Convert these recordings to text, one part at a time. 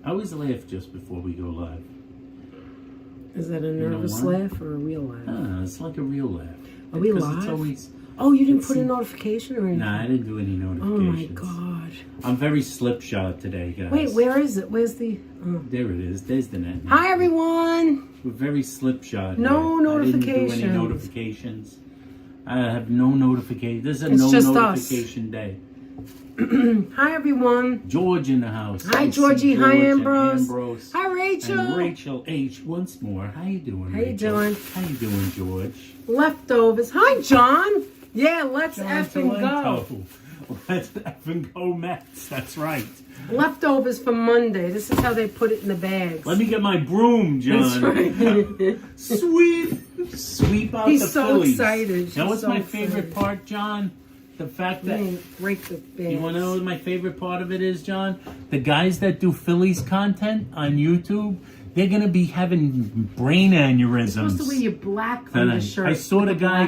I always laugh just before we go live. Is that a nervous laugh or a real laugh? It's like a real laugh. Are we live? It's always, oh, you didn't put a notification or anything? Nah, I didn't do any notifications. Oh my God. I'm very slipshod today, guys. Wait, where is it? Where's the... Oh. There it is. There's the net. Hi, everyone. We're very slipshod. No notifications. I didn't do any notifications. I have no notification. This is a It's just notification day. Hi, everyone. George in the house. Hi, Georgie. Hi, Ambrose. Hi, Rachel. And Rachel H. once more. How you doing, How you doing? How you doing, George? Leftovers. Hi, John. Yeah, let's John effing go. Let's effing go, Mets. That's right. Leftovers for Monday. This is how they put it in the bags. Let me get my broom, John. That's right. Sweep out He's the so Phillies. excited. Now, what's so my excited. favorite part, John? The fact that... break the bags. You want to know what my favorite part of it is, John? The guys that do Phillies content on YouTube, they're going to be having brain aneurysms. You're supposed to wear your black undershirt. I saw the guy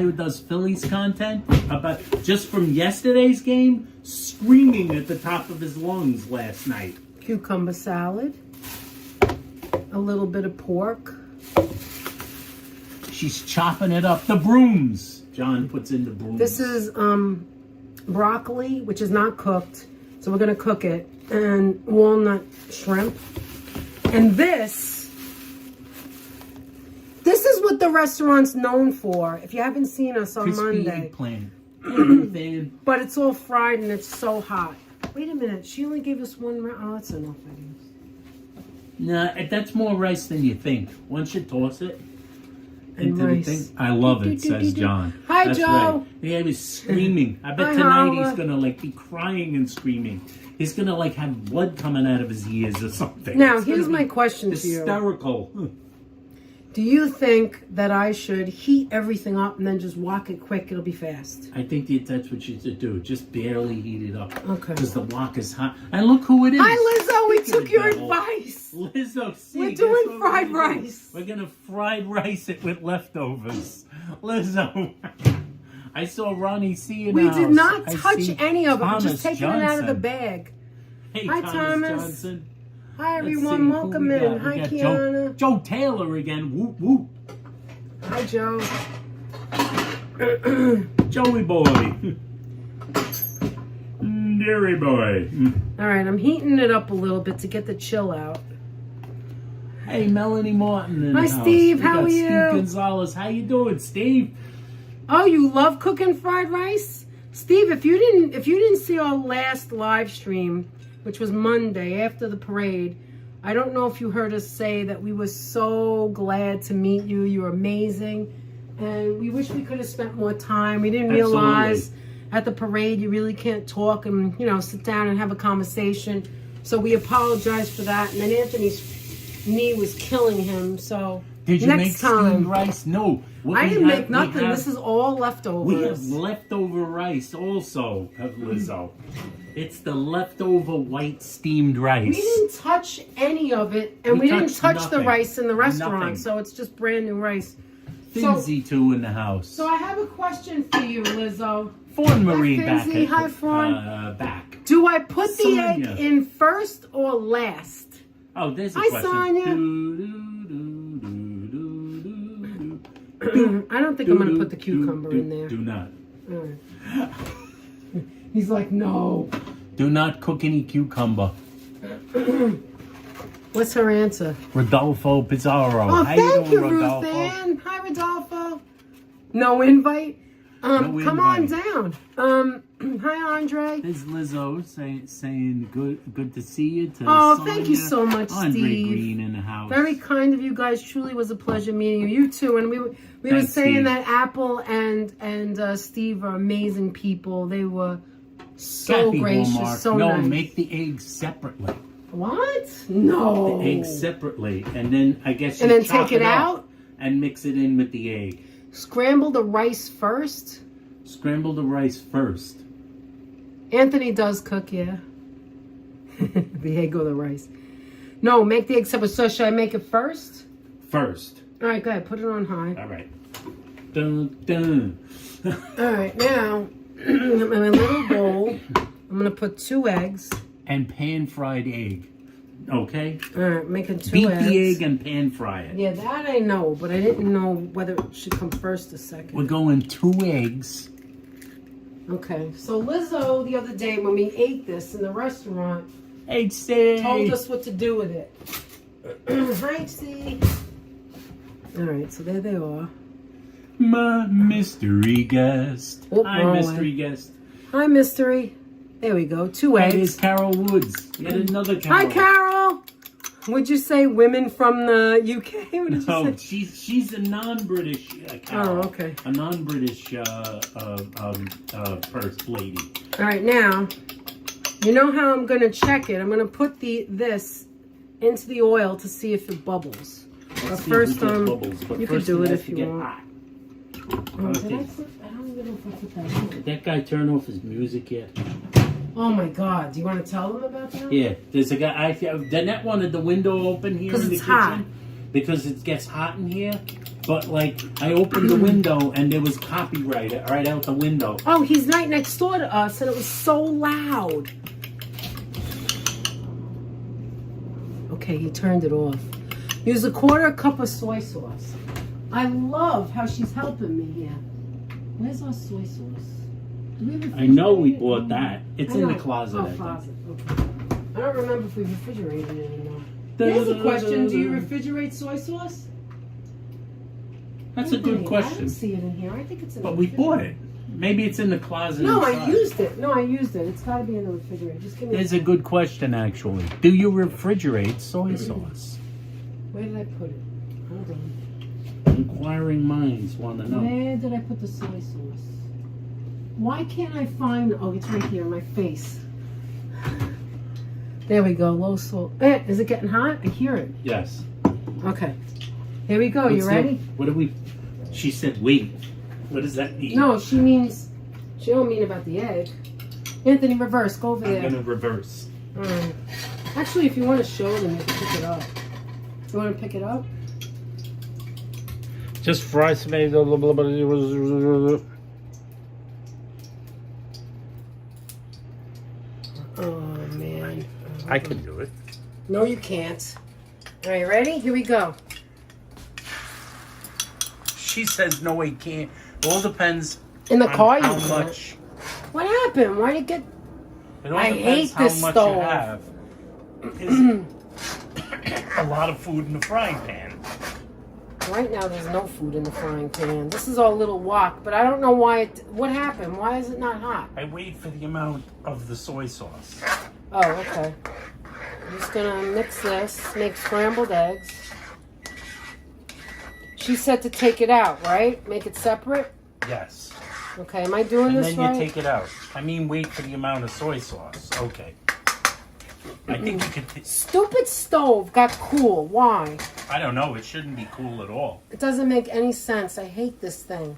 who does Phillies content about just from yesterday's game, screaming at the top of his lungs last night. Cucumber salad. A little bit of pork. She's chopping it up. The brooms. John puts in the brooms. This is broccoli, which is not cooked. So we're going to cook it. And walnut shrimp. And this is what the restaurant's known for. If you haven't seen us on Monday. Eggplant. But it's all fried and it's so hot. Wait a minute. She only gave us one. Oh, that's enough, I guess. Nah, that's more rice than you think. Once you toss it into rice. the thing. I love it, says John. Hi, that's Joe. Right. Yeah, he was screaming. I bet Hi, tonight Howard. he's going to like be crying and screaming. He's going to like have blood coming out of his ears or something. Now, It's here's gonna my be question to you. hysterical. Do you think that I should heat everything up and then just wok it quick? It'll be fast. I think that's what you should do. Just barely heat it up. Okay. Because the wok is hot. And look who it is. Hi, Lizzo. We Speaking took of your devil, advice. Lizzo, see, We're guess doing what fried we're gonna do? rice. We're going to fried rice it with leftovers. Lizzo. I saw Ronnie C. in the We house. did not I touch see any of it. We're Thomas just taking it out of the Johnson. bag. Hey, Hi, Thomas Thomas. Johnson. Hi, Let's see everyone. who Welcome we in. got. Hi, We got Kiana. Joe Taylor again. Whoop, whoop. Hi, Joe. Joey boy. Dairy boy. All right, I'm heating it up a little bit to get the chill out. Hey, Melanie Martin in Hi, the house. Steve. We How got are Steve you? Gonzalez. How you doing, Steve? Oh, you love cooking fried rice? Steve, if you didn't see our last live stream, which was Monday after the parade, I don't know if you heard us say that we were so glad to meet you. You're amazing. And we wish we could have spent more time. We didn't realize at the parade you really can't talk and, sit down and have a conversation. So we apologize for that. And then Anthony's knee was killing him. So Did you next make time, steamed rice? No. I didn't make nothing. This is all leftovers. We have leftover rice also, Lizzo. It's the leftover white steamed rice. We didn't touch any of it, and we didn't touch the nothing. rice in the restaurant, Nothing. so it's just brand new rice. Finzy too in the house. So I have a question for you, Lizzo. Fawn Marie Hi, back. Finzy. Hi, Fawn. Back. Do I put the Sonia. egg in first or last? Oh, there's a Hi, question. Sonia. I don't think I'm going to put the cucumber in there. Do not. All right. He's like, no. Do not cook any cucumber. What's her answer? Rodolfo Pizarro. Oh, How thank you you, doing, Ruth Rodolfo? Ann. Hi, Rodolfo. No invite? Come on invite. down. Hi, Andre. There's Lizzo saying good to see you. To Oh, Sonia. thank you so much, Andre Steve. Green in the house. Very kind of you guys. Truly was a pleasure meeting you. You too. And we were Thanks, saying Steve. that Apple and Steve are amazing people. They were so Kathy gracious, Walmart. so no, nice. make the eggs separately. What? No. The eggs separately, and then I guess you And then chop take it up out? and mix it in with the egg. Scramble the rice first. Scramble the rice first. Anthony does cook, yeah. The egg or the rice. No, make the egg separate. So should I make it first? First. All right, go ahead. Put it on high. All right. Dun, dun. All right, now, in my little bowl, I'm going to put 2 eggs. And pan-fried egg. Okay? All right, making 2 Beat eggs. the egg and pan fry it. Yeah, that I know, but I didn't know whether it should come first or second. We're going 2 eggs. Okay, so Lizzo the other day when we ate this in the restaurant Egg steak. told us what to do with it. Hi, see. All right, so there they are. My mystery guest. Oh, Hi, wrong mystery way. guest. Hi, mystery. There we go. 2 That eggs. is Carol Woods. Yet another Carol. Hi, Carol. Would you say women from the UK? What did No, you say? she's a non-British Carol. Oh, okay. A non-British first lady. All right, now, you know how I'm going to check it. I'm going to put this into the oil to see if it bubbles. But Let's see first, if we get bubbles, but you first can do it it has if to you get want. hot. Oh, did I put, I don't even know if I put that in. Did that guy turn off his music yet? Oh my God! Do you want to tell them about that? Yeah, there's a guy. Danette wanted the window open here in the it's kitchen hot. because it gets hot in here. But like, I opened the window and there was copyright right out the window. Oh, he's right next door to us, and it was so loud. Okay, he turned it off. Use a 1/4 cup of soy sauce. I love how she's helping me here. Where's our soy sauce? Do we I know we refrigerate it? bought that. It's I in the know. closet. Oh, I think. closet. Okay. I don't remember if we refrigerated it anymore. Here's a question. Do you refrigerate soy sauce? That's a good I don't question. see it in here. I think it's in But the we refrigerator. bought it. Maybe it's in the closet. No, I inside. used it. No, I used it. It's got to be in the refrigerator. Just give me. There's a good question, actually. Do you refrigerate soy sauce? Where did I put it? Hold on. Inquiring minds want to know. Where did I put the soy sauce? Why can't I find? Oh, it's right here in my face. There we go. Low salt. Is it getting hot? I hear it. Yes. Okay. Here we go. What's You ready? What do we? She said, "Wait." What does that mean? No, she means. She don't mean about the egg. Anthony, reverse. Go over I'm there. gonna reverse. All right. Actually, if you want to show them, you can pick it up. You want to pick it up? Just fry some eggs. Oh man. I can do it. No, you can't. All right, ready? Here we go. She says, "No, I can't." All depends. In the on car, you how can't. much. What happened? Why did it get? It all I depends hate how this much stove. you have. Is a lot of food in the frying pan. Right now, there's no food in the frying pan. This is our little wok, but I don't know why it. What happened? Why is it not hot? I wait for the amount of the soy sauce. Oh, okay. I'm just gonna mix this. Make scrambled eggs. She said to take it out, right? Make it separate. Yes. Okay, am I doing And this then right? you take it out. I mean, wait for the amount of soy sauce. Okay. I think you could. Stupid stove got cool. Why? I don't know. It shouldn't be cool at all. It doesn't make any sense. I hate this thing.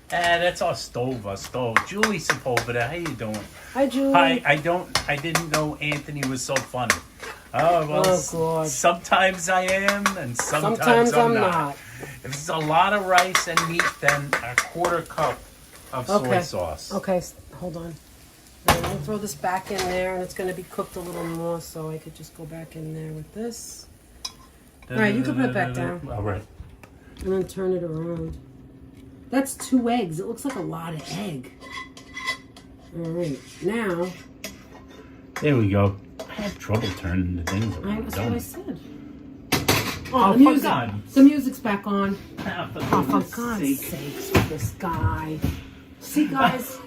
That's our stove. Our stove. Julie Sepulveda, how you doing? Hi, Julie. Hi. I didn't know Anthony was so funny. Oh well. Oh, God. Sometimes I am, and Sometimes I'm not. If it's a lot of rice and meat, then a 1/4 cup of soy sauce. Okay, hold on. I'm going to throw this back in there, and it's going to be cooked a little more, so I could just go back in there with this. All right, you can put it back down. All right. And then turn it around. That's 2 eggs. It looks like a lot of egg. All right, now... There we go. I have trouble turning the things around. That's what I said. Oh, the for music. God. The music's back on. Oh, Oh, for God's sakes with this guy. See, guys,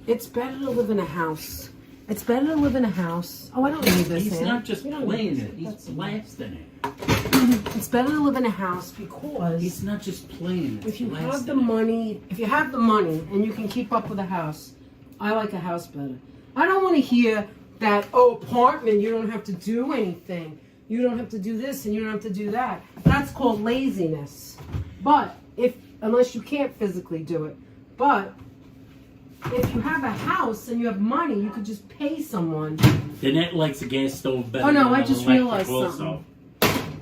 it's better to live in a house. It's better to live in a house. Oh, I don't need this. He's Ann. not just We don't playing need it. this. He's blasting it. It's better to live in a house because He's not just playing it. if you have blasting the it. money, and you can keep up with a house, I like a house better. I don't want to hear that, apartment, you don't have to do anything. You don't have to do this and you don't have to do that. That's called laziness. But unless you can't physically do it. But if you have a house and you have money, you could just pay someone. Danette likes a gas stove better. Oh, no, than I an just electric realized also. something.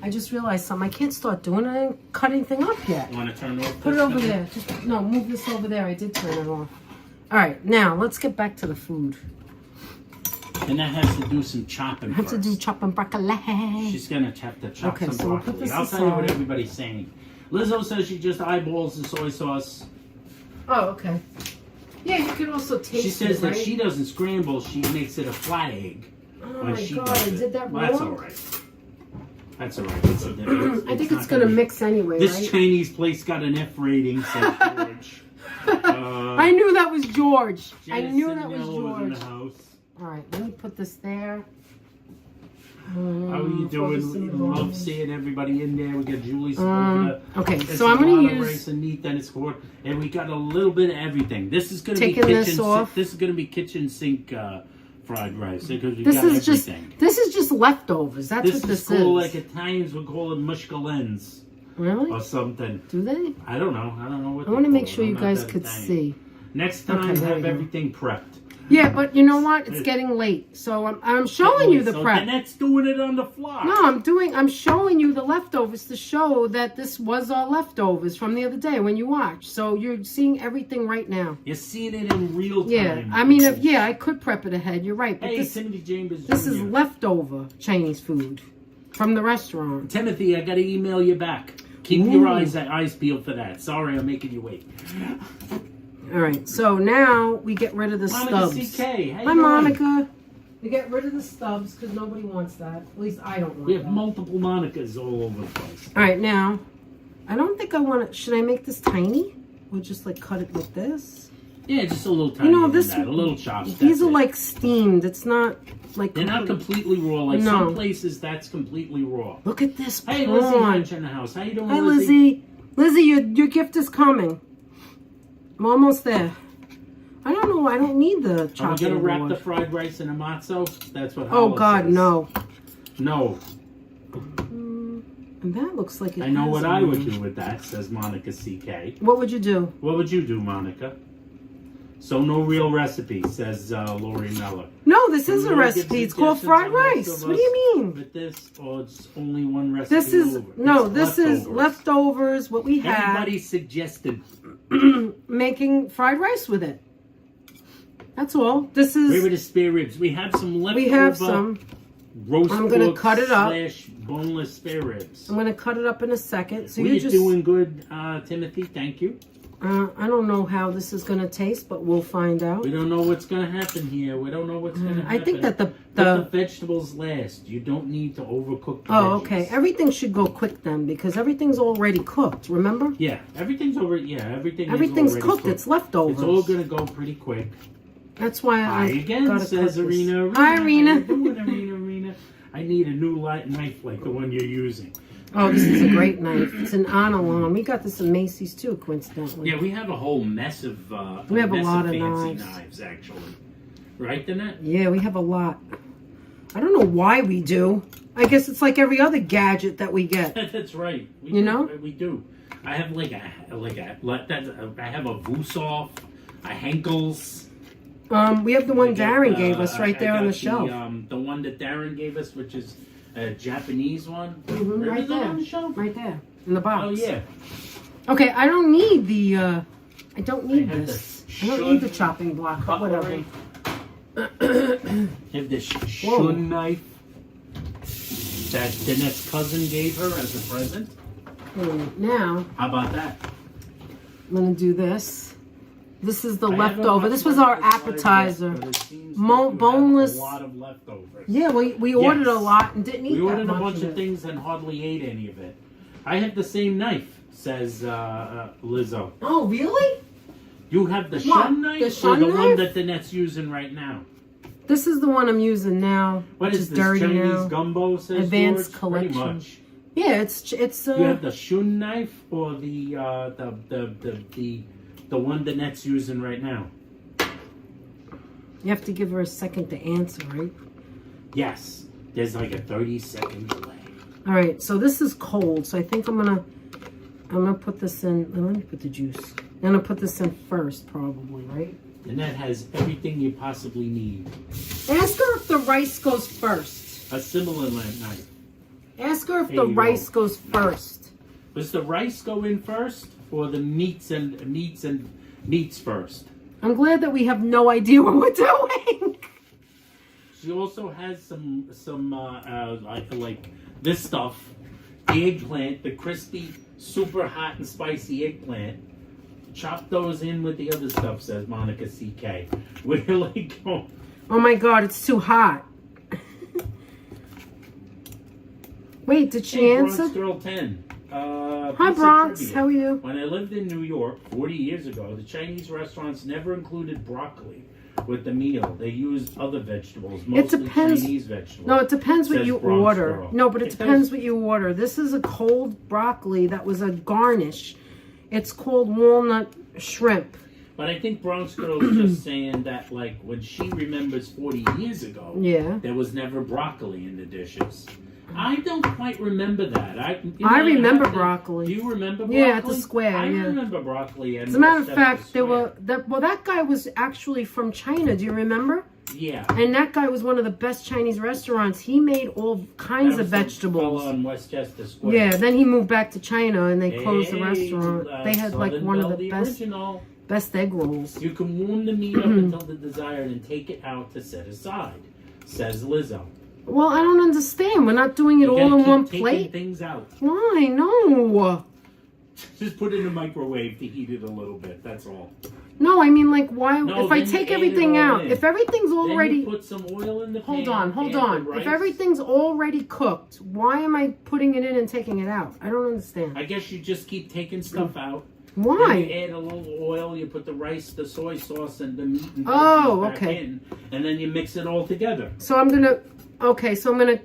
I just realized something. I can't start doing it. I didn't cut anything up yet. You want to turn off? Put it this over thing? there. Move this over there. I did turn it off. All right, now let's get back to the food. And that has to do some chopping. I have to do first. chopping broccoli. She's gonna have to chop Okay, some so we'll put broccoli. this I'll tell you what aside. everybody's saying. Lizzo says she just eyeballs the soy sauce. Oh, okay. Yeah, you can also taste it, She says that right? she doesn't scramble, she makes it a flat egg. Oh when my she God, does I it. did that Well, that's wrong? alright. That's alright. I think it's gonna mix anyway, This right? Chinese place got an F rating, says George. I knew that was George. I knew Jason that was Nell in George. the house. All right, let me put this there. How are you doing? Love seeing everybody in there. We got Julie. Okay, so I'm gonna use rice and meat, then it's court, and we got a little bit of everything. This is gonna Taking be this kitchen. off. This is gonna be kitchen sink fried rice because we this got is everything. this is just leftovers. That's This what is this cool. is. Like Italians would call it mushkalens Really? or something. Do they? I don't know. What I want to they make call sure it. you I'm not guys that could Italian. see. Next time, Okay, there have you go. everything prepped. Yeah, but you know what? It's getting late, so I'm showing you the so prep. Danette's doing it on the fly. No, I'm showing you the leftovers to show that this was all leftovers from the other day when you watched. So you're seeing everything right now. You're seeing it in real time. Yeah, I mean, I could prep it ahead. You're right, but Hey, this Timothy Chambers is Jr. leftover Chinese food from the restaurant. Timothy, I gotta email you back. Keep your eyes peeled for that. Sorry, I'm making you wait. All right, so now we get rid of the Monica stubs. CK, how you Hi, doing? Monica. We get rid of the stubs because nobody wants that. At least I don't want We have that. multiple Monicas all over the place. All right, now, I don't think I want to. Should I make this tiny? Or just like cut it with this? Yeah, just a little tiny. You know, this. that, a little chops. These that's are it. like steamed. It's not like. They're not completely raw. Like No. some places, that's completely raw. Look at this prawn. Hey, Lizzie Hunch in the house. How you doing, Hi, Lizzie? Lizzie. Lizzie, your gift is coming. I'm almost there. I don't know. I don't need the Are we chopping gonna wrap board. the fried rice in a matzo? That's what. Oh Hala God, says. no. No. And that looks like it. I know has what I would one. do with that, says Monica CK. What would you do? What would you do, Monica? So no real recipe, says Lori Meller. No, this is a Laura gives recipe. It's called suggestions fried on most rice. of What do you us mean? With this, or it's only one recipe. This is over. no. It's This is leftovers. leftovers. What we have. Everybody suggested. Making fried rice with it. That's all. This Where were is. the spare ribs? We have some leftover. We have some. Roast I'm gonna pork cut it up. / boneless spare ribs. I'm gonna cut it up in a second. So You're you just. doing good, Timothy. Thank you. I don't know how this is gonna taste, but we'll find out. We don't know what's gonna happen here. We don't know what's gonna happen. I think that Put the vegetables last. You don't need to overcook the Oh, veggies. okay. Everything should go quick then because everything's already cooked. Remember? Yeah, everything's over. Yeah, everything's Everything's already cooked. It's leftovers. It's all gonna go pretty quick. That's why Hi I again, gotta says cut this. Arena. Hi, Arena. How you doing, Arena? I need a new light knife like the one you're using. Oh, this is a great knife. It's an Analon. We got this at Macy's too, coincidentally. Yeah, we have a whole mess of. We have a mess lot of fancy knives. actually. Right, Danette? Yeah, we have a lot. I don't know why we do. I guess it's like every other gadget that we get. That's right. We You do. know? We do. I have I have a Vussoff, a Henkel's. We have the one I got, Darren gave us right there I on the got shelf. The one that Darren gave us, which is a Japanese one. Mhm, Where right is that there. on the shelf? Right there. In the box. Oh yeah. Okay, I don't need the I don't need have this. the I don't need the chopping block, but whatever. Have this shun knife that Danette's cousin gave her as a present. Okay, now How about that? I'm gonna do this. This is the I haven't leftover. watched This was our Monica Slide appetizer. yet, but it seems Mo- like you have boneless- A lot of leftovers. Yeah, we ordered a lot and didn't eat We ordered that a much bunch of of it. things and hardly ate any of it. I have the same knife, says Lizzo. Oh, really? You have the What? shun knife The or shun the one knife? that Danette's using right now? This is the one I'm using now, What which is this, dirty Chinese now. gumbo, says Advanced George? collection. Pretty much. Yeah, it's You have the shun knife or the one Danette's using right now? you have to give her a second to answer, right? Yes. There's like a 30-second delay. All right, so this is cold, so I think I'm gonna put this in. Let me put the juice. I'm gonna put this in first, probably, right? And that has everything you possibly need. Ask her if the rice goes first. A similar knife. Ask her if There the you go. rice goes first. Does the rice go in first, or the meats first? I'm glad that we have no idea what we're doing. She also has some like this stuff, the eggplant, the crispy, super hot and spicy eggplant. Chop those in with the other stuff, says Monica CK. We're like, oh my God, it's too hot. Wait, did she answer? Bronx Girl 10. Hi, Bronx. How are you? When I lived in New York 40 years ago, the Chinese restaurants never included broccoli with the meal. They used other vegetables, mostly Chinese vegetables. No, it depends what you order. Girl. No, but it depends what you order. This is a cold broccoli that was a garnish. It's called walnut shrimp. But I think Bronx Girl is just saying that, like, when she remembers 40 years ago, there was never broccoli in the dishes. I don't quite remember that. I remember broccoli. Do you remember broccoli? Yeah, at the square. I remember broccoli. As a matter of fact, that guy was actually from China. Do you remember? Yeah. And that guy was one of the best Chinese restaurants. He made all kinds of vegetables. On Westchester Square. Yeah. Then he moved back to China, and they closed the restaurant. They had like one of the best egg rolls. You can warm the meat up until the desired and take it out to set aside, says Lizzo. Well, I don't understand. We're not doing it all in one plate. Things out. Why? No. Just put it in the microwave to heat it a little bit. That's all. No, I mean, like, why? No, if I take everything out, if everything's already... Then you put some oil in the pan. Hold on. If everything's already cooked, why am I putting it in and taking it out? I don't understand. I guess you just keep taking stuff out. Why? Then you add a little oil, you put the rice, the soy sauce, and the meat and back in, and then you mix it all together. So I'm going to... Okay, so I'm going to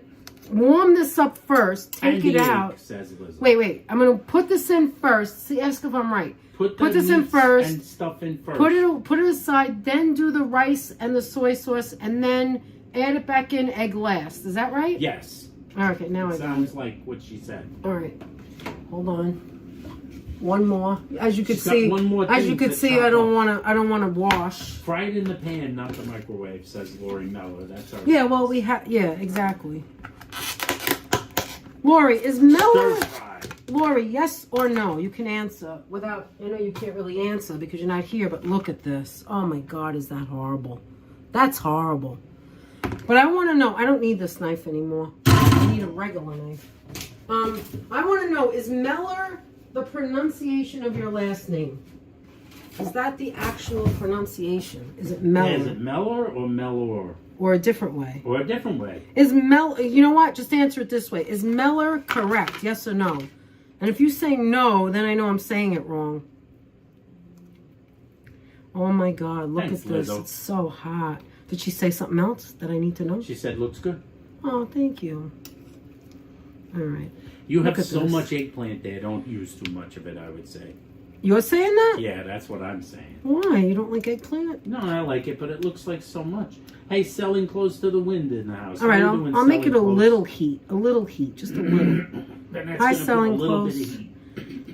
warm this up first, take it out. Says Elizabeth. Wait. I'm going to put this in first. See, ask if I'm right. Put this in first. And stuff in first. Put it aside, then do the rice and the soy sauce, and then add it back in egg last. Is that right? Yes. Okay, now I got it. Sounds like what she said. All right. Hold on. One more. As you can see, I don't want to wash. Fry it in the pan, not the microwave, says Lori Mellor. That's our Yeah, well, exactly. Lori, is Mellor... Lori, yes or no? You can answer without... I know you can't really answer because you're not here, but look at this. Oh, my God, is that horrible? That's horrible. But I want to know... I don't need this knife anymore. I need a regular knife. I want to know, is Mellor the pronunciation of your last name? Is that the actual pronunciation? Is it Mellor? Is it Mellor or Mellor? Or a different way? Or a different way. Is you know what? Just answer it this way. Is Mellor correct? Yes or no? And if you say no, then I know I'm saying it wrong. Oh my God, look at this. Lizzo. It's so hot. Did she say something else that I need to know? She said, looks good. Oh, thank you. All right. You have so much eggplant there. Don't use too much of it, I would say. You're saying that? Yeah, that's what I'm saying. Why? You don't like eggplant? No, I like it, but it looks like so much. Hey, selling close to the wind in the house. All right, I'll make it a little heat. A little heat. Just a little. Hi, selling close.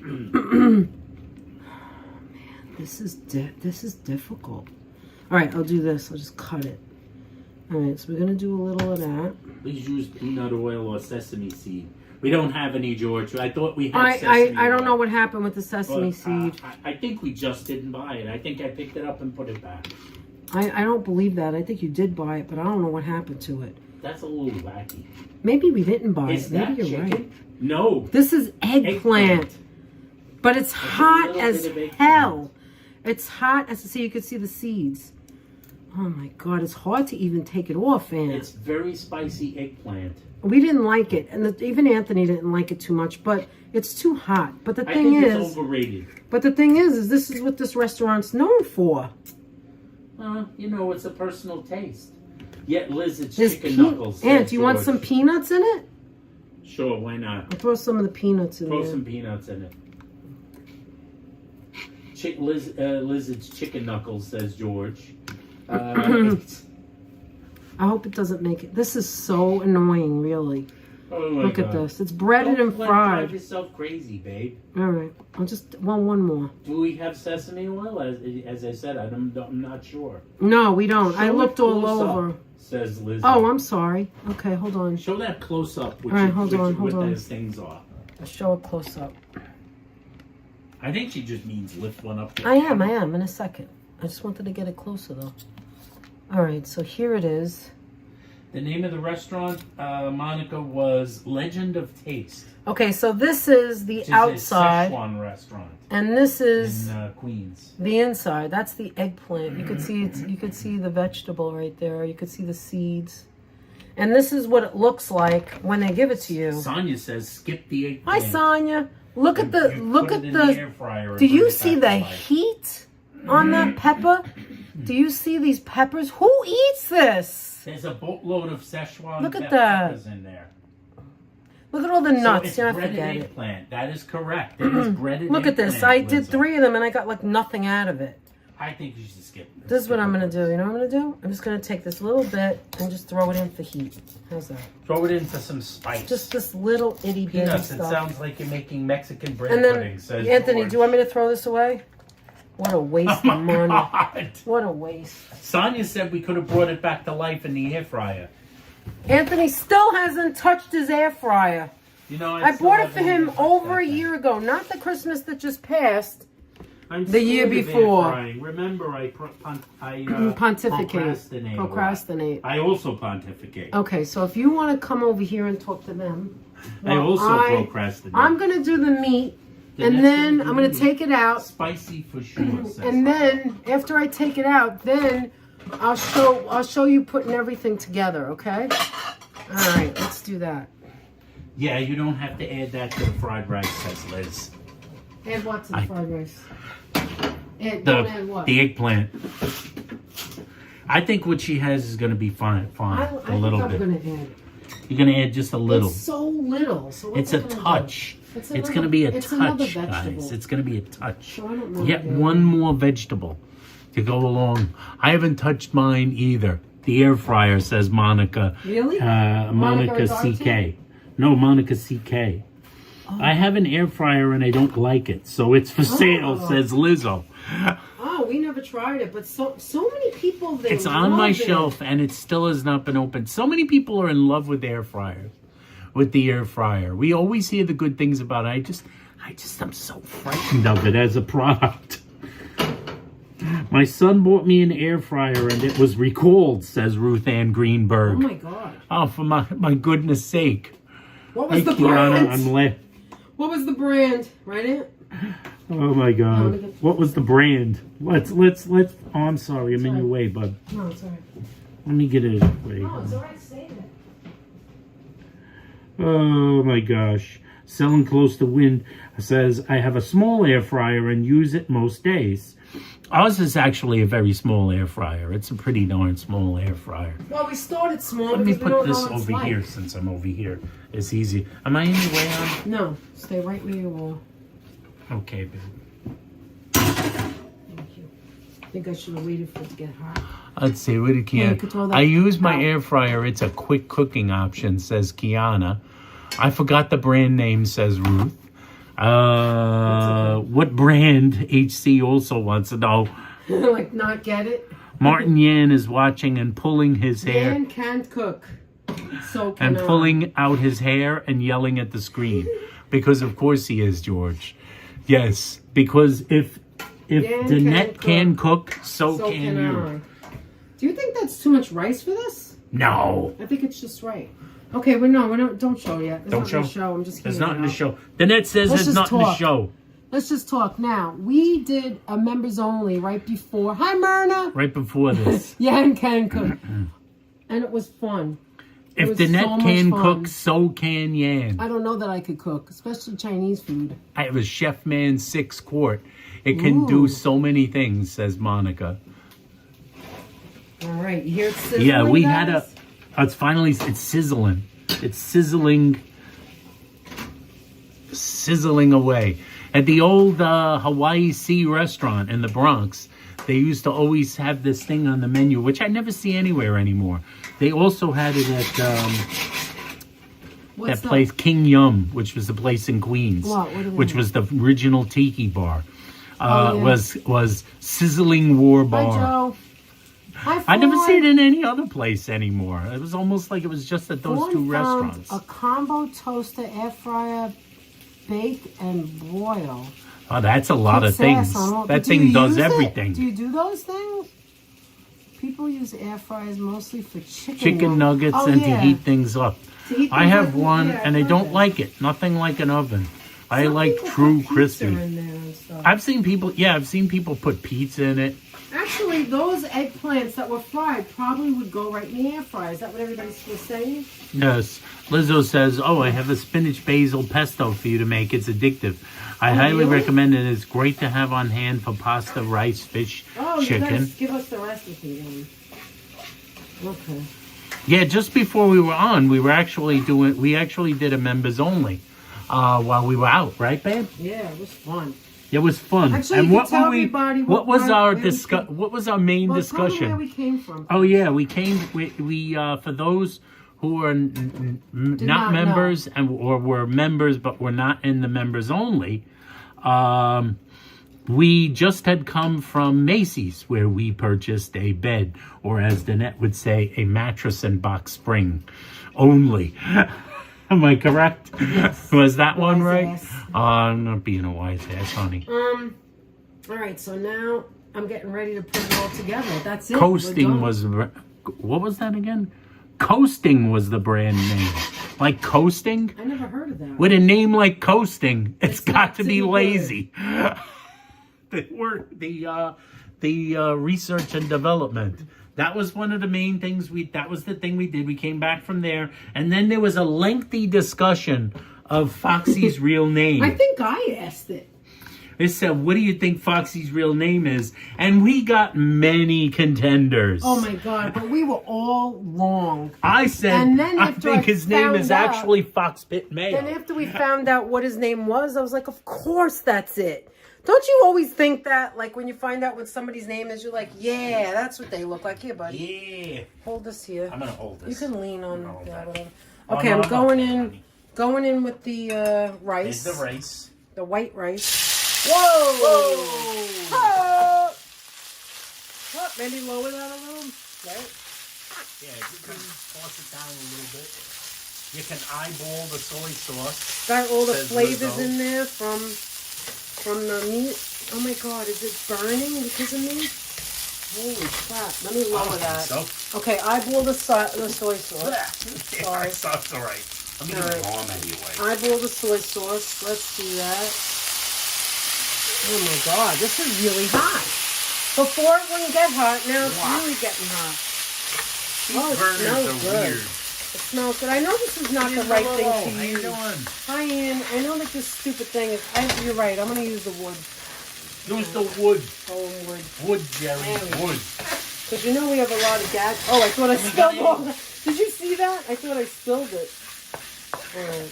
Man, this is difficult. All right, I'll do this. I'll just cut it. All right, so we're going to do a little of that. Please use peanut oil or sesame seed. We don't have any, George. I thought we had sesame I don't know what happened with the sesame seed. I think we just didn't buy it. I think I picked it up and put it back. I don't believe that. I think you did buy it, but I don't know what happened to it. That's a little wacky. Maybe we didn't buy it. Maybe you're right. No. This is eggplant. But it's hot as hell. It's hot as... So you can see the seeds. Oh my God, it's hard to even take it off, Anna. It's very spicy eggplant. We didn't like it, and even Anthony didn't like it too much, but it's too hot. But the thing is... it's overrated. But the thing is this is what this restaurant's known for. You know, it's a personal taste. Yet Liz, it's chicken knuckles. Aunt, do you want some peanuts in it? Sure, why not? I'll throw some of the peanuts in there. Throw some peanuts in it. Liz, it's chicken knuckles, says George. I hope it doesn't make it. This is so annoying, really. Oh my Look God. at this. It's breaded and fried. Drive yourself crazy, babe. All right. I'll just one more. Do we have sesame oil? As I said, I'm not sure. No, we don't. Show I looked all over. Up, says Liz. Oh, I'm sorry. Okay, hold on. Show that close up. All right, hold on. What those things are. I'll show it close up. I think she just means lift one up. I am in a second. I just wanted to get it closer though. All right, so here it is. The name of the restaurant, Monica, was Legend of Taste. Okay, so this is the Which outside. Is a Szechuan restaurant. And this is in Queens. the inside. That's the eggplant. You could see you could see the vegetable right there. You could see the seeds. And this is what it looks like when they give it to you. Sonia says skip the eggplant. Hi, Sonia. Look at the air fryer and Do bring you it see back the to life. heat on that pepper? Do you see these peppers? Who eats this? There's a boatload of Szechuan Look at that. peppers in there. Look at all the nuts. So Yeah, it's I breaded forget it. eggplant. That is correct. It is breaded Look at this. eggplant, I did Lizzo. 3 of them and I got like nothing out of it. I think you should skip this. This is what I'm going to do. You know what I'm going to do? I'm just going to take this little bit and just throw it in for heat. How's that? Throw it into some spice. Just this little itty bitty Peanuts, it stuff. sounds like you're making Mexican bread And then, pudding, says Anthony, George. do you want me to throw this away? What a waste Oh of my money. God. What a waste. Sonia said we could have brought it back to life in the air fryer. Anthony still hasn't touched his air fryer. You know, I bought it for him over a year ago, not the Christmas that just passed. The year before. Remember, I Pontificate. Procrastinate. I also pontificate. Okay, so if you want to come over here and talk to them. I also procrastinate. I'm going to do the meat, and then I'm going to take it out. Spicy for sure. And then, after I take it out, then I'll show you putting everything together, okay? All right, let's do that. Yeah, you don't have to add that to the fried rice, says Liz. Add what to the fried rice? Don't add what? The eggplant. I think what she has is going to be fine. A little bit. I'm going to add. You're going to add just a little. It's so little. So it's a touch. It's going to be a touch, guys. It's going to be a touch. So I don't know Get one more vegetable to go along. I haven't touched mine either. The air fryer, says Monica. Really? Monica CK. No, Monica CK. Oh. I have an air fryer and I don't like it, so it's for sale, says Lizzo. Oh, we never tried it, but so many people. It's on my shelf and it still has not been opened. So many people are in love with air fryers, with the air fryer. We always hear the good things about it. I'm so frightened of it as a product. My son bought me an air fryer and it was recalled, says Ruth Ann Greenberg. Oh my God. Oh, for my goodness sake. What was the brand? Kiana, what was the brand? Write it. Oh my God. What was the brand? Let's oh, I'm sorry, I'm in your way, bud. No, it's all right. Let me get it away. No, it's all right, save it. Oh my gosh. Selling Close to Wind says, I have a small air fryer and use it most days. Ours is actually a very small air fryer. It's a pretty darn small air fryer. Well, we started small. Let me put this over here since I'm over here. It's easy. Am I in your way on? No, stay right where you are. Okay, babe. Thank you. I think I should have waited for it to get hot. Let's see what it can. I use my air fryer. It's a quick cooking option, says Kiana. I forgot the brand name, says Ruth. What brand? HC also wants to know. Like, not get it? Martin Yan is watching and pulling his hair. Yan can't cook. So can and pulling out his hair and yelling at the screen. Because of course he is, George. Yes, because if Danette can cook, so can you. Do you think that's too much rice for this? No. I think it's just right. Okay, we don't show yet. Don't show. I'm just There's nothing to show. Danette says there's nothing to show. Let's just talk now. We did a members only right before. Hi, Myrna. Right before this. Yan can cook, and it was fun. If Danette can cook, so can Yan. I don't know that I could cook, especially Chinese food. I have a Chef Man 6 quart. It can do so many things, says Monica. All right, you hear it sizzling, yeah, we guys? had it's sizzling. It's sizzling away. At the old Hawaii Sea restaurant in the Bronx, they used to always have this thing on the menu, which I never see anywhere anymore. They also had it at that place, King Yum, which was the place in Queens, which was the original tiki bar. Was Sizzling War Bar. Hi, Joe. I never see it in any other place anymore. It was almost like it was just at those two restaurants. A combo toaster, air fryer, bake and broil. Oh, that's a lot of things. That thing does everything. Do you do those things? People use air fryers mostly for chicken nuggets Oh, and yeah. to heat things up. To heat I things have up, one, yeah, and I I've don't heard like it. Nothing like an oven. I Some like people true put pizza crispy. in there and stuff. I've seen people put pizza in it. Actually, those eggplants that were fried probably would go right in the air fryer. Is that what everybody was saying? Yes. Lizzo says, "Oh, I have a spinach basil pesto for you to make. It's addictive. I highly really? recommend it. It's great to have on hand for pasta, rice, fish, Oh, you chicken." guys give us the recipe then. Okay. Yeah, just before we were on, we actually did a members only while we were out, right, babe? Yeah, it was fun. It was fun. Actually, and you what could tell were we? everybody What was where our we discuss? came- What was our main Well, tell them discussion? where we came from. Oh yeah, we came. We for those who are not not members or were members but were not in the members only. We just had come from Macy's, where we purchased a bed, or as Danette would say, a mattress and box spring only. Am I correct? Yes. Was that one Wise right? ass. I'm not being a wise ass, honey. All right, so now I'm getting ready to put it all together. That's it. We're Coasting done. was, what was that again? Coasting was the brand name. Like coasting? I never heard of that. With a name like coasting, it's got got to to be be good. lazy. The research and development. That was one of the main things that was the thing we did. We came back from there, and then there was a lengthy discussion of Foxy's real name. I think I asked it. They said, "What do you think Foxy's real name is?" And we got many contenders. Oh my God, but we were all wrong. I said, And then I after think I his name found is out- actually Foxpit Mayo. Then after we found out what his name was, I was like, of course that's it. Don't you always think that? Like when you find out what somebody's name is, you're like, yeah, that's what they look like. Here, buddy. Yeah. Hold this here. I'm going to hold this. You can lean on hold that. that. Whatever. Oh, Okay, no, I'm I'm going okay, in. honey. Going in with the rice. Here's the rice. The white rice. Whoa! Oh! Oh, maybe lower that a little. Right? Yeah, you can toss it down a little bit. You can eyeball the soy sauce. Got all the Says flavors Lizzo. in there from the meat. Oh my God, is it burning because of me? Holy crap! Let me lower that. So, Okay, eyeball the soy sauce. sorry. Sauce, all right. I'm going to Alright. warm anyway. Eyeball the soy sauce. Let's do that. Oh my God, this is really hot. Before it wouldn't get hot, now it's Wow. really getting hot. These Oh, it burners smells are good. weird. It smells good. I know this is not the right thing How to you use. doing? Hi, Ian. I know that this stupid thing is. You're right. I'm gonna use the wood. Use the wood. Oh, wood. Wood, Jerry. Anyway. Wood. Because you know we have a lot of gas. Oh, I thought I spilled all that. Did you see that? I thought I spilled it. All right.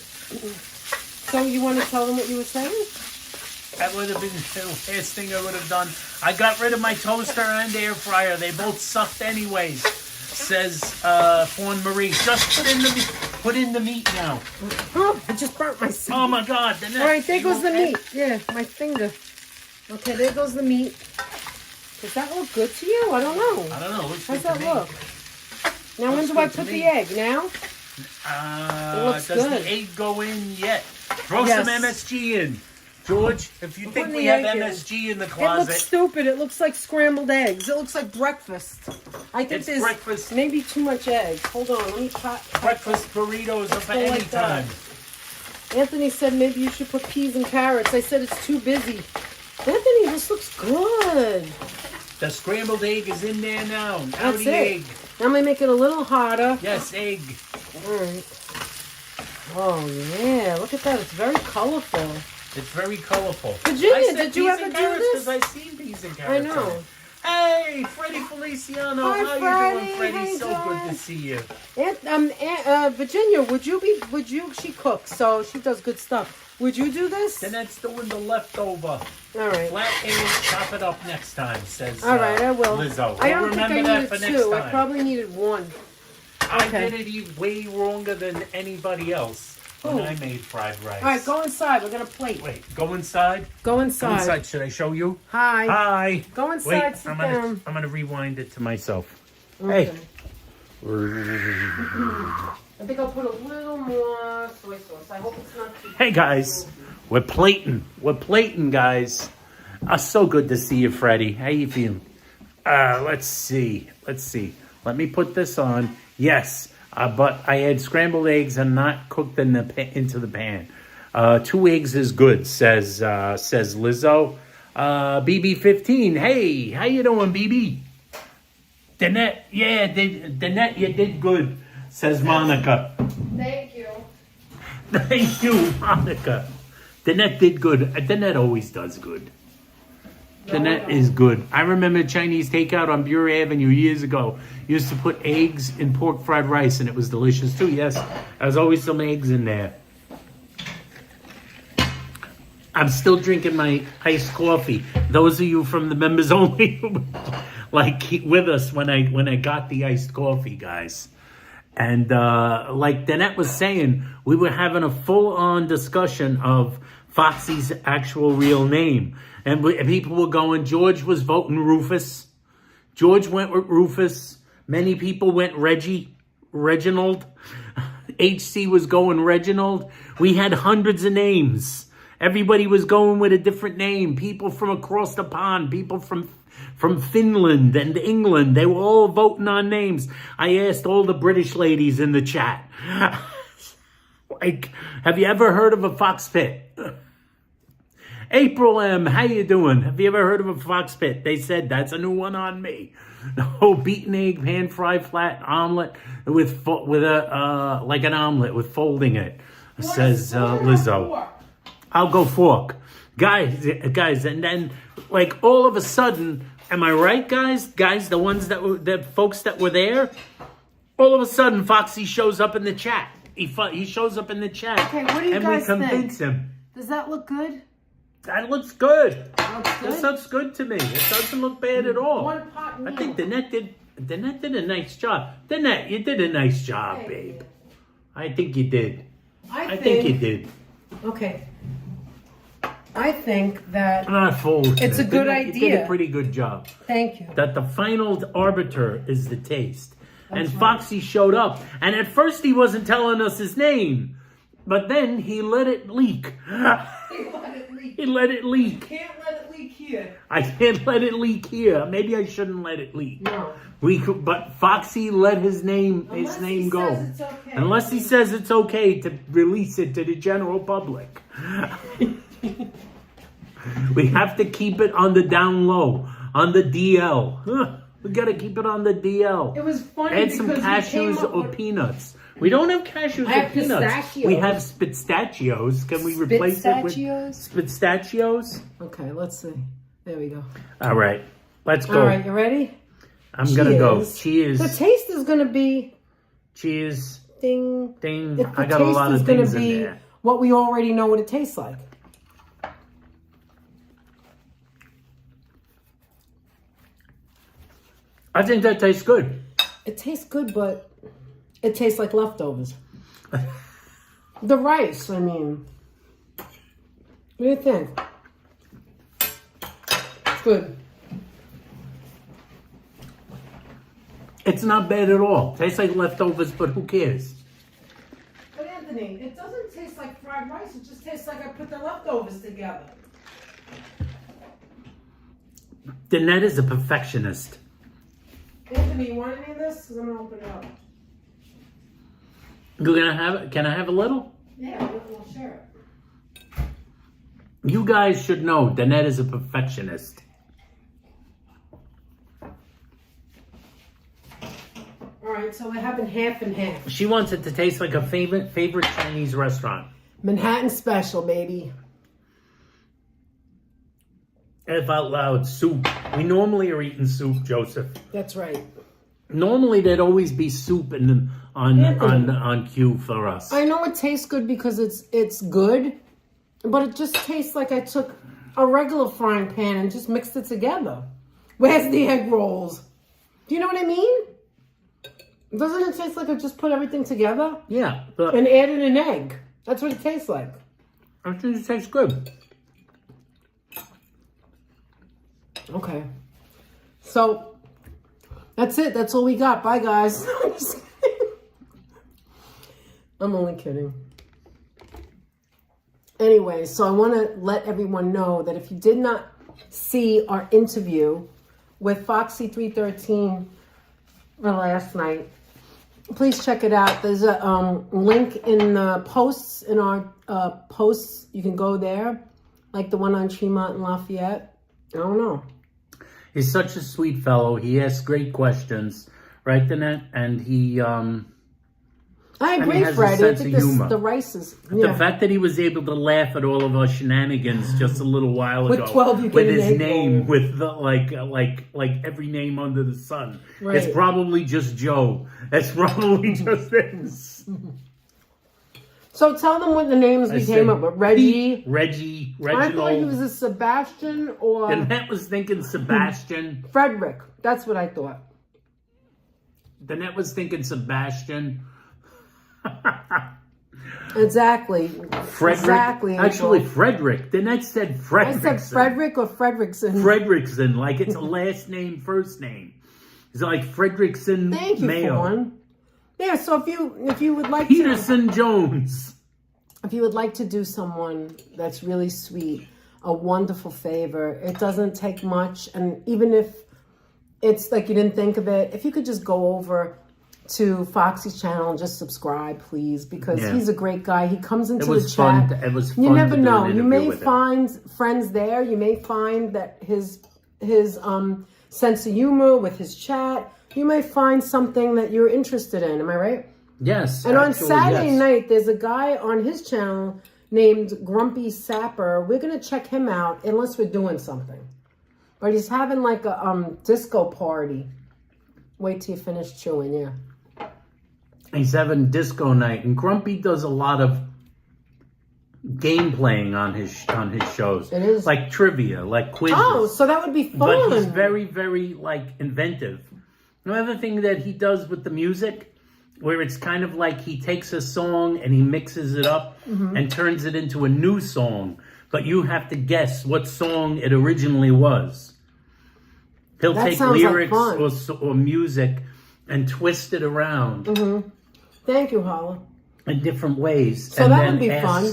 So you want to tell them what you were saying? That would have been the last thing I would have done. I got rid of my toaster and air fryer. They both sucked anyways. Says Fawn Marie. Just put in the meat now. Oh, I just burnt myself. Oh my God! All right, there goes the meat. Yeah, my finger. Okay, there goes the meat. Does that look good to you? I don't know. I don't know. Looks How's good to that me. look? Now, when Looks do I good to put me. the egg? Now? It looks Does good. the egg go in yet? Throw Yes. some MSG in, George. If you think putting we the have egg in. MSG in the It closet, looks stupid. It looks like scrambled eggs. It looks like breakfast. I think It's there's breakfast. maybe too much eggs. Hold on, let me cut. breakfast burritos are for go any like that. time. Anthony said maybe you should put peas and carrots. I said it's too busy. Anthony, this looks good. The scrambled egg is in there now. Now That's the it. egg. Now I'm gonna make it a little hotter. Yes, egg. All right. Oh yeah, look at that. It's very colorful. It's very colorful. Virginia, I said did you peas ever and do carrots this? Because I've seen peas and I carrots. know. in it. Hey, Freddie Feliciano, Hi, how Freddie. you doing, Freddie? How you So good doing? to see you. Virginia, would you? She cooks, so she does good stuff. Would you do this? And that's doing the leftover. All right. Flat egg, chop it up next time, says All right, I will. Lizzo. I We'll don't think I remember that needed for next two. I time. probably needed one. I okay. did it way longer than anybody else when Ooh. I made fried rice. All right, go inside. We're gonna plate. Wait, go inside? Go Go inside. inside. Should I show you? Hi. Hi. Go inside. Wait, sit I'm down. gonna rewind it to myself. Okay. Hey. I think I'll put a little more soy sauce. I hope it's not too. Hey guys, we're plating. We're plating, guys. So good to see you, Freddie. How you feeling? Let's see. Let me put this on. Yes, but I had scrambled eggs and not cooked in into the pan. 2 eggs is good, says Lizzo. BB15, hey, how you doing, BB? Danette, yeah, Danette, you did good, says Monica. Thank you. Thank you, Monica. Danette did good. Danette always does good. Danette is good. I remember Chinese takeout on Bureau Avenue years ago. Used to put eggs in pork fried rice, and it was delicious too. Yes, there's always some eggs in there. I'm still drinking my iced coffee. Those of you from the members only, like with us when I got the iced coffee, guys. And like Danette was saying, we were having a full-on discussion of Foxy's actual real name. And people were going, George was voting Rufus. George went with Rufus. Many people went Reginald. HC was going Reginald. We had hundreds of names. Everybody was going with a different name. People from across the pond, people from Finland and England, they were all voting on names. I asked all the British ladies in the chat, like, have you ever heard of a fox pit? April M, how you doing? Have you ever heard of a fox pit? They said, that's a new one on me. No, beaten egg, pan fried flat omelet with a like an omelet with folding it, says Lizzo. I'll go fork. Guys, and then, like, all of a sudden, am I right, guys? Guys, the ones the folks that were there, all of a sudden, Foxy shows up in the chat. He shows up in the chat. Okay, what do you guys think? And we convince him. Does that look good? That looks good. Looks good? This looks good to me. It doesn't look bad at all. One pot meal. I think Danette did a nice job. Danette, you did a nice job, babe. I think you did. I think you did. Okay. I think that not full. It's a good idea. You did a pretty good job. Thank you. That the final arbiter is the taste. That's and right. Foxy showed up. And at first he wasn't telling us his name. But then he let it leak. He let it leak. Can't let it leak here. I can't let it leak here. Maybe I shouldn't let it leak. No. But Foxy let his name go. Says it's okay. Unless he says it's okay to release it to the general public. We have to keep it on the down low, on the DL. We got to keep it on the DL. It was funny Add some cashews or peanuts. We don't have cashews or peanuts. Pistachios. We have spistachios. Can we replace it with spistachios? Okay, let's see. There we go. All right, let's go. All right, you ready? I'm going to go. Cheers. The taste is going to be... Cheers. Ding. Ding. I got a lot of things in there. What we already know what it tastes like. I think that tastes good. It tastes good, but it tastes like leftovers. The rice, I mean. What do you think? It's good. It's not bad at all. Tastes like leftovers, but who cares? But Anthony, it doesn't taste like fried rice. It just tastes like I put the leftovers together. Danette is a perfectionist. Anthony, you want any of this? Because I'm going to open it up. You're gonna have it? Can I have a little? Yeah, we'll share it. You guys should know Danette is a perfectionist. All right, so we're having half and half. She wants it to taste like a favorite Chinese restaurant. Manhattan special, baby. If out loud, soup. We normally are eating soup, Joseph. That's right. Normally there'd always be soup on cue for us. I know it tastes good because it's good, but it just tastes like I took a regular frying pan and just mixed it together. Where's the egg rolls? Do you know what I mean? Doesn't it taste like I just put everything together? Yeah. And added an egg. That's what it tastes like. I think it tastes good. Okay. So, that's it. That's all we got. Bye, guys. I'm only kidding. Anyway, so I want to let everyone know that if you did not see our interview with Foxy 313 last night. Please check it out. There's a link in the posts, in our posts. You can go there, like the one on Tremont and Lafayette. I don't know. He's such a sweet fellow. He asks great questions, right, Danette? And he, I agree, Fred. I think the rice is... The fact that he was able to laugh at all of our shenanigans just a little while ago. With 12, you with his name, with the, like every name under the sun. Right. It's probably just Joe. It's probably just this. So tell them what the names we came up with. Reggie. Reginald. I thought he was a Sebastian or... Danette was thinking Sebastian. Frederick. That's what I thought. Danette was thinking Sebastian. Exactly. Frederick. Exactly. Actually, Frederick. Danette said Frederickson. I said Frederick or Fredrickson. Fredrickson, like it's a last name, first name. It's like Fredrickson. Thank you, Mayo. Fawn. Yeah. So if you would like Peterson Jones. If you would like to do someone that's really sweet, a wonderful favor, it doesn't take much, and even if it's like you didn't think of it, if you could just go over to Foxy's channel and just subscribe, please, because he's a great guy. He comes into the chat. It was fun. You never know. You may find friends there. You may find that his sense of humor with his chat. You may find something that you're interested in. Am I right? Yes. And on Saturday night, there's a guy on his channel named Grumpy Sapper. We're gonna check him out unless we're doing something. But he's having like a disco party. Wait till you finish chewing, yeah. He's having disco night, and Grumpy does a lot of game playing on his shows. It is like trivia, like quizzes. Oh, so that would be fun. But he's very, very like inventive. Another thing that he does with the music, where it's kind of like he takes a song and he mixes it up and turns it into a new song, but you have to guess what song it originally was. He'll take lyrics or music and twist it around. Thank you, Holla. In different ways. So and that then would be fun.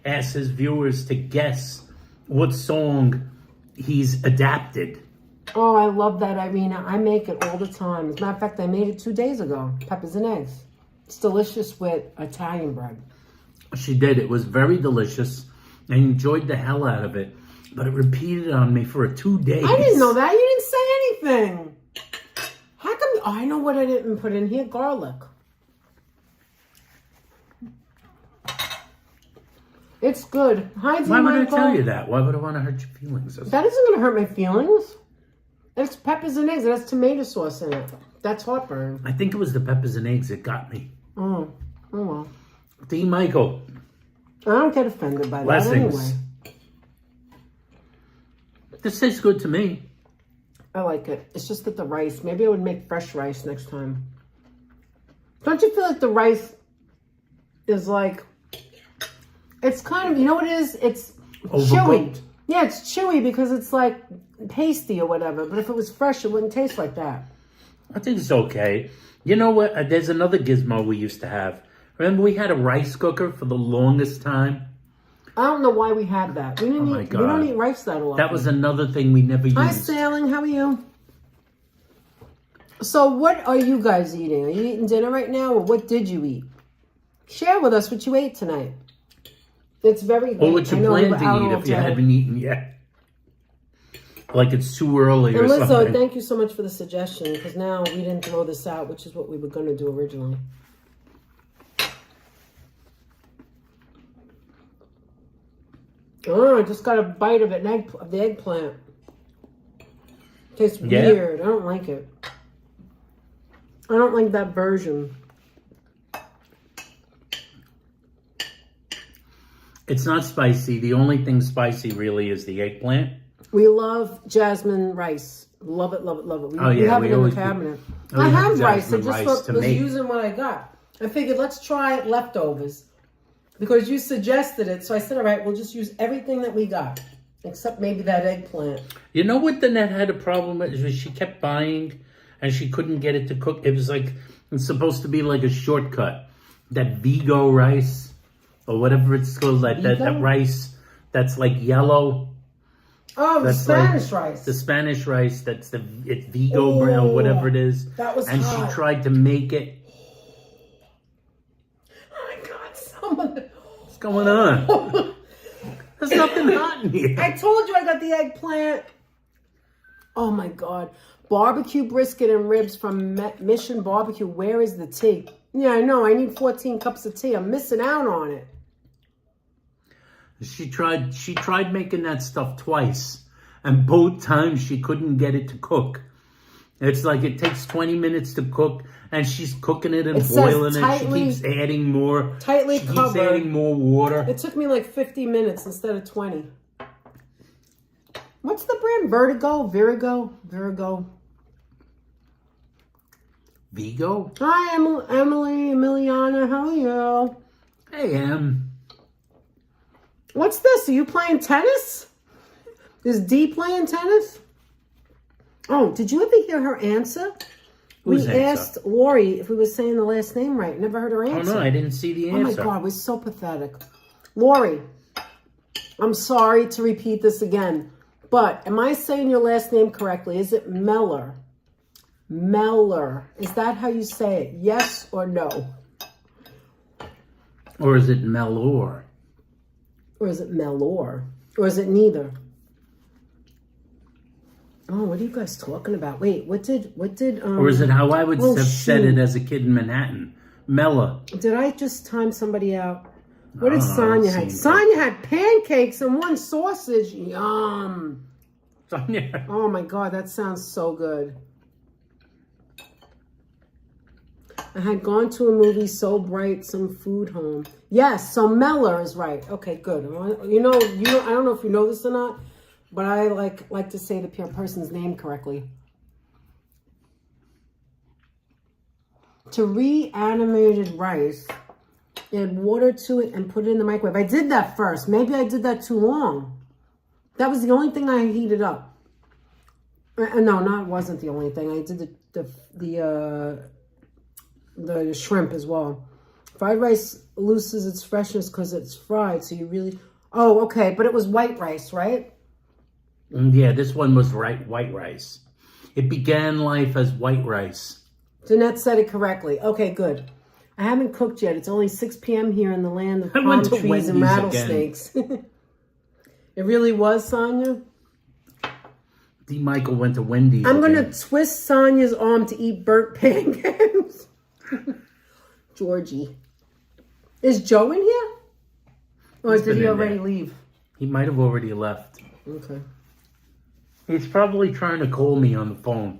Asks his viewers to guess what song he's adapted. Oh, I love that, Irina. I make it all the time. As a matter of fact, I made it 2 days ago. Peppers and eggs. It's delicious with Italian bread. She did. It was very delicious. I enjoyed the hell out of it. But it repeated on me for 2 days. I didn't know that. You didn't say anything. How come? Oh, I know what I didn't put in here. Garlic. It's good. Hi, Why would I tell you that? Why would I want to hurt your feelings? That isn't going to hurt my feelings. It's peppers and eggs. It has tomato sauce in it. That's heartburn. I think it was the peppers and eggs that got me. Oh well. D. Michael. I don't get offended by Blessings. that anyway. This tastes good to me. I like it. It's just that the rice. Maybe I would make fresh rice next time. Don't you feel like the rice is like... It's kind of... You know what it is? It's chewy. Yeah, it's chewy because it's like pasty or whatever. But if it was fresh, it wouldn't taste like that. I think it's okay. You know what? There's another gizmo we used to have. Remember we had a rice cooker for the longest time? I don't know why we had that. We didn't we don't eat rice that a lot. That was another thing we never used. Hi, Sailing. How are you? So what are you guys eating? Are you eating dinner right now, or what did you eat? Share with us what you ate tonight. It's very late. Or what you plan to eat if you haven't eaten yet. Like it's too early or something. And Lizzo, thank you so much for the suggestion, because now we didn't throw this out, which is what we were going to do originally. Oh, I just got a bite of it, of the eggplant. Tastes weird. I don't like it. I don't like that version. It's not spicy. The only thing spicy really is the eggplant. We love jasmine rice. Love it, love it, love it. We have it in the cabinet. I have rice. I just was using what I got. I figured let's try leftovers. Because you suggested it, so I said, all right, we'll just use everything that we got, except maybe that eggplant. You know what Danette had a problem with? Is she kept buying, and she couldn't get it to cook. It was like, it's supposed to be like a shortcut. That Vigo rice, or whatever it's called, like that rice that's like yellow. Oh, the That's Spanish like rice. The Spanish rice. It's Vigo brown, whatever it is. That was and hot. she tried to make it. Oh my God, someone. What's going on? There's nothing hot in here. I told you I got the eggplant. Oh my God. Barbecue brisket and ribs from Mission Barbecue. Where is the tea? Yeah, I know. I need 14 cups of tea. I'm missing out on it. She tried making that stuff twice, and both times she couldn't get it to cook. It's like it takes 20 minutes to cook, and she's cooking it and boiling it. She keeps adding more. Tightly covered. She keeps adding more water. It took me like 50 minutes instead of 20. What's the brand? Virigo? Vigo? Hi, Emiliana. How are you? Hey, Em. What's this? Are you playing tennis? Is Dee playing tennis? Oh, did you ever hear her answer? Whose we answer? asked Lori if we were saying the last name right. Never heard her answer. Oh, no, I didn't see the answer. Oh, my God. We're so pathetic. Lori, I'm sorry to repeat this again, but am I saying your last name correctly? Is it Meller? Meller. Is that how you say it? Yes or no? Or is it Mellor? Or is it Mellor? Or is it neither? Oh, what are you guys talking about? Wait, what did Or is it how I would have said it as a kid in Manhattan? Mella. Did I just time somebody out? What did know, Sonya have? Sonya had pancakes and one sausage. Yum. Sonya. Oh my God, that sounds so good. I had gone to a movie so bright, some food home. Yes, so Meller is right. Okay, good. You know, I don't know if you know this or not, but I like to say the person's name correctly. To reanimated rice, add water to it and put it in the microwave. I did that first. Maybe I did that too long. That was the only thing I heated up. No, it wasn't the only thing. I did the shrimp as well. Fried rice loses its freshness because it's fried, so you really... Oh, okay, but it was white rice, right? Yeah, this one was white rice. It began life as white rice. Jeanette said it correctly. Okay, good. I haven't cooked yet. It's only 6 p.m. here in the land of palm trees and rattlesnakes. It really was, Sonya? D. Michael went to Wendy's. I'm going to twist Sonya's arm to eat burnt pancakes. Georgie. Is Joe in here? Or did he already leave? He might have already left. Okay. He's probably trying to call me on the phone.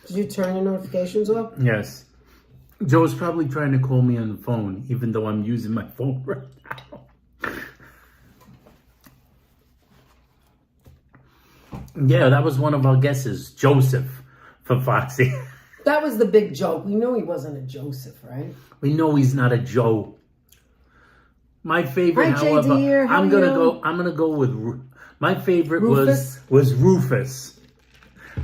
Did you turn your notifications off? Yes. Joe's probably trying to call me on the phone, even though I'm using my phone right now. Yeah, that was one of our guesses. Joseph for Foxy. That was the big joke. We knew he wasn't a Joseph, right? We know he's not a Joe. My favorite, Hi, however, JD, I'm gonna go with my favorite Rufus? was Rufus.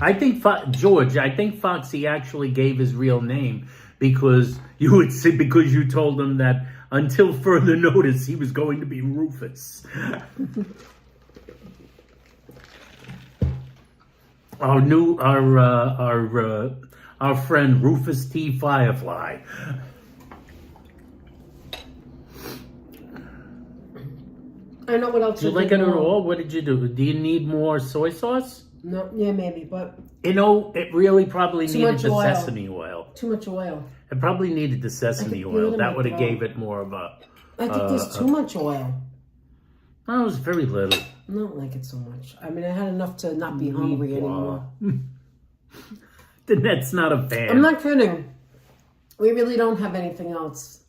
I think George. I think Foxy actually gave his real name because you told him that until further notice he was going to be Rufus. Our friend Rufus T. Firefly. I know what else. Do you like it at all? What did you do? Do you need more soy sauce? No, yeah, maybe, but... You know, it really probably needed the oil. sesame oil. Too much oil. It probably needed the sesame oil. That would have gave it more of a... I think there's too much oil. Oh, it was very little. I don't like it so much. I mean, I had enough to not be hungry anymore. That's not a fan. I'm not kidding. We really don't have anything else.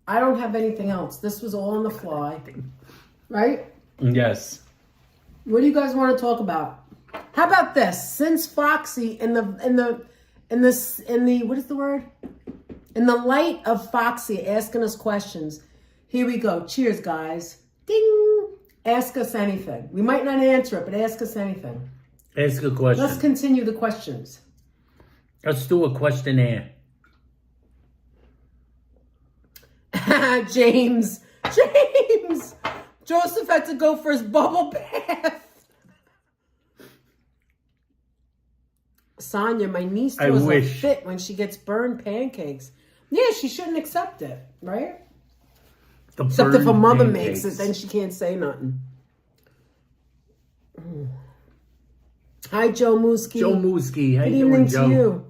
I don't have anything else. This was all on the fly. Right? Yes. What do you guys want to talk about? How about this? Since Foxy in the what is the word? In the light of Foxy asking us questions, here we go. Cheers, guys. Ding. Ask us anything. We might not answer it, but ask us anything. Ask a question. Let's continue the questions. Let's do a questionnaire. James. Joseph had to go for his bubble bath. Sonia, my niece I throws a wish. fit when she gets burned pancakes. Yeah, she shouldn't accept it, right? The Except if her burned mother pancakes. makes it, then she can't say nothing. Hi, Joe Mooski. Joe Mooski, how Good you evening doing, Joe? to you.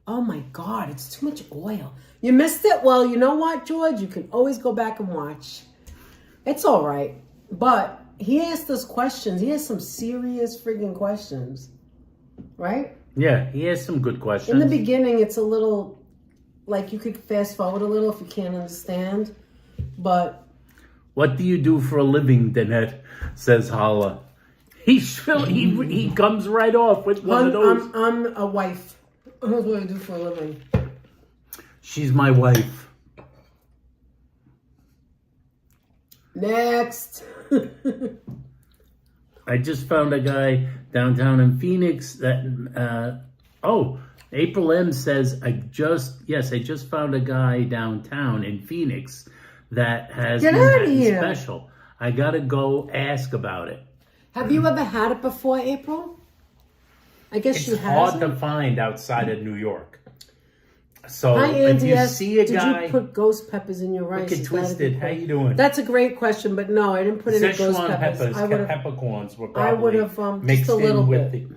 Oh my God, it's too much oil. You missed it? Well, you know what, George? You can always go back and watch. It's all right. But he asked us questions. He has some serious freaking questions. Right? Yeah, he has some good questions. In the beginning, it's a little, like you could fast forward a little if you can't understand. But What do you do for a living, Danette? Says Holla. He comes right off with one of those. I'm a wife. That's what I do for a living. She's my wife. Next. I just found a guy downtown in Phoenix that, April M says, I just found a guy downtown in Phoenix that has Get out of Manhattan here. Special. I gotta go ask about it. Have you ever had it before, April? I guess she It's hard hasn't. to find outside of New York. So Hi, if Andy. you S. see a Did guy, you put ghost peppers in your rice? Wicked Is that a Twisted, good how question? you doing? That's a great question, but no, I didn't put any ghost Szechuan peppers. peppers, I would have. peppercorns were I probably would've, mixed just a little in with bit.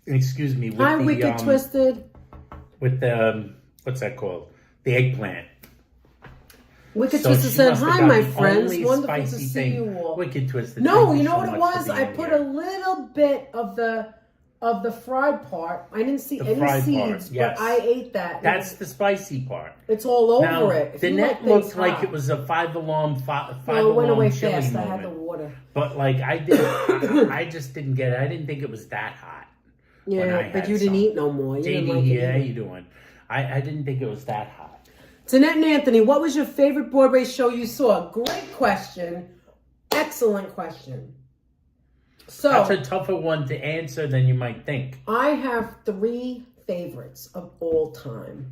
the, excuse me, with Hi, the, Wicked Twisted. with the, what's that called? The eggplant. Wicked So Twisted she said, must have "Hi, got my the friends. only Wonderful to spicy see thing. you all." Wicked Twisted. No, thank you know so what it much for was? I being put here. a little bit of the fried part. I didn't see The any fried seeds, part, yes. but I ate that. That's the spicy part. It's all over Now, it. If the you net like looked things like hot. it was a five Well, it went alarm away chili fast. I moment. had the water. But like I just didn't get it. I didn't think it was that hot. when I Yeah, had but you didn't some. eat no more. You didn't JD, like it how either. you doing? I didn't think it was that hot. Danette and Anthony, what was your favorite Broadway show you saw? Great question. Excellent question. So, That's a tougher one to answer than you might think. I have 3 favorites of all time.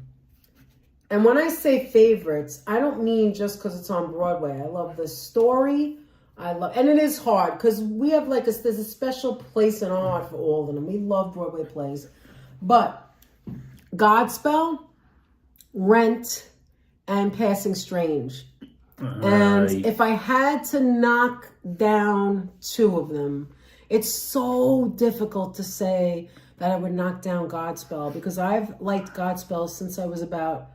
And when I say favorites, I don't mean just because it's on Broadway. I love the story. And it is hard because we have there's a special place in our heart for all of them. We love Broadway plays. But Godspell, Rent, and Passing Strange. And if I had to knock down 2 of them, it's so difficult to say that I would knock down Godspell because I've liked Godspell since I was about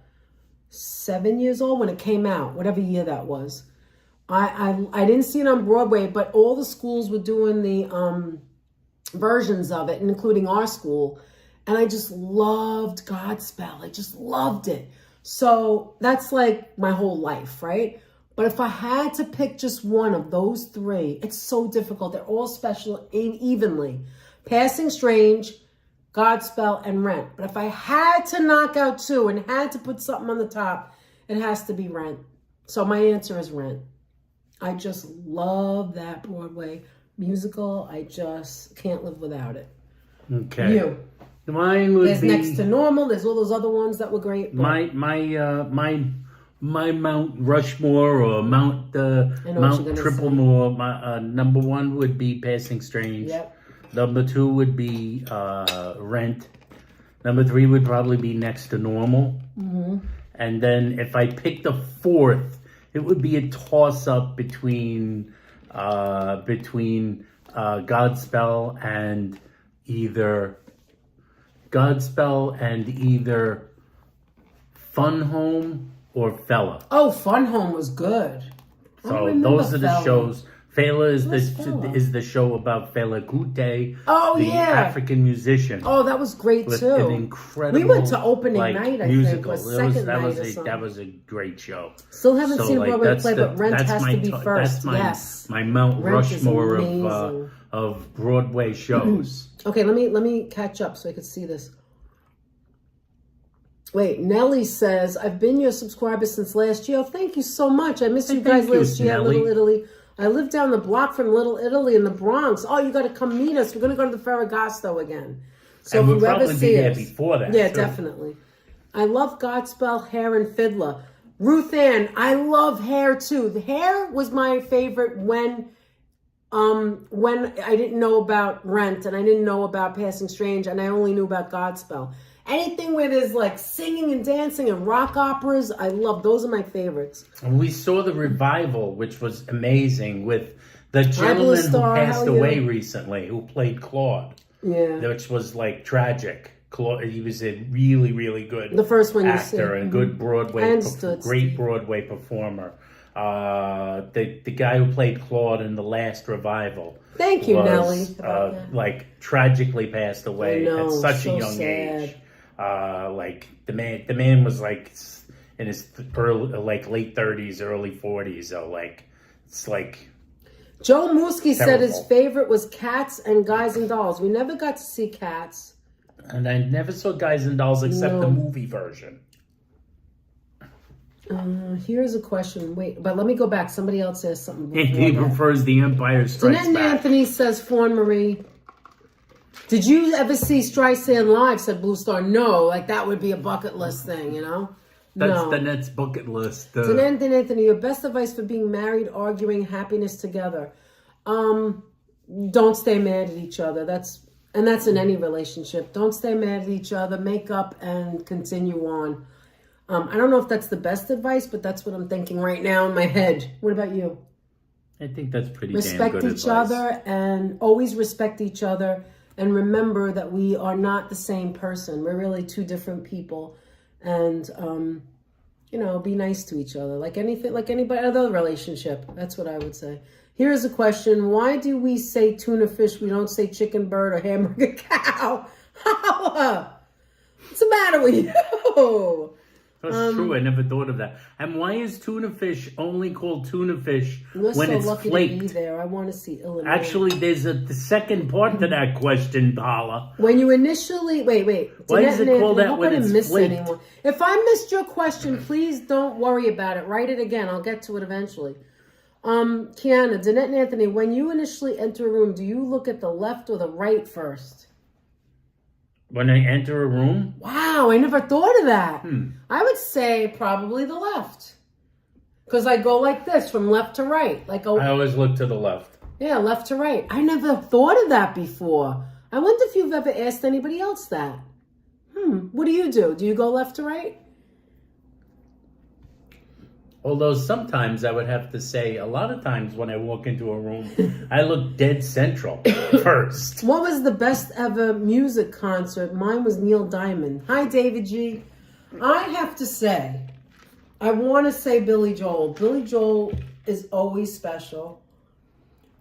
7 years old when it came out, whatever year that was. I didn't see it on Broadway, but all the schools were doing the versions of it, including our school. And I just loved Godspell. I just loved it. So that's like my whole life, right? But if I had to pick just one of those 3, it's so difficult. They're all special evenly. Passing Strange, Godspell, and Rent. But if I had to knock out 2 and had to put something on the top, it has to be Rent. So my answer is Rent. I just love that Broadway musical. I just can't live without it. Okay. You. Mine would There's be Next to Normal. There's all those other ones that were great. my Mount Rushmore or Mount Triplemore. My number 1 would be Passing Strange. Yep. Number 2 would be Rent. Number 3 would probably be Next to Normal. Mm-hmm. And then if I picked a 4th, it would be a toss-up between Godspell and either Fun Home or Fella. Oh, Fun Home was good. I don't So remember those are the Fella. shows. Fela is Fela? the show about Fela Kuti, Oh, the yeah. African musician. Oh, that was great with too. an incredible, We went to opening night, I think, musical. or second night or something. That was a great show. Still haven't seen a Broadway that's play, the- but Rent that's has my to be to- first. That's my, Yes. my Mount Rent is Rushmore amazing. of Broadway shows. Okay, let me catch up so I could see this. Wait, Nellie says, I've been your subscriber since last year. Oh, thank you so much. I missed you guys Thank you, last year at Nellie. Little Italy. I live down the block from Little Italy in the Bronx. Oh, you got to come meet us. We're going to go to the Ferragasto again. So And if we'll you ever probably see be there us. before that, Yeah, too. definitely. I love Godspell, Hair, and Fiddler. Ruth Ann, I love Hair too. The Hair was my favorite when when I didn't know about Rent and I didn't know about Passing Strange and I only knew about Godspell. Anything where there's like singing and dancing and rock operas, I love. Those are my favorites. And we saw the revival, which was amazing, with the gentleman who Star, passed away recently, who played Claude. Yeah. Which was like tragic. Claude, he was a really, really good The first one actor and good Broadway, great Broadway performer. The guy who played Claude in the last revival. Thank you, was, Nellie. like tragically passed away at such so a young sad. age. Like the man was like in his late 30s, early 40s. So like it's like Joe Muskie said his terrible. favorite was Cats and Guys and Dolls. We never got to see Cats. And I never saw Guys and Dolls except the movie version. Here's a question. Wait, but let me go back. Somebody else asked something before He that. prefers The Empire Strikes Danette Back. Anthony says, Fawn Marie, did you ever see Streisand live? Said Blue Star. No, like that would be a bucket list thing, you know? That's no. the Nets bucket list. Danette Anthony, your best advice for being married, arguing, happiness together. Don't stay mad at each other. That's in any relationship. Don't stay mad at each other. Make up and continue on. I don't know if that's the best advice, but that's what I'm thinking right now in my head. What about you? I think that's pretty Respect damn good each advice. other and always respect each other. And remember that we are not the same person. We're really two different people. And, be nice to each other. Like anybody other relationship. That's what I would say. Here's a question. Why do we say tuna fish? We don't say chicken, bird, or hamburger cow. What's the matter with you? That's true. I never thought of that. And why is tuna fish only called tuna fish You're when so it's lucky flaked? to be there. I want to see Illinois. Actually, there's the second part to that question, Paula. When you initially wait. Why is it called that I hope when I didn't it's miss flaked? anyone. If I missed your question, please don't worry about it. Write it again. I'll get to it eventually. Kiana, Danette and Anthony, when you initially enter a room, do you look at the left or the right first? When I enter a room? Wow, I never thought of that. I would say probably the left. Because I go like this, from left to right. I always look to the left. Yeah, left to right. I never thought of that before. I wonder if you've ever asked anybody else that. What do you do? Do you go left to right? Although sometimes I would have to say, a lot of times when I walk into a room, I look dead central first. What was the best ever music concert? Mine was Neil Diamond. Hi, David G. I have to say, I want to say Billy Joel. Billy Joel is always special.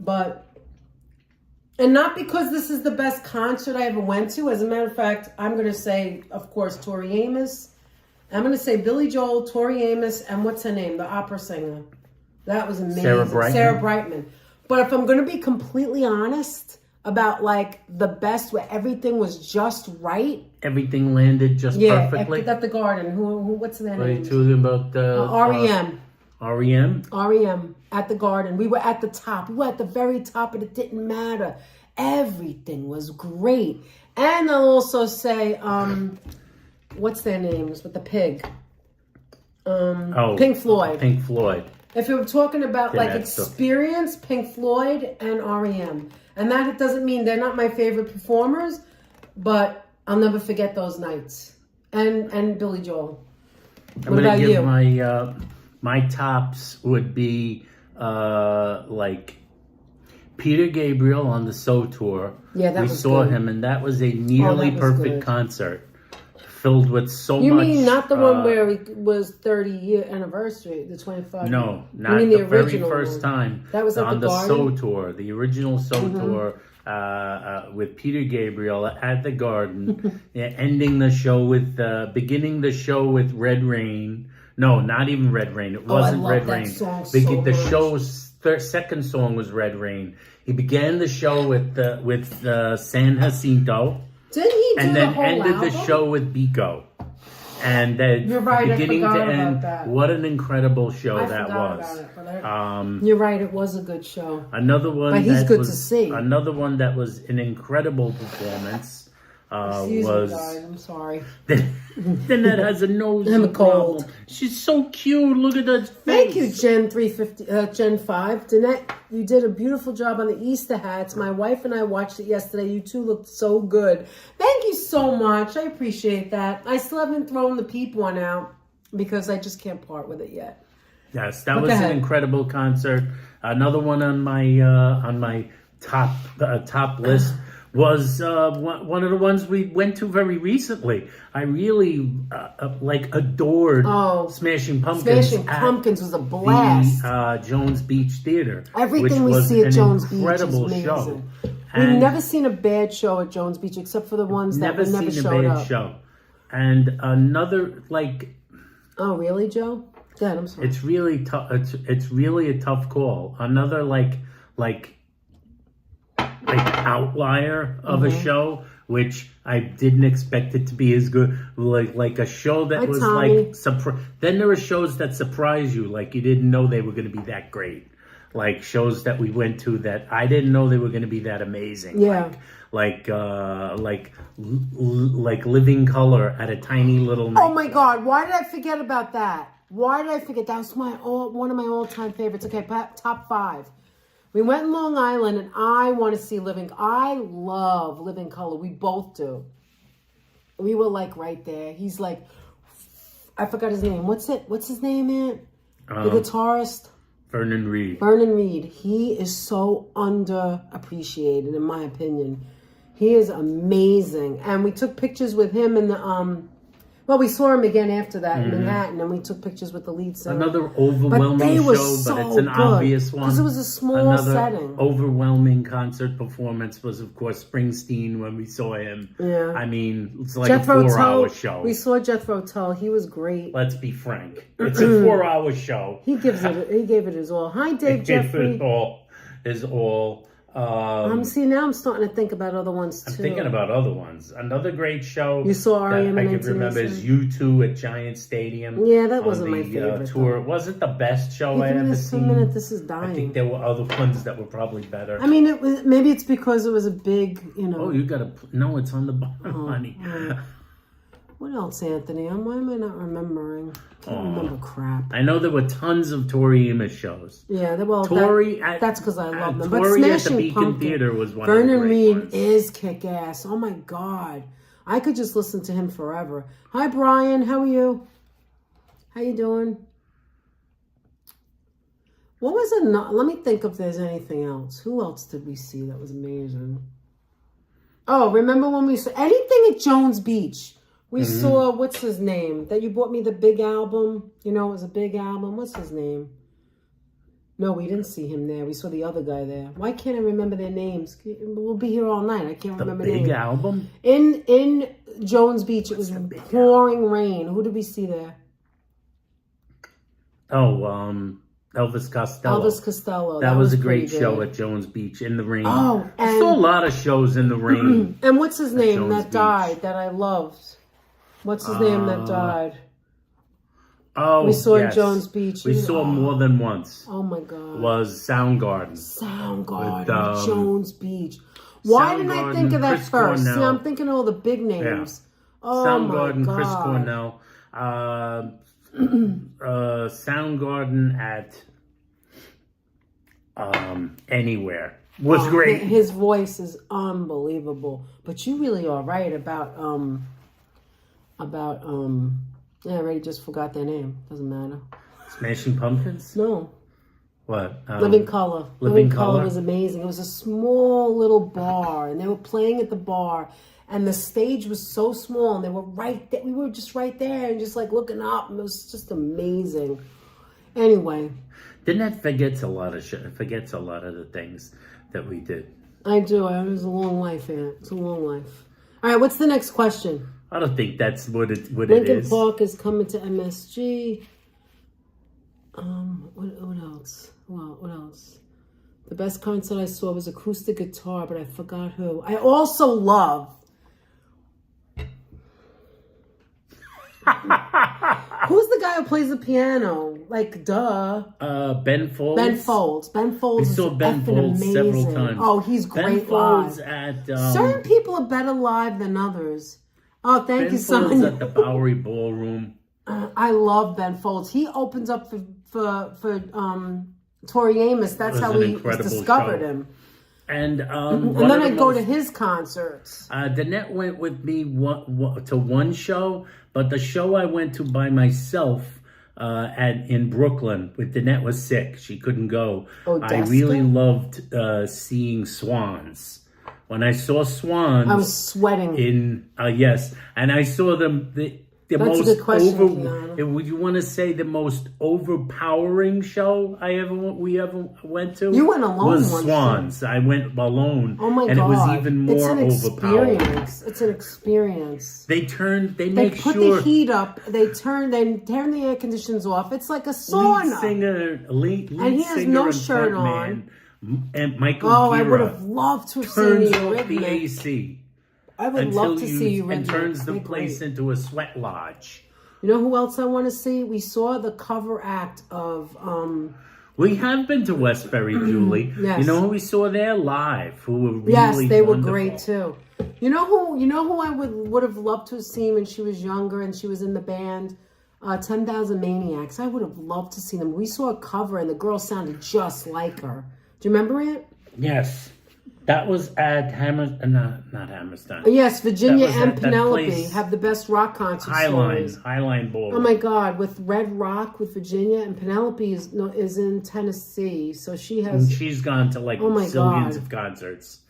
And not because this is the best concert I ever went to. As a matter of fact, I'm going to say, of course, Tori Amos. I'm going to say Billy Joel, Tori Amos, and what's her name? The opera singer. That was amazing. Sarah Brightman. But if I'm going to be completely honest about like the best where everything was just right. Everything landed just perfectly. At the Garden. Who what's their name? Are you talking about REM. REM? REM at the Garden. We were at the top. We were at the very top, and it didn't matter. Everything was great. And I'll also say, what's their names with the pig? Pink Floyd. Pink Floyd. If you were talking about like experience, Pink Floyd and REM. And that doesn't mean they're not my favorite performers, but I'll never forget those nights. And Billy Joel. I'm going to give my tops would be like Peter Gabriel on the So Tour. Yeah, we saw him, and that was a nearly perfect concert. Filled with so much. You mean not the one where it was 30-year anniversary, the 25? No, not the very first time. That was at on the Garden? So Tour, the original So Tour with Peter Gabriel at the Garden, ending the show with, beginning the show with Red Rain. No, not even Red Rain. It wasn't Red Rain. The show's second song was Red Rain. He began the show with San Jacinto. Didn't he do and then the whole ended album? the show with Biko. And You're right, beginning I forgot to end, about that. what an incredible show that forgot was. About it, you're right, it was a good show. Another one But he's good to see. Another one that was an incredible performance Excuse was. me, guys. I'm sorry. Jeanette has a nose I'm cold. problem. She's so cute. Look at that face. Thank you, Gen 5. Danette, you did a beautiful job on the Easter hats. My wife and I watched it yesterday. You two looked so good. Thank you so much. I appreciate that. I still haven't thrown the Peep one out because I just can't part with it yet. Yes, that was an incredible concert. Another one on my top list was one of the ones we went to very recently. I really adored Smashing Pumpkins. Smashing Pumpkins was a blast. The Jones Beach Theater. Everything we see at Jones Beach is incredible amazing. show. We've never seen a bad show at Jones Beach except for the ones that never seen showed a bad up. show. And another Oh, really, Joe? Go ahead, I'm sorry. It's really tough. It's really a tough call. Another outlier of a show, which I didn't expect it to be as good. Like a show that was then there were shows that surprise you, like you didn't know they were going to be that great. Like shows that we went to that I didn't know they were going to be that amazing. Yeah. Like Living Color at a tiny little night. Oh my God! Why did I forget about that? Why did I forget? That was one of my all-time favorites. Okay, top 5. We went in Long Island, and I want to see I love Living Color. We both do. We were right there. He's I forgot his name. What's his name, man? The guitarist. Vernon Reid. Vernon Reid. He is so underappreciated, in my opinion. He is amazing. And we took pictures with him in the we saw him again after that in Manhattan, and we took pictures with the lead singer. Another overwhelming show, but it's an obvious one. Because it was a small setting. Overwhelming concert performance was, of course, Springsteen when we saw him. Yeah. I mean, it's like a 4-hour show. We saw Jethro Tull. He was great. Let's be frank. It's a 4-hour show. He gave it his all. Hi, Dave Jeffrey. His all. See, now I'm starting to think about other ones too. I'm thinking about other ones. Another great show you saw that I can remember is U2 at Giant Stadium. Yeah, that wasn't my favorite tour. It wasn't the best show I ever seen. This is dying. I think there were other ones that were probably better. I mean, maybe it's because it was a big, Oh, you gotta. No, it's on the bottom, honey. What else, Anthony? Why am I not remembering? I can't remember crap. I know there were tons of Tori Amos shows. Yeah, that's because I love them. Tori but at the Beacon Theater was one of the great ones. is kick-ass. Oh my God. I could just listen to him forever. Hi, Brian. How are you? How you doing? What was it? Let me think if there's anything else. Who else did we see that was amazing? Oh, remember when we saw anything at Jones Beach? We saw, what's his name? That you bought me the big album. It was a big album. What's his name? No, we didn't see him there. We saw the other guy there. Why can't I remember their names? We'll be here all night. I can't remember names. The big album? In Jones Beach, it was pouring rain. Who did we see there? Oh, Elvis Costello. Elvis Costello. That was a great show at Jones Beach in the rain. Oh, and I saw a lot of shows in the rain. And what's his name that died that I loved? What's his name that died? Oh, we saw in Jones Beach. We saw more than once. Oh my God! Was Soundgarden? Soundgarden, Jones Beach. Why didn't I think of that Chris first? Cornell. See, I'm thinking of all the big names. Yeah. Oh Soundgarden, my God. Chris Cornell. Soundgarden at Anywhere was great. His voice is unbelievable. But you really are right about I already just forgot their name. Doesn't matter. Smashing Pumpkins? No. What? Living Color. Living Color was amazing. It was a small little bar, and they were playing at the bar, and the stage was so small, and they were right there. We were just right there, and just looking up, and it was just amazing. Anyway. Didn't that forgets a lot of the things that we did. I do. It was a long life, Aunt. It's a long life. All right, what's the next question? I don't think that's what it is. Lincoln Park is coming to MSG. What else? Well, what else? The best concert I saw was acoustic guitar, but I forgot who. I also love. Who's the guy guy who plays the piano. Like, duh. Ben Folds. Ben Folds. Ben Folds We saw is Ben effing Folds amazing. several times. Oh, he's Ben great Folds live. at Certain people are better live than others. Oh, thank Ben you, Folds son. at the Bowery Ballroom. I love Ben Folds. He opens up for Tori Amos. That's how an we incredible discovered show. him. And And then I go to his concerts. Danette went with me to one show, but the show I went to by myself in Brooklyn with Danette was sick. She couldn't go. Odessa? I really loved seeing Swans. When I saw Swans, I was sweating. Yes, and I saw them. The That's most a good question, Kiana. Would you want to say the most overpowering show we ever went to? You went alone was once, Swans. I went alone. Oh my and God. it was even more overpowering. It's an experience. They put the heat up. They turn the air conditions off. It's like a sauna. Lead and he has singer no and shirt frontman, on. And Michael I Gira would have loved to have seen turns the off the Eurythmics. AC. I would love to see you and turns the place into a sweat lodge. You know who else I want to see? We saw the cover act of We have been to Westbury, Julie. Yes. You know who we saw there live? Who were really yes, they were wonderful. great too. You know who I would have loved to have seen when she was younger and she was in the band? 10,000 Maniacs. I would have loved to see them. We saw a cover and the girl sounded just like her. Do you remember it? Yes. That was at not Hammerstein. Yes, Virginia was and at that Penelope place, have the best rock concert stories. Highline Ball. Oh my God! With Red Rock, with Virginia and Penelope is in Tennessee, so she has. And she's gone to like zillions of concerts.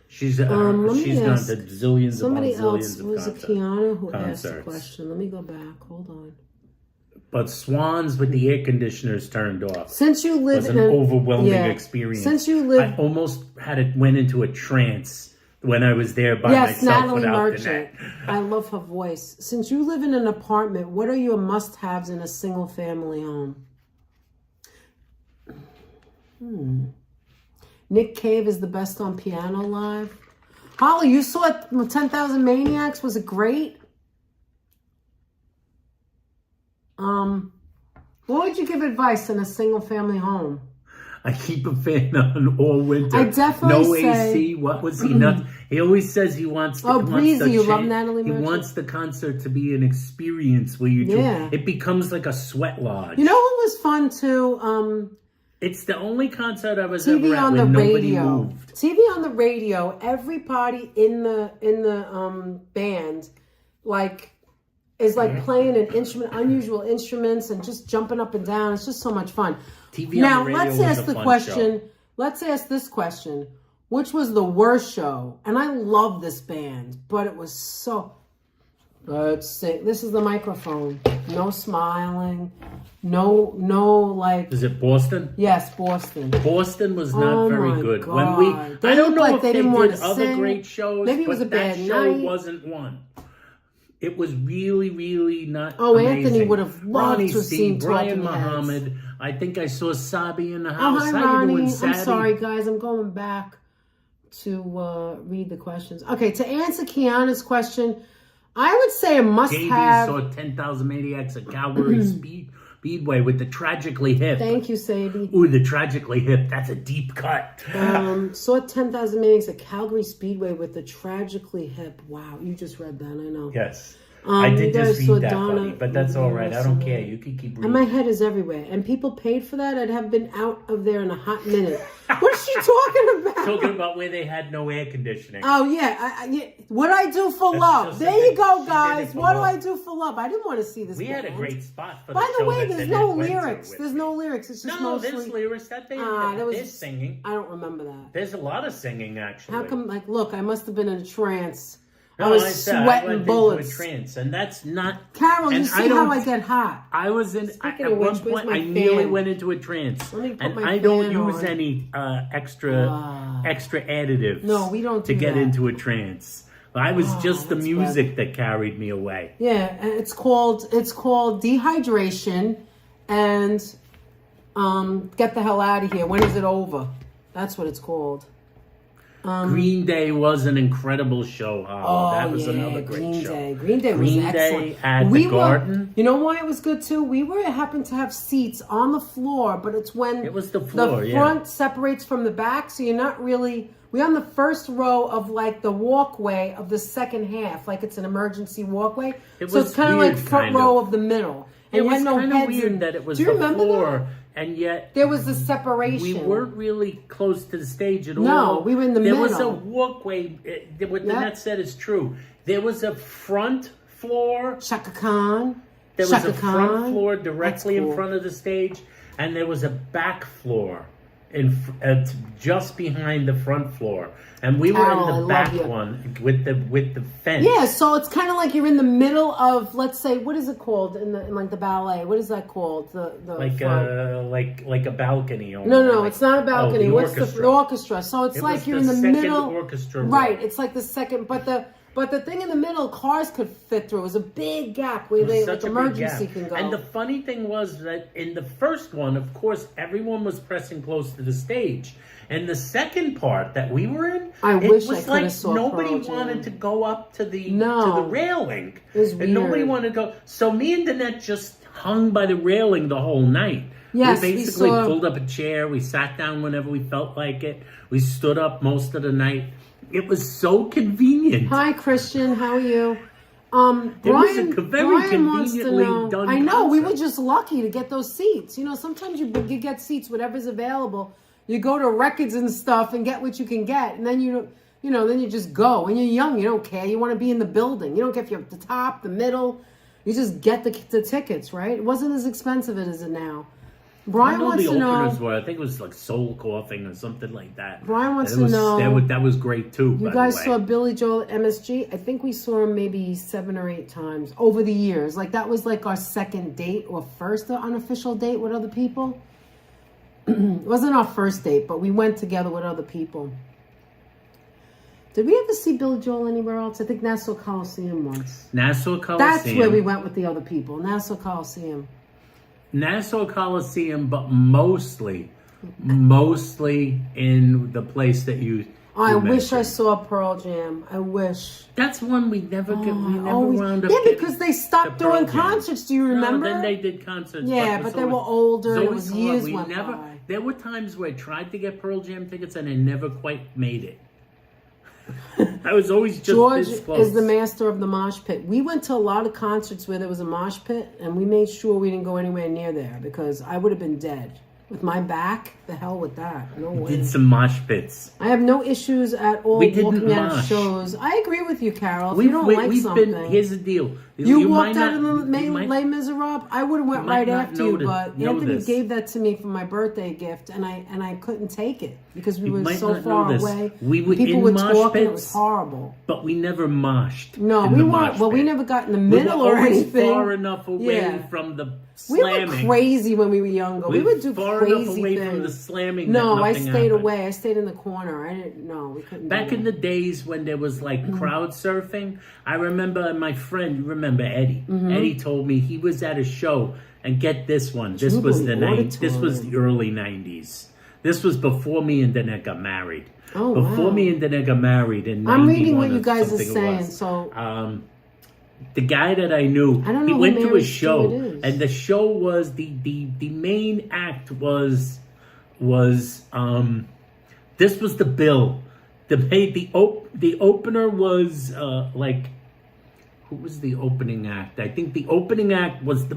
She's gone to zillions somebody upon else zillions of was concerts. it Kiana who concerts. asked the question? Let me go back. Hold on. But Swans with the air conditioners turned off. Since you live was in an overwhelming experience. Since you live, I almost went into a trance when I was there by myself Natalie without Merchant. the net. I love her voice. Since you live in an apartment, what are your must-haves in a single-family home? Nick Cave is the best on piano live. Holly, you saw 10,000 Maniacs. Was it great? What would you give advice in a single family home? I keep a fan on all winter. I definitely no say, AC. What was he not? He always says he wants. Breezy, you love Natalie He Merchant? wants the concert to be an experience where you. It becomes like a sweat lodge. You know what was fun too? It's the only concert I was TV ever at on where the nobody radio. moved. TV on the radio. Everybody in the band, is playing an instrument, unusual instruments, and just jumping up and down. It's just so much fun. TV now on the radio let's was ask a the fun question. show. Let's ask this question: which was the worst show? And I love this band, but it was so. Let's see. This is the microphone. No smiling. No. Is it Boston? Yes, Boston. Boston was not very good. God. I don't know like if they didn't did want to other sing. great shows. Maybe it was but a bad that show night. wasn't one. It was really, really not. Oh, amazing. Anthony would have loved Ronnie to have C, seen Brian Talking Heads. Muhammad. I think I saw Sabi in the Oh, house. hi, How you Ronnie. doing, I'm Sabi? sorry, guys. I'm going back to read the questions. Okay, to answer Kiana's question, I would say a must-have. JD saw 10,000 Maniacs at Calgary Speedway with the Tragically Hip. Thank you, Sadie. Ooh, the Tragically Hip. That's a deep cut. Saw 10,000 Maniacs at Calgary Speedway with the Tragically Hip. Wow, you just read that, I know. Yes. I did just read that, Donna, buddy, but that's all right. I don't care. You can keep reading. And my head is everywhere. And people paid for that. I'd have been out of there in a hot minute. What is she talking about? Talking about where they had no air conditioning. Oh, yeah. What I do for love. There you go, guys. What do I do for love? I didn't want to see this. We had a band. great spot for By the the show way, that there's Danette no went to lyrics. with. There's no lyrics. It's just No, mostly... there's lyrics. There's singing. I don't remember that. There's a lot of singing, actually. How come, look, I must have been in a trance. No, I was I sweating went bullets. into a trance, and that's not... Carol, you and see how I get hot. I was in... Speaking At of one which, where's point, my I nearly fan? went into a trance. Let me put and my I don't fan use on. any extra additives No, we don't to do get that. into a trance. I was just the music that carried me away. Yeah, and it's called dehydration, and get the hell out of here. When is it over? That's what it's called. Green Day was an incredible show. That was another great Green show. Day. Green Day was Green excellent. Day at the Garden. You know why it was good too? We happened to have seats on the floor, but it's when It was the floor, the front separates from the back, so you're not really. We're on the first row of like the walkway of the second half, like it's an emergency walkway. So it's kind of like front row of the middle. And It was no kind of heads weird in. that it was Do you the remember floor, that? and yet There was the separation. we weren't really close to the stage at all. No, we were in the There middle. was a walkway. What Nanette said is true. There was a front floor. Shaka Khan. There was Shaka a front Khan. floor directly That's cool. in front of the stage, and there was a back floor just behind the front floor, and we were Carol, I in the love back you. one with the fence. Yeah, so it's kind of like you're in the middle of, let's say, what is it called in like the ballet? What is that called? The like front. like a balcony. No, it's not a balcony. the What's orchestra. the orchestra? So it's It like was you're in the second middle. orchestra Right. row. It's like the second, but the thing in the middle, cars could fit through. It was a big gap where they like Such a big emergency gap. can go. And the funny thing was that in the first one, of course, everyone was pressing close to the stage. And the second part that we were in, I it wish I was coulda like saw nobody Pearl Jam. wanted to go up to the No. railing. It was And nobody weird. wanted to go. So me and Danette just hung by the railing the whole night. Yes, we we basically saw- pulled up a chair. We sat down whenever we felt like it. We stood up most of the night. It was so convenient. Hi, Christian. How are you? It was Brian, a very Brian wants to conveniently know. done I know we concert. were just lucky to get those seats. You know, sometimes you get seats, whatever's available. You go to records and stuff and get what you can get, and then then you just go. When you're young, you don't care. You want to be in the building. You don't care if you're at the top, the middle. You just get the tickets, right? It wasn't as expensive as it is now. Brian I know wants the to know. openers were. I think it was like soul coughing or something like that. Brian wants And it to was- know. that was great too. You by guys the way. saw Billy Joel at MSG? I think we saw him maybe 7 or 8 times over the years. Like that was like our second date or first unofficial date with other people. It wasn't our first date, but we went together with other people. Did we ever see Billy Joel anywhere else? I think Nassau Coliseum once. Nassau Coliseum. That's where we went with the other people. Nassau Coliseum. Nassau Coliseum, but mostly in the place that you. I you wish I mentioned. saw Pearl Jam. I wish. That's one we never get. We never Always- wound up. Yeah, getting because they stopped the Pearl doing Jam. concerts. Do you remember? No, then they did concerts. Yeah, it was but they were always- older. It always was hard. years We went never. by. There were times where I tried to get Pearl Jam tickets and I never quite made it. I was always just George this close. is the master of the mosh pit. We went to a lot of concerts where there was a mosh pit, and we made sure we didn't go anywhere near there because I would have been dead. With my back, the hell with that. No way. Did some mosh pits. I have no issues at all We didn't walking out of mosh. shows. I agree with you, Carol. If you don't like something, Here's the deal. you might walked out of not- the you might- Les Miserables. I would have went you might right not after you, know but know Anthony this. gave that to me for my birthday gift, and I couldn't take it because we You were might so not know far this. away. We were People in were mosh talking. It was pits. horrible. But we never moshed. No, in we the weren't. mosh Well, we pit. never got in the We middle were or always anything. far enough away Yeah. from the We slamming. were crazy when we were younger. We would do far crazy enough away things. from the slamming. No, that I nothing stayed happened. away. I stayed in the corner. I didn't. No, we couldn't. Back do in it. the days when there was like Mm-hmm. crowd surfing, I remember my friend, you remember Eddie? Mm-hmm. Eddie told me he was at a show, and get this one. This was Jubilee the This was Auditorium. the early '90s. This was before me and Danette got married. Oh, Before wow. me and Danette got married in I'm reading 91 what you or guys are something it saying. was. So The guy that I knew, I don't he know went who to a Mary show, Stewart is. and the show was the main act was this was the bill. The opener was like, who was the opening act? I think the opening act was the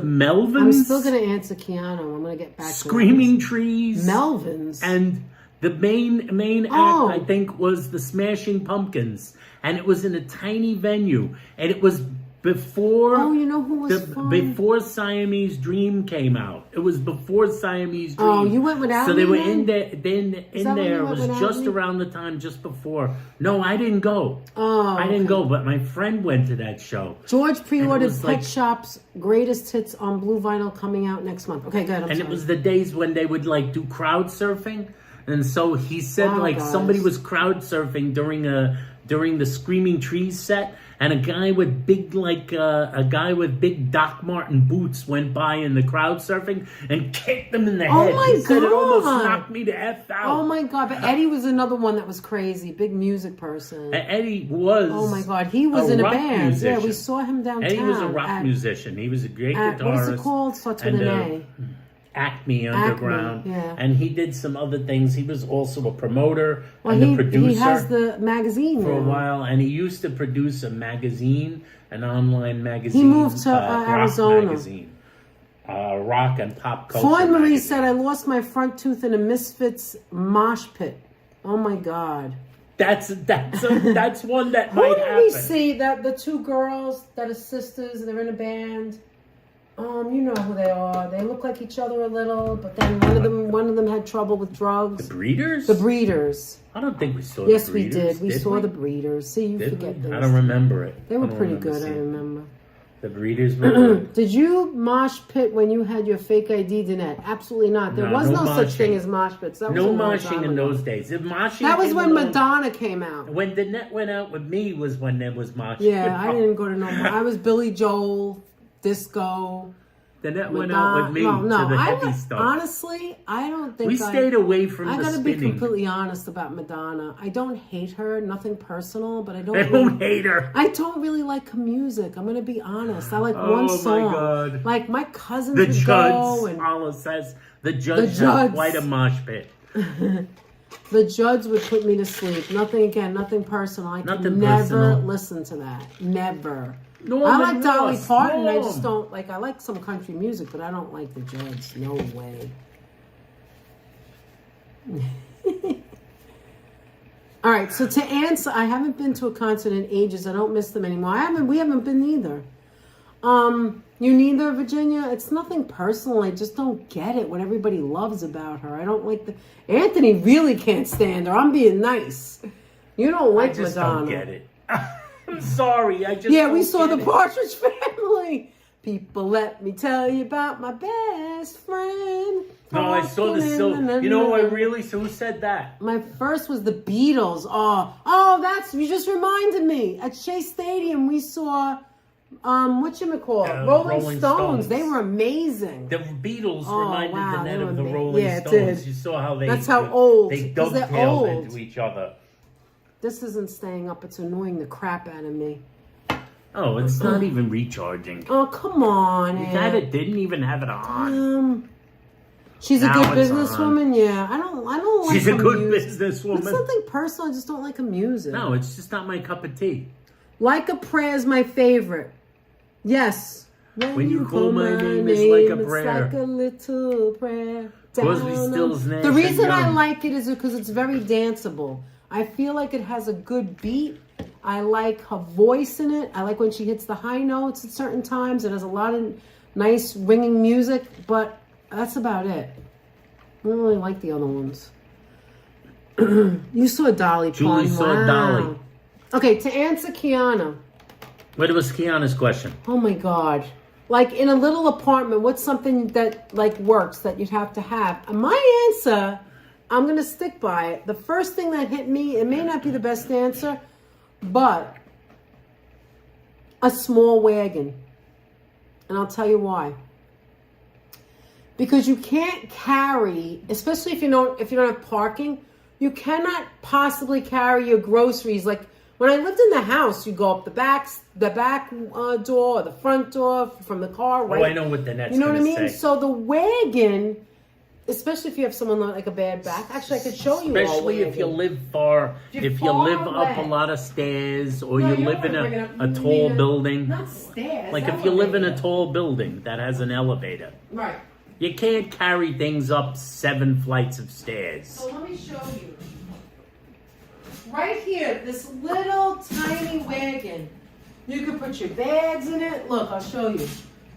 Melvins. I'm still gonna answer Keanu. I'm gonna get back. Screaming to Trees. Melvins. And the main act, Oh. I think, was the Smashing Pumpkins, and it was in a tiny venue, and it was before. Oh, you know who was fun? before Siamese Dream came out. It was before Siamese Dream. Oh, you went without So they me were then? in there. Then Is in that when there you it went was without just me? around the time just before. No, I didn't go. Oh, I didn't okay. go, but my friend went to that show. George pre-ordered was Pet like- Shop's greatest hits on blue vinyl coming out next month. Okay, good. I'm And sorry. it was the days when they would like do crowd surfing, and so he said Wow, like guys. somebody was crowd surfing during during the Screaming Trees set, and a guy with big Doc Marten boots went by in the crowd surfing and kicked him in the head. my He said it almost God. knocked me the F out. Oh my God! But Eddie was another one that was crazy, big music person. Eddie was. Oh my God, he was in a rock band. musician. Yeah, we saw him downtown. Eddie was a rock musician. He was a great guitarist. What is it called? Starts with an A. Acme Underground. yeah. And he did some other things. He was also a promoter Well, and a producer he has the magazine for a now. while, and he used to produce a magazine, an online magazine. He moved to rock Arizona. magazine. Rock and pop culture. Floyd Marie magazine. said, "I lost my front tooth in a Misfits mosh pit." Oh my God! That's one that Who might did happen. we see? That the two girls that are sisters. They're in a band. You know who they are. They look like each other a little, but then one of them had trouble with drugs. The Breeders? The Breeders. I don't think we saw Yes, the we Breeders. did. We saw the Breeders. See, you Did forget we? things. I don't remember it. They were I don't pretty remember good, I seeing it. remember. The Breeders were good. Did you mosh pit when you had your fake ID, Danette? Absolutely not. There was no such moshing. thing as mosh pits. That was No a long moshing time in ago. those days. If moshing That was came when along- Madonna came out. When the net went out with me was when there was moshing. Yeah, I didn't go to no more. I was Billy Joel, disco. The net went out with me No, to the I heavy would- stuff. Honestly, I don't think We stayed away from I the gotta be spinning. completely honest about Madonna. I don't hate her, nothing personal, but I don't. I don't hate her. I don't really like her music. I'm gonna be honest. I like Oh, one my song. God. Like my cousins The would go Judds, and Paula says, the Judds The have Judds. quite a mosh pit. the Judds would put me to sleep. Nothing personal. I could Nothing never personal. listen to that. Never. Norman I like Dolly Ross, Parton. I Norm. just don't like. I like some country music, but I don't like the Judds. No way. All right. So to answer, I haven't been to a concert in ages. I don't miss them anymore. We haven't been either. You neither, Virginia? It's nothing personal. I just don't get it. What everybody loves about her. I don't like the. Anthony really can't stand her. I'm being nice. You don't like I just Madonna. don't get it. I'm sorry. I just Yeah, don't we saw get the it. Partridge Family. People, let me tell you about my best friend. No, I saw the silver. You know, who said that? My first was the Beatles. Oh, you just reminded me. At Shea Stadium, we saw, whatchamacallit? Rolling Stones. They were amazing. The Beatles reminded wow, the net they of were the ama- Rolling yeah, it Stones. did. You saw how they. That's how old, They 'cause they're dovetailed old. into each other. This isn't staying up. It's annoying the crap out of me. Oh, it's not even recharging. Oh, come on, Ed. Didn't even have it on. She's a Now good it's businesswoman. Yeah, I don't like. She's a her good music. businesswoman. It's nothing personal. I just don't like her music. No, it's just not my cup of tea. Like a Prayer is my favorite. Yes. When you call my name, it's like a prayer. It's like a little prayer. Crosby, down Stills, on- Nash The and reason I Young. like it is because it's very danceable. I feel like it has a good beat. I like her voice in it. I like when she hits the high notes at certain times. It has a lot of nice ringing music, but that's about it. I don't really like the other ones. You saw Dolly Parton. Julie saw Wow. Dolly. Okay, to answer Kiana. What was Kiana's question? Oh my God. Like in a little apartment, what's something that like works that you'd have to have? And my answer, I'm going to stick by it. The first thing that hit me, it may not be the best answer, but a small wagon. And I'll tell you why. Because you can't carry, especially if you don't have parking, you cannot possibly carry your groceries. Like when I lived in the house, you go up the back door, or the front door from the car. Right? Oh, I know what the net's You know what I gonna mean? say. So the wagon, especially if you have someone like a bad back. Actually, I could show you. Especially if you live far, If if you're you live far up a away. lot of stairs, or No, you you live don't in wanna bring it up. a You tall mean building. Not stairs. Like if you live in a elevator. tall building that has an elevator, Right. you can't carry things up 7 flights of stairs. So let me show you. Right here, this little tiny wagon. You can put your bags in it. Look, I'll show you.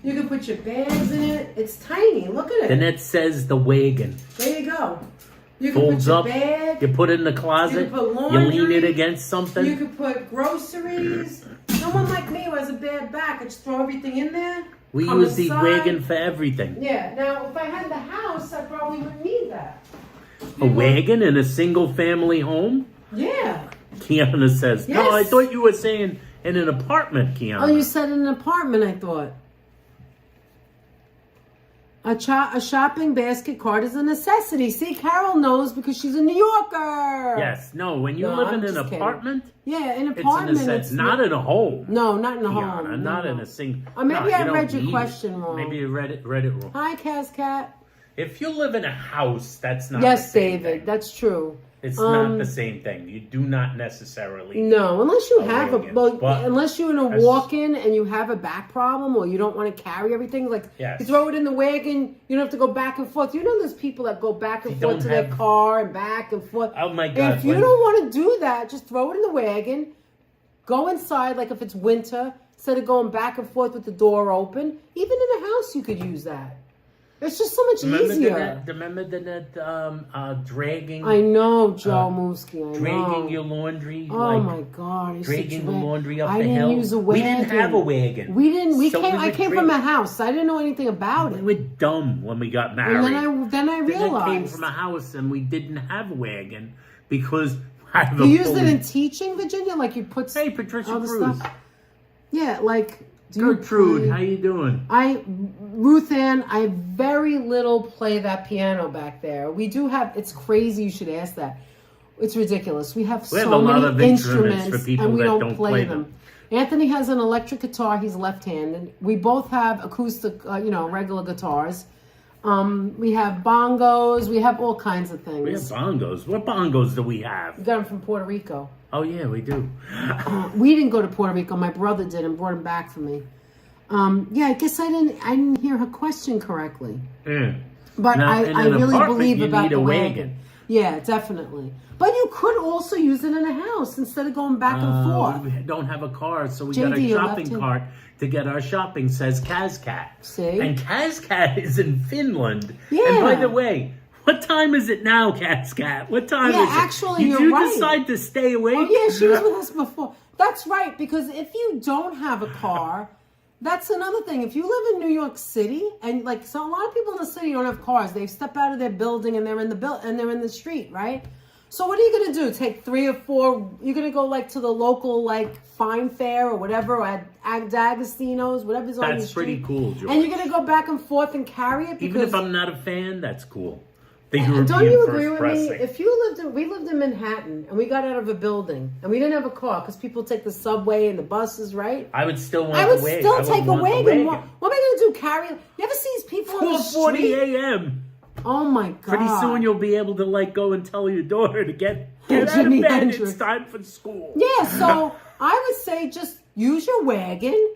You can put your bags in it. It's tiny. Look at The it. net says the wagon. There you go. You can Folds put your up, bag. you put it in the closet, You can put you lean laundry. it against something. You could put groceries. Someone like me who has a bad back could just throw everything in there. We on use the the side. wagon for everything. Yeah. Now, if I had the house, I probably wouldn't need that. A wagon in a single family home? Yeah. Kiana says, no, I Yes. thought you were saying in an apartment, Kiana. Oh, you said in an apartment, I thought. A shopping basket cart is a necessity. See, Carol knows because she's a New Yorker. Yes, no, when you No, live I'm in an just kidding. apartment, Yeah, in an it's a apartment. necessity. Not in a home. No, not in a Kiana, home. not no. in a single. Or maybe no, I you read don't your need question it. wrong. Maybe you read it wrong. Hi, Cat. If you live in a house, that's not Yes, the same David, thing. that's true. It's not the same thing. You do not necessarily. No, unless you have wagon. well, unless you're in a as- walk-in and you have a back problem or you don't want to carry everything. Like Yes. you throw it in the wagon, you don't have to go back and forth. You know, there's people that go back and You forth don't to their have- car and back and forth. Oh my God! If you don't want to do that, just throw it in the wagon. Go inside, like if it's winter, instead of going back and forth with the door open. Even in a house, you could use that. It's just so much easier. Remember the dragging? I know, Joe Moosky. I know. Dragging your laundry. Oh like, my God! I used to dragging the drag- laundry up I the didn't hill. use a We wagon. didn't have a wagon. We didn't. We So came. I would came drag- from a house. I didn't know anything about We it. were dumb when we got married. And then I Then I realized. came from a house and we didn't have a wagon because I have You a used it fully- in teaching, Virginia, like you put. Hey, Patricia all the Cruz. stuff. Yeah, like. Do you Gertrude, play- how you doing? Ruth Ann, I very little play that piano back there. We do have. It's crazy. You should ask that. It's ridiculous. We have We have so a lot many of instruments instruments for people and we that don't don't play play them. them. Anthony has an electric guitar. He's left-handed. We both have acoustic, regular guitars. We have bongos. We have all kinds of things. We have bongos. What bongos do we have? We got them from Puerto Rico. Oh yeah, we do. We didn't go to Puerto Rico. My brother did and brought them back for me. Yeah, I guess I didn't hear her question correctly. Yeah. But Now, in I an really apartment, believe you about need the a wagon. wagon. Yeah, definitely. But you could also use it in a house instead of going back and forth. We don't have a car, so we JD, got a you're shopping left-handed. cart to get our shopping, says Kazkat. See? And Kazkat is in Finland. Yeah. And by the way, what time is it now, Kazkat? What time Yeah, is it? actually, Did you're you right. decide to stay awake? Oh, yeah, she was with us before. That's right, because if you don't have a car, that's another thing. If you live in New York City, and so a lot of people in the city don't have cars. They step out of their building and they're in the street, right? So what are you gonna do? Take 3 or 4? You're gonna go to the local Fine Fair or whatever, or at D'Agostino's, whatever's on your That's street. pretty cool, George. And you're gonna go back and forth and carry it. Even if I'm not a fan, that's cool. The Don't European you first agree with pressing. me? If we lived in Manhattan and we got out of a building and we didn't have a car because people take the subway and the buses, right? I would still want I would the wagon. still I would take a want the wagon. What am I going to do? Carry? You ever see these people on the 4:40 street? a.m. Oh my God! Pretty soon you'll be able to go and tell your daughter to get out of Jimi bed. Hendrix. It's time for school. Yeah, so I would say just use your wagon,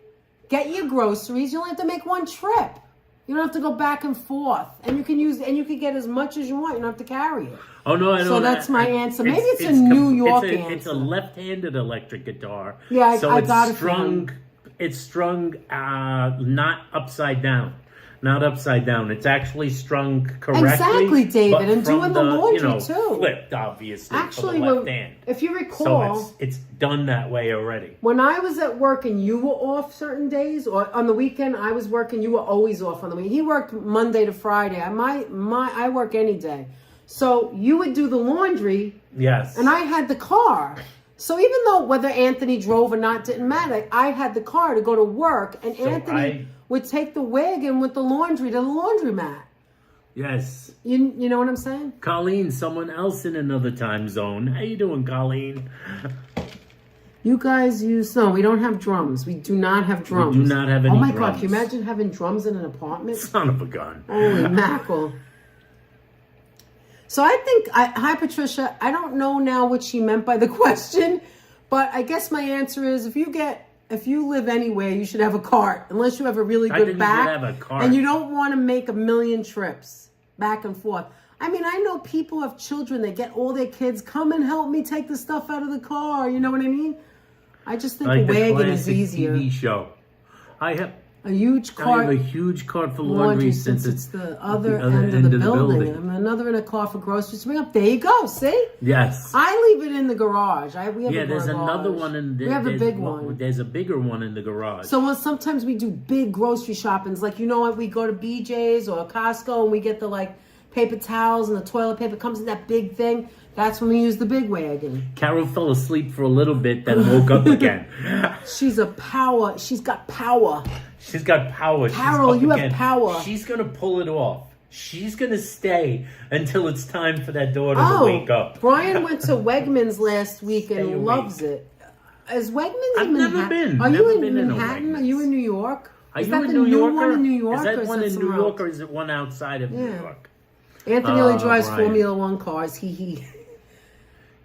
get your groceries. You only have to make one trip. You don't have to go back and forth, and you can get as much as you want. You don't have to carry it. Oh no, I don't. So that's my answer. Maybe it's a New York answer. It's a left-handed electric guitar. Yeah, so I it's got it strung. from It's strung not upside down. Not upside down. It's actually strung correctly. Exactly, David, but and from doing the laundry, too. Flipped, obviously, Actually, for the left hand. if you So recall, it's done that way already. when I was at work and you were off certain days, or on the weekend I was working, you were always off on the weekend. He worked Monday to Friday. I work any day. So you would do the laundry, Yes. and I had the car. So even though whether Anthony drove or not didn't matter, I had the car to go to work, and So Anthony would take the wagon with the laundry to the laundromat. Yes. You know what I'm saying? Colleen, someone else in another time zone. How you doing, Colleen? You guys no, we don't have drums. We do not have drums. We do not have any Oh my drums. God, can you imagine having drums in an apartment? Son of a gun. Holy mackerel. So I think, hi Patricia, I don't know now what she meant by the question, but I guess my answer is if you live anywhere, you should have a cart, unless you have a really I good think you back should have a cart. and you don't want to make a million trips back and forth. I mean, I know people have children, they get all their kids, come and help me take the stuff out of the car, you know what I mean? I just think Like a the wagon is classic easier. TV show. I have A huge I cart. have a huge cart for laundry since it's the other the other end of the building. And another in a car for groceries. Bring up. There you go. See? Yes. I leave it in the garage. We have Yeah, a there's garage. another one in the We have a big one. There's a bigger one in the garage. So sometimes we do big grocery shoppings. Like, we go to BJ's or Costco and we get the paper towels and the toilet paper comes in that big thing. That's when we use the big wagon. Carol fell asleep for a little bit, then woke up again. She's got power. She's got power. Carol, you have power. She's going to pull it off. She's going to stay until it's time for that daughter to wake up. Brian went to Wegmans last week and loves it. Is Wegmans I've in never Manhattan? been. Are Never you been in in a Manhattan? Wegmans. Are you in New York? Is that that the the new New one in New York? Is that one in New somewhere York else? or is it one outside of New York? Anthony only drives Brian. Formula One cars. He.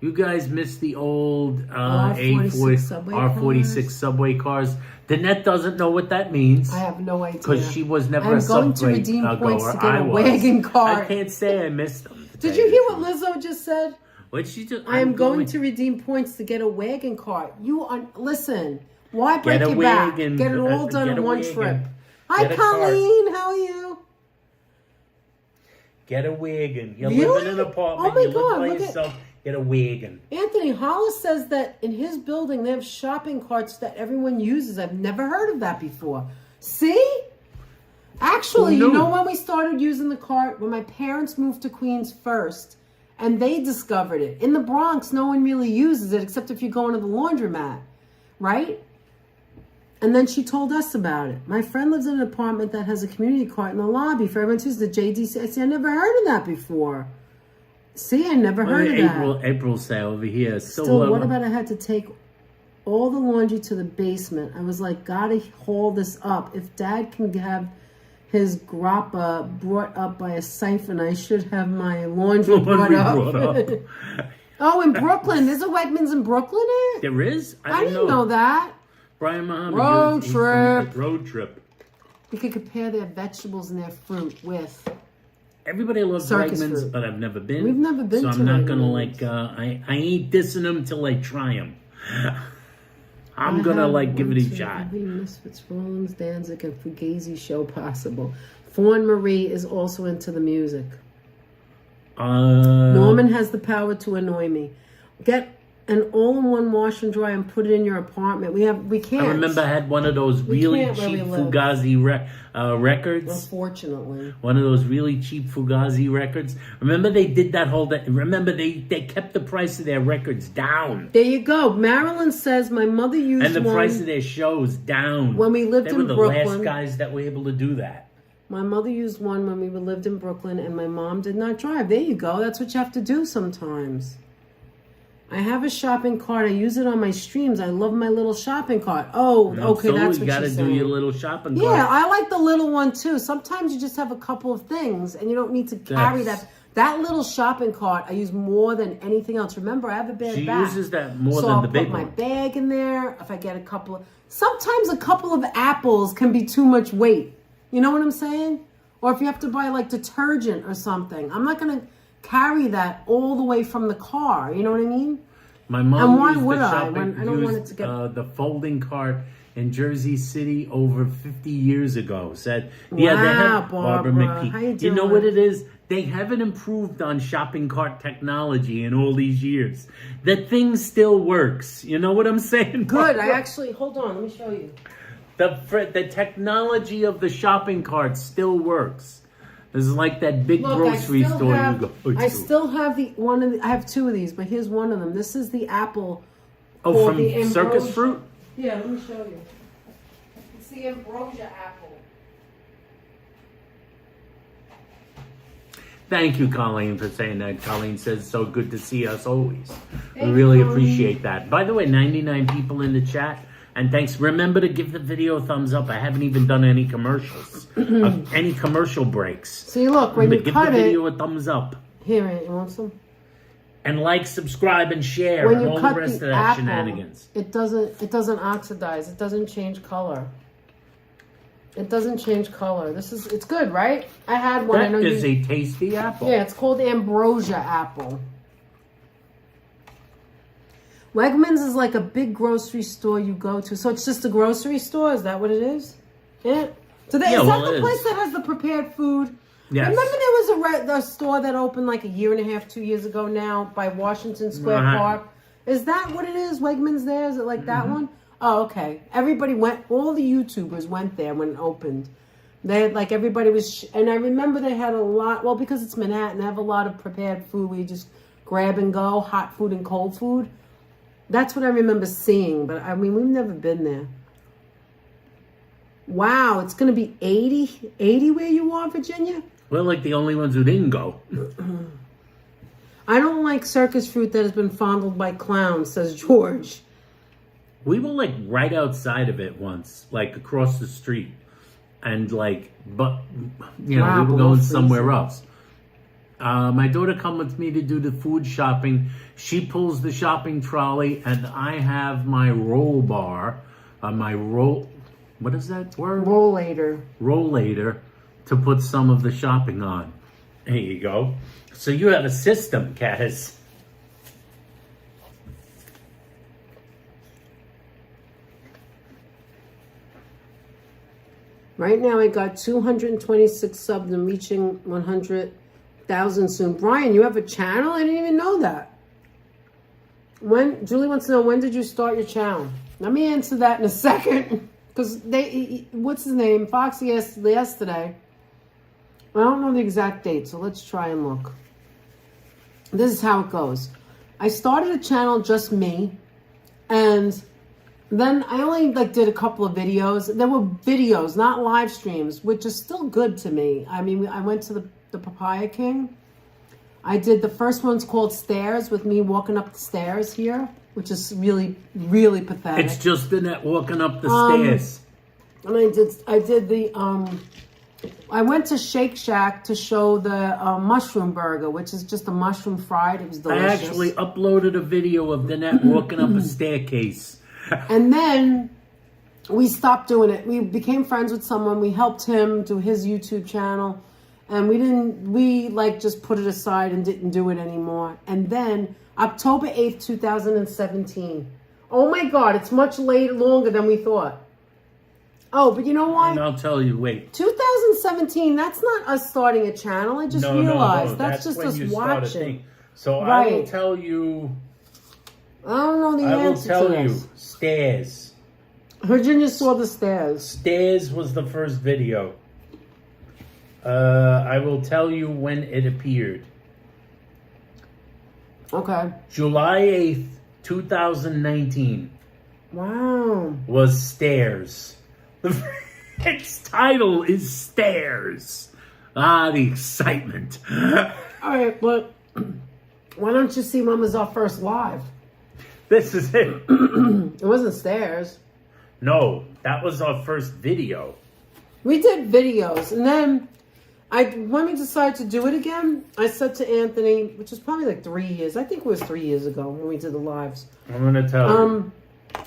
You guys missed the old R46 subway R46 cars. subway cars. Danette doesn't know what that means. I have no idea. Because she was never I'm a going to subway redeem points goer. to get I a was. wagon cart. I can't say I missed them. Did you hear what Lizzo just said? What she just? I am going to redeem points to get a wagon cart. Listen. Why break Get a your back? wagon. Get it all Get done a in one wagon. trip. Hi, Get a cart. Colleen. How are you? Get a wagon. You Really? live in an apartment. Oh my you God, live by look at- yourself. Get a wagon. Anthony Hollis says that in his building they have shopping carts that everyone uses. I've never heard of that before. See? Actually, Who you knew? know when we started using the cart? When my parents moved to Queens first, and they discovered it. In the Bronx, no one really uses it except if you go into the laundromat, right? And then she told us about it. My friend lives in an apartment that has a community cart in the lobby for everyone to use the JDC. I said, I never heard of that before. See, I never heard of that. April say over here. Still, what about I had to take all the laundry to the basement? I was like, gotta haul this up. If Dad can have his grappa brought up by a siphon, I should have my laundry brought up. Oh, in Brooklyn. There's a Wegmans in Brooklyn? There is? I didn't know that. Brian Muhammad. Road he's from trip. Road trip. You could compare their vegetables and their fruit with. Everybody loves Circus Wegmans, fruit. but I've never been. We've never been so to I'm not gonna Wegmans. I ain't dissing them till I try them. I'm gonna give it a shot. Every Misfits, Rollins, Danzig, and Fugazi show possible. Fawn Marie is also into the music. Norman has the power to annoy me. Get an all-in-one wash and dry and put it in your apartment. We can't. I remember I had one of those really can't where cheap we live. Fugazi records. Unfortunately. One of those really cheap Fugazi records. Remember they did that whole... Remember they kept the price of their records down. There you go. Marilyn says my mother used And the one price of their shows down. when we lived They in were the Brooklyn. last guys that were able to do that. My mother used one when we lived in Brooklyn, and my mom did not drive. There you go. That's what you have to do sometimes. I have a shopping cart. I use it on my streams. I love my little shopping cart. Oh, okay, that's what you gotta she's do saying. your little shopping cart. Yeah, I like the little one too. Sometimes you just have a couple of things, and you don't need to carry that. That little shopping cart I use more than anything else. Remember, I have a bad back. She uses that more so than I'll the big put my one. bag in there. If I get a couple of... Sometimes a couple of apples can be too much weight. You know what I'm saying? Or if you have to buy like detergent or something. I'm not going to carry that all the way from the car. You know what I mean? My mom And why used would the I shopping, when I don't want it used, to get- the folding cart in Jersey City over 50 years ago. Said, yeah, they Wow, have Barbara. McPhee. How you You know doing? what it is? They haven't improved on shopping cart technology in all these years. The thing still works. You know what I'm saying? Good. Barbara? I actually... Hold on. Let me show you. The technology of the shopping cart still works. This is like that big Look, grocery store you go to. I still have I have two of these, but here's one of them. This is the apple. Oh, called from the Circus Ambrosia. Fruit? Yeah, let me show you. It's the ambrosia apple. Thank you, Colleen, for saying that. Colleen says, so good to see us always. Thank We really you, Colleen. appreciate that. By the way, 99 people in the chat. And thanks. Remember to give the video a thumbs up. I haven't even done any commercials. Any commercial breaks. See, look, when But you give cut the it... video a thumbs up. Here, you want some? And like, subscribe, and share. When And you all cut the rest of the that apple, shenanigans. it doesn't oxidize. It doesn't change color. It doesn't change color. It's good, right? I had one. I That know is you... a tasty apple. Yeah, it's called ambrosia apple. Wegmans is like a big grocery store you go to. So it's just a grocery store? Is that what it is? Yeah. So is that the place that has the prepared food? Yes. Remember there was a store that opened like a year and a half, 2 years ago now by Washington Square Park? Is that what it is? Wegmans there? Is it like that one? Oh, okay. Everybody went, all the YouTubers went there when it opened. They had like everybody was, and I remember they had a lot. Well, because it's Manhattan, they have a lot of prepared food where you just grab and go, hot food and cold food. That's what I remember seeing. But I mean, we've never been there. Wow, it's going to be 80 where you are, Virginia? We're like the only ones who didn't go. I don't like circus fruit that has been fondled by clowns, says George. We were like right outside of it once, like across the street. And like, but, you know, Wow, we were below going somewhere freezing. else. My daughter come with me to do the food shopping. She pulls the shopping trolley, and I have my roll bar, what is that word? Rollator to put some of the shopping on. There you go. So you have a system, Kaz. Right now, I got 226 subs and reaching 100,000 soon. Brian, you have a channel? I didn't even know that. Julie wants to know, when did you start your channel? Let me answer that in a second. Because what's his name? Foxy asked yesterday. I don't know the exact date, so let's try and look. This is how it goes. I started a channel, just me, and then I only did a couple of videos. There were videos, not live streams, which is still good to me. I mean, I went to the Papaya King. I did the first one's called Stairs, with me walking up the stairs here, which is really, really pathetic. It's just Annette walking up the stairs. And I went to Shake Shack to show the mushroom burger, which is just a mushroom fried. It was delicious. I actually uploaded a video of Annette walking up a staircase. And then we stopped doing it. We became friends with someone. We helped him do his YouTube channel. And we just put it aside and didn't do it anymore. And then October 8th, 2017. Oh my God, it's much longer than we thought. Oh, but you know what? And I'll tell you, wait. 2017, that's not us starting a channel. I just realized. That's just when us you start a watching. thing. So Right. I will tell you. I don't know the I will answer tell to you. this. Stairs. Virginia saw the stairs. Stairs was the first video. I will tell you when it appeared. Okay. July 8th, 2019 Wow. was Stairs. Its title is Stairs. Ah, the excitement. All right, but why don't you see when was our first live? This is it. It wasn't Stairs. No, that was our first video. We did videos, and then when we decided to do it again, I said to Anthony, which was probably 3 years. I think it was 3 years ago when we did the lives. I'm going to tell you.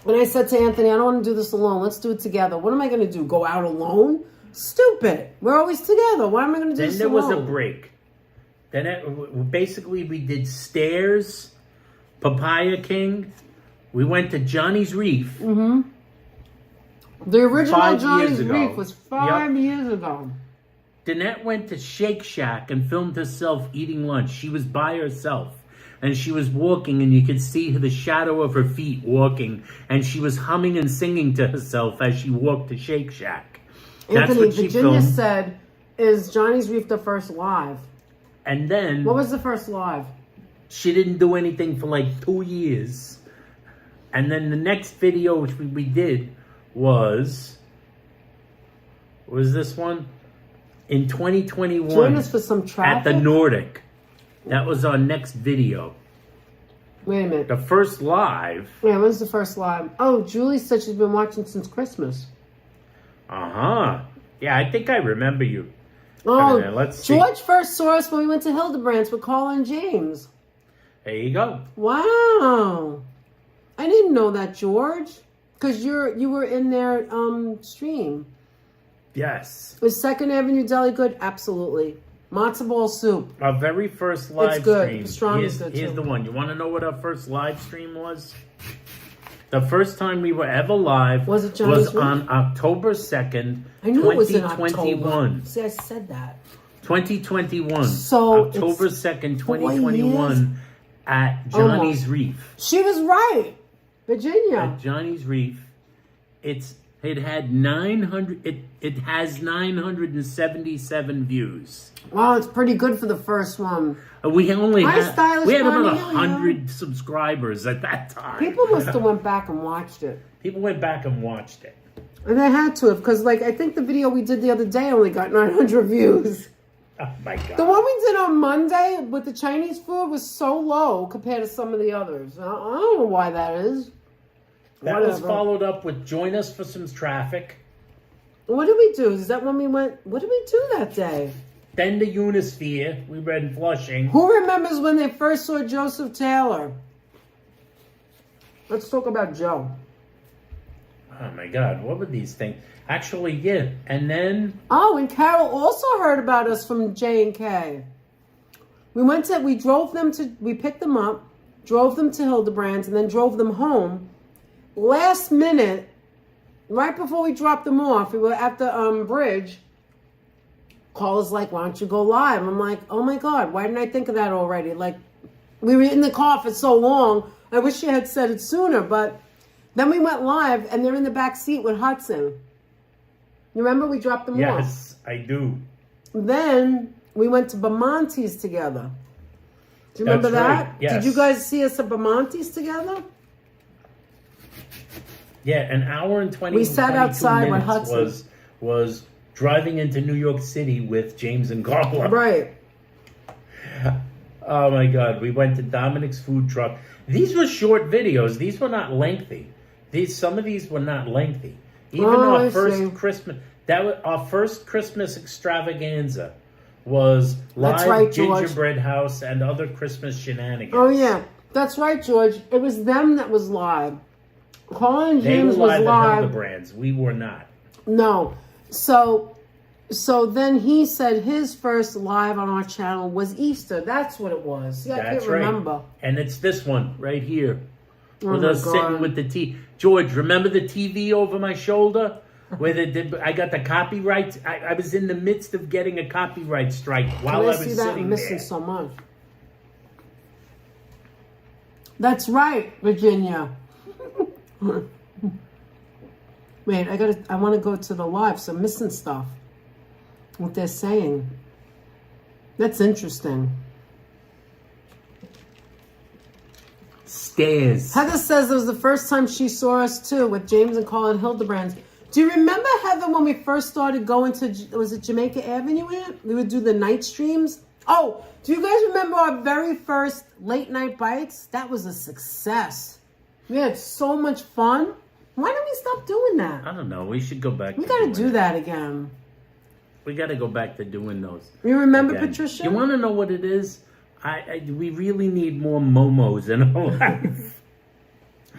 And I said to Anthony, I don't want to do this alone. Let's do it together. What am I going to do? Go out alone? Stupid. We're always together. Why am I going to do this Then there alone? was a break. Then basically we did Stairs, Papaya King. We went to Johnny's Reef. Mm-hmm. The original 5 years Johnny's ago. Reef was 5 years ago. Danette went to Shake Shack and filmed herself eating lunch. She was by herself. And she was walking, and you could see the shadow of her feet walking. And she was humming and singing to herself as she walked to Shake Shack. That's Anthony, what she Virginia filmed. said, is Johnny's Reef the first live? And then What was the first live? she didn't do anything for 2 years. And then the next video which we did was this one? In 2021. Join us for some at traffic? the Nordic. That was our next video. Wait a minute. The first live. Yeah, when's the first live? Oh, Julie said she's been watching since Christmas. Uh-huh. Yeah, I think I remember you. Oh, Let's see. George first saw us when we went to Hildebrandt's with Carla and James. There you go. Wow. I didn't know that, George. Because you were in their stream. Yes. Was 2nd Avenue Deli good? Absolutely. Matzo ball soup. Our very first live good. stream. The strong is good, Here's too. the one. You want to know what our first live stream was? The first time we were ever live Was it Johnny's was on October 2nd, I knew it was in 2021. October. See, I said that. 2021. So October it's 2nd, 4 2021 at Johnny's Almost. Reef. She was right. Virginia. At Johnny's Reef. It's It had 900. It has 977 views. Well, it's pretty good for the first one. We only Hi, had Stylish we had Bonnie, about how are you? 100 subscribers at that time. People must have went back and watched it. People went back and watched it. And they had to have, because like I think the video we did the other day only got 900 views. Oh my god! The one we did on Monday with the Chinese food was so low compared to some of the others. I don't know why that is. That was followed up with join us for some traffic. What did we do? Is that when we went? What did we do that day? Then the Unisphere. We were in Flushing. Who remembers when they first saw Joseph Taylor? Let's talk about Joe. Oh my god! What were these things? Actually, yeah. And then Oh, and Carol also heard about us from J&K. We picked them up, drove them to Hildebrand's, and then drove them home. Last minute, right before we dropped them off, we were at the bridge. Carla's like, why don't you go live? I'm like, oh my God, why didn't I think of that already? Like, we were in the car for so long. I wish you had said it sooner, but then we went live, and they're in the back seat with Hudson. You remember we dropped them off? yes, I do. Then we went to Bamonte's together. Do you remember That's that? right, yes. Did you guys see us at Bamonte's together? Yeah, an hour and 20. We sat 22 outside with minutes Hudson. was driving into New York City with James and Carla. Right. Oh my God, we went to Dominic's food truck. These were short videos. These were not lengthy. Some of these were not lengthy. Even our first Christmas, our first Christmas extravaganza was live right, George. gingerbread house and other Christmas shenanigans. Oh yeah, that's right, George. It was them that was live. Colin James They were was live at live. Hildebrands. We were not. No. So then he said his first live on our channel was Easter. That's what it was. See, I That's can't right. remember. And it's this one right here. Oh With my us sitting God. with the TV. George, remember the TV over my shoulder? Where I got the copyright. I was in the midst of getting a copyright strike while I I was see that sitting I'm missing there. so much. That's right, Virginia. Wait, I want to go to the live, so I'm missing stuff. What they're saying. That's interesting. Stairs. Heather says it was the first time she saw us too with James and Colin Hildebrands. Do you remember, Heather, when we first started going to, was it Jamaica Avenue? We would do the night streams. Oh, do you guys remember our very first late night bites? That was a success. We had so much fun. Why don't we stop doing that? I don't know. We should go back. We got to do that again. We got to go back to doing those. You remember, again. Patricia? You want to know what it is? We really need more momos in our life.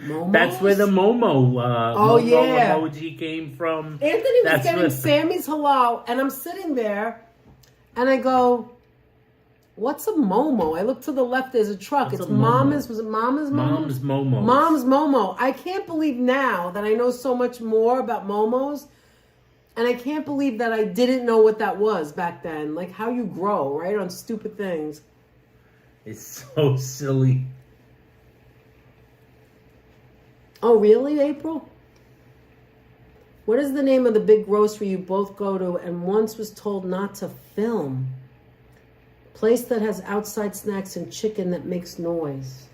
Momos? That's where the Momo yeah. emoji came from. Anthony was That's getting where- Sammy's hello, and I'm sitting there, and I go, what's a Momo? I look to the left, there's a truck. What's It's a Momo? Mama's, was it Mama's Momo? Mom's Momos. Mom's Momo. I can't believe now that I know so much more about Momos, and I can't believe that I didn't know what that was back then. Like how you grow, right, on stupid things. It's so silly. Oh, really, April? What is the name of the big grocery you both go to and once was told not to film? Place that has outside snacks and chicken that makes noise.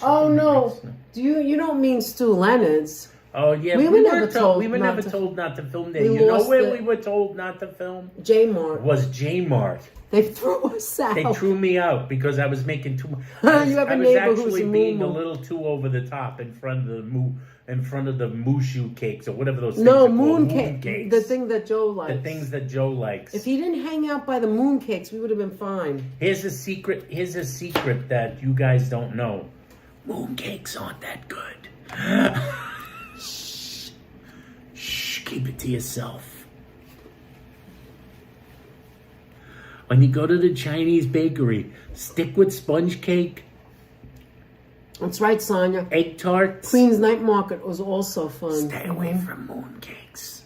Oh, no. You don't mean Stu Leonard's. Oh yeah, We were never told we were not never to- told not to film there. We You know lost where it. we were told not to film? J-Mart. Was J-Mart. They threw us out. They threw me out because I was making too much. You have a I was neighbor who's actually a being a moo-moo. little too over the top in front of the mushu cakes or whatever those things No, are called. moon cakes. cake. The thing that Joe likes. The things that Joe likes. If he didn't hang out by the moon cakes, we would have been fine. Here's a secret that you guys don't know. Moon cakes aren't that good. Shh, keep it to yourself. When you go to the Chinese bakery, stick with sponge cake, That's right, Sonia. egg tarts. Queen's Night Market was also fun. Stay away from moon cakes.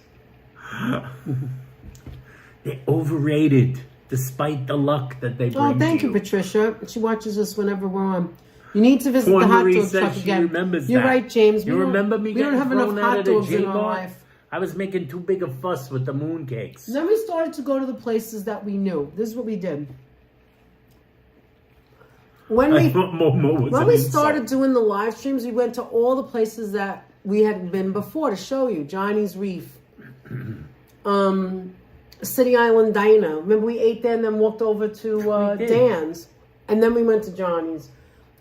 They're overrated, despite the luck that they bring Oh, thank to you, Patricia. She watches us whenever we're on. You need to visit Poor the hot Marie dog says truck she again. remembers You're that. right, James. You remember me We don't getting have enough thrown out hot of the dogs in our J-Mart? life. I was making too big a fuss with the mooncakes. Then we started to go to the places that we knew. This is what we did. When we started doing the live streams, we went to all the places that we had been before to show you. Johnny's Reef, City Island Diner. Remember we ate there and then walked over to Dan's, and then we went to Johnny's.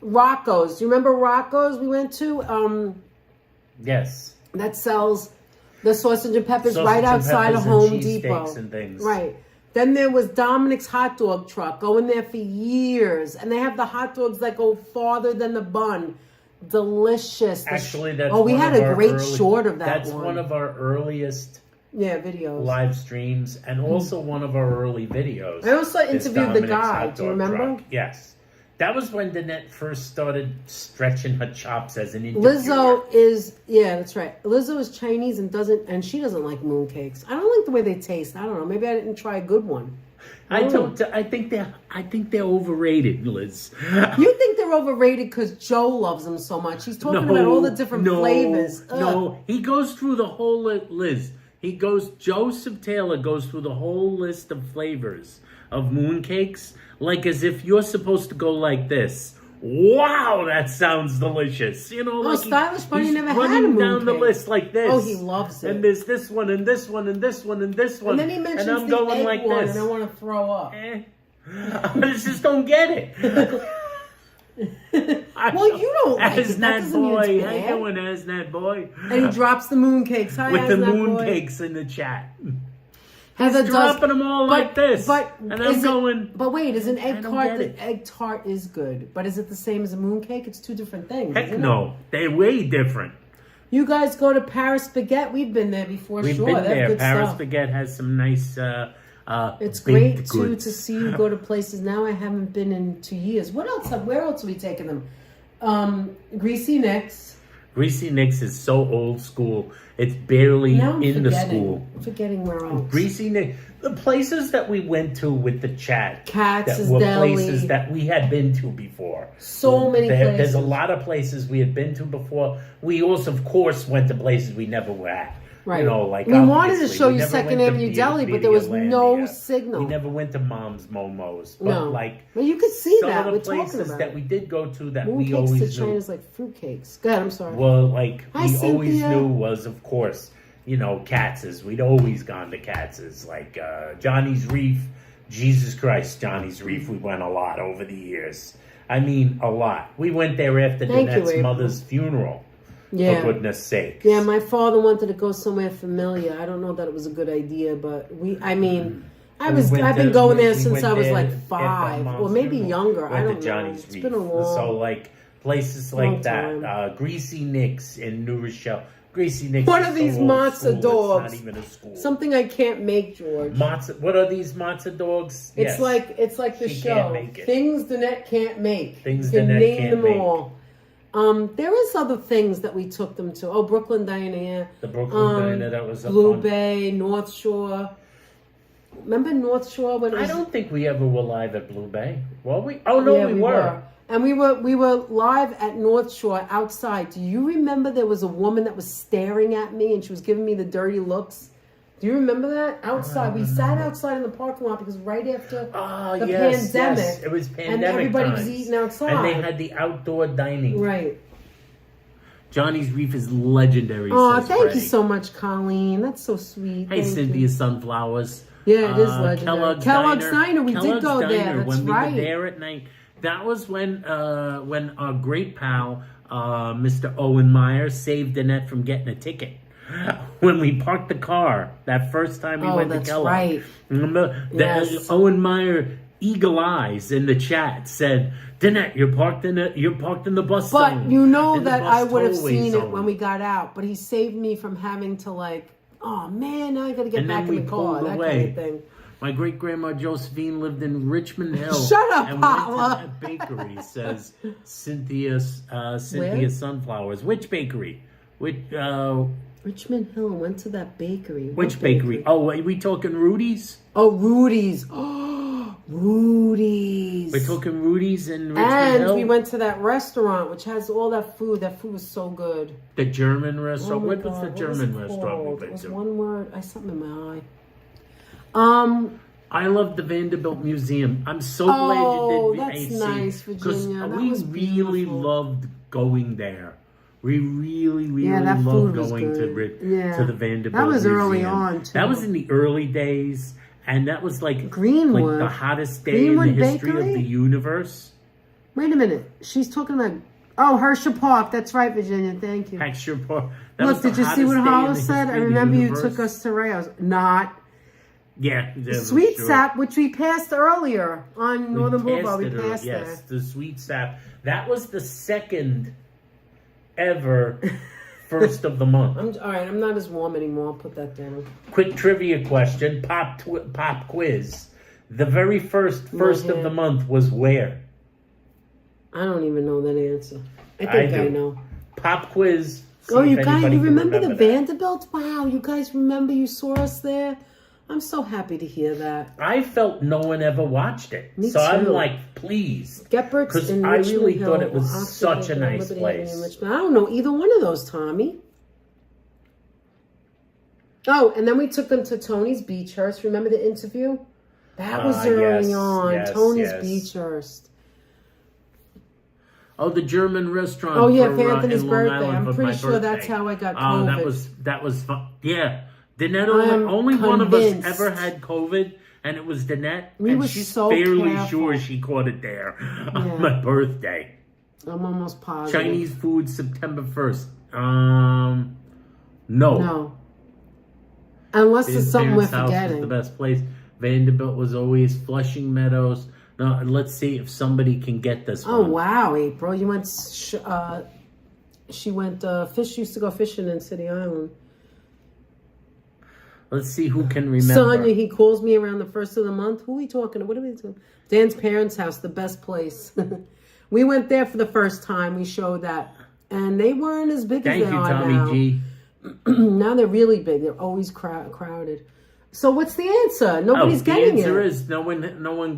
Rocco's. Do you remember Rocco's we went to? Yes. That sells the sausage and peppers right outside of Home Depot. And things. Right. Then there was Dominic's hot dog truck, going there for years. And they have the hot dogs that go farther than the bun. Delicious. Actually, that's we had a great short of that That's one of our earliest videos. Live streams, and also one of our early videos. I also interviewed the guy. Do you remember? Truck. Yes. That was when Danette first started stretching her chops as an interviewer. Lizzo is, that's right. Lizzo is Chinese and she doesn't like mooncakes. I don't like the way they taste. I don't know. Maybe I didn't try a good one. I think they're overrated, Liz. You think they're overrated because Joe loves them so much. He's talking about all the different flavors. No, he goes through the whole Liz. Joseph Taylor goes through the whole list of flavors of mooncakes, like as if you're supposed to go like this. Wow, that sounds delicious. You know, like Stylish Bunny never had a running down mooncake. the list like this. Oh, he loves it. And there's this one, and this one, and this one, and this one. And then he mentions and I'm the going egg like one, this. and I want to throw up. I just don't get it. Well, you don't like it. That doesn't mean it's bad. How you doing, Asnat boy? And he drops the mooncakes. Hi, with the Asnat mooncakes in the chat. Heather He's dropping them all like this. And I'm going... But wait, is an egg tart... The egg tart is good. But is it the same as a mooncake? It's two different things. Heck no. They're way different. You guys go to Paris Baguette. We've been there before. We've been there. Paris Baguette has some nice... it's great, too, to see you go to places. Now I haven't been in 2 years. What else? Where else have we taken them? Greasy Nick's. Greasy Nick's is so old school. It's barely in the school. I'm forgetting where else. Greasy Nick. The places that we went to with the chat. Katz's that were Deli. Places that we had been to before. So many places. There's a lot of places we had been to before. We also, of course, went to places we never were at. Right. You know, like we wanted to show you Second Avenue Deli, but there was no signal. We never went to Mom's Momos. But no. like, well, you could see some that. of We're the talking places about that we did go to that we mooncakes always to knew. China's like fruitcakes. Go ahead, I'm sorry. Well, like, Hi, we always Cynthia. knew was, of course, you know, Katz's. We'd always gone to Katz's. Like, Johnny's Reef. Jesus Christ, Johnny's Reef. We went a lot over the years. I mean, a lot. We went there after Danette's mother's funeral. Yeah. For goodness sake. Yeah, my father wanted to go somewhere familiar. I don't know that it was a good idea, but I've been going there since I was like 5 or maybe younger. I don't know. It's been a long. So like places like that, Greasy Nick's in New Rochelle. Greasy Nick's. What are these matzo dogs? It's not even a school. Something I can't make, George. What are these matzo dogs? It's like the She show. can't make it. Things Danette can't make. Things you can Danette name can't them make. all. There is other things that we took them to. Oh, Brooklyn Diner. The Brooklyn Diner, that was a Blue fun. Bay, North Shore. Remember North Shore when it was... I don't think we ever were live at Blue Bay. Were we? Oh no, yeah, we were. And we were live at North Shore outside. Do you remember there was a woman that was staring at me and she was giving me the dirty looks? Do you remember that? Outside. We sat outside in the parking lot because right after the pandemic. Yes. It was pandemic and everybody times. was eating outside. And they had the outdoor dining. Right. Johnny's Reef is legendary. Oh, says thank Freddie. you so much, Colleen. That's so sweet. Hey, Thank Cynthia you. Sunflowers. Yeah, it is legendary. Kellogg's Diner. We did go Diner, there. That's when right. we were there at night. That was when our great pal, Mr. Owen Meyer, saved Danette from getting a ticket. When we parked the car that first time we went to Kellogg. Right. Remember? Yes. Owen Meyer, eagle eyes in the chat, said, Danette, you're parked in the bus zone. But you know in the that bus I would have tollway seen zone. it when we got out. But he saved me from having to like, oh man, now I got to get And back then in we the car. pulled That away. kind of thing. My great-grandma Josephine lived in Richmond Hill. Shut up, and Paula. went to that bakery, says Cynthia Where? Sunflowers. Which bakery? Richmond Hill went to that bakery. Which bakery? Oh, are we talking Rudy's? Oh, Rudy's. Oh, Rudy's. We're talking Rudy's in Richmond And Hill. we went to that restaurant, which has all that food. That food was so good. The German restaurant. Oh my what was God, the what German it restaurant called? we It went was to? one word. I something in my eye. I love the Vanderbilt Museum. I'm so Oh, glad that's you did nice, because Virginia. That we was really beautiful. loved going there. We really, really Yeah, that loved food was going good. to the Vanderbilt That was Museum. early on, too. That was in the early days, and that was like Greenwood. the hottest day Greenwood in the history Bakery? of the universe. Wait a minute. She's talking about... Oh, Herschel Park. That's right, Virginia. Thank you. Extra Park. That Look, was the did you see what hottest day in Hollis the said? I history of the remember you universe. took us to Ray. I was not... Yeah, Sweet sure. Sap, which we passed earlier on Northern Boulevard. We it, passed yes, there. the Sweet Sap. That was the second ever first of the month. All right, I'm not as warm anymore. I'll put that down. Quick trivia question, pop quiz. The very first of the month was where? I don't even know that answer. I I think do. I know. Pop quiz. Oh, See you if guys, anybody you can remember the that. Vanderbilt? Wow, you guys remember you saw us there? I'm so happy to hear that. I felt no one ever watched it. Me so I'm too. like, please. Geppert's 'Cause in I Richmond really Hill, thought it was Oxford, such a nice Liberty place. Avenue in Richmond. I don't know either one of those, Tommy. Oh, and then we took them to Tony's Beechurst. Remember the interview? That was early yes, on. yes, Tony's yes. Beechurst. Oh, the German restaurant. Oh, yeah, for, for Anthony's in Long birthday. Island I'm for pretty my sure birthday. that's how I got Oh, COVID. that was fun. Yeah. Danette I'm only one of us convinced. ever had COVID, and it was Danette. We and were she's so fairly careful. sure she caught it there Yeah. on my birthday. I'm almost positive. Chinese food, September 1st. No. No. Unless His it's something we're parents' house was forgetting. the best place. Vanderbilt was always Flushing Meadows. No, let's see if somebody can get this Oh, one. wow, April. You went... she went... used to go fishing in City Island. Let's see who can remember. Sonia, he calls me around the first of the month. Who are we talking to? What are we doing? Dan's parents' house, the best place. We went there for the first time. We showed that. And they weren't as big Thank as you, they are Tommy now. G. Now they're really big. They're always crowded. So what's the answer? Nobody's getting the answer it. is no one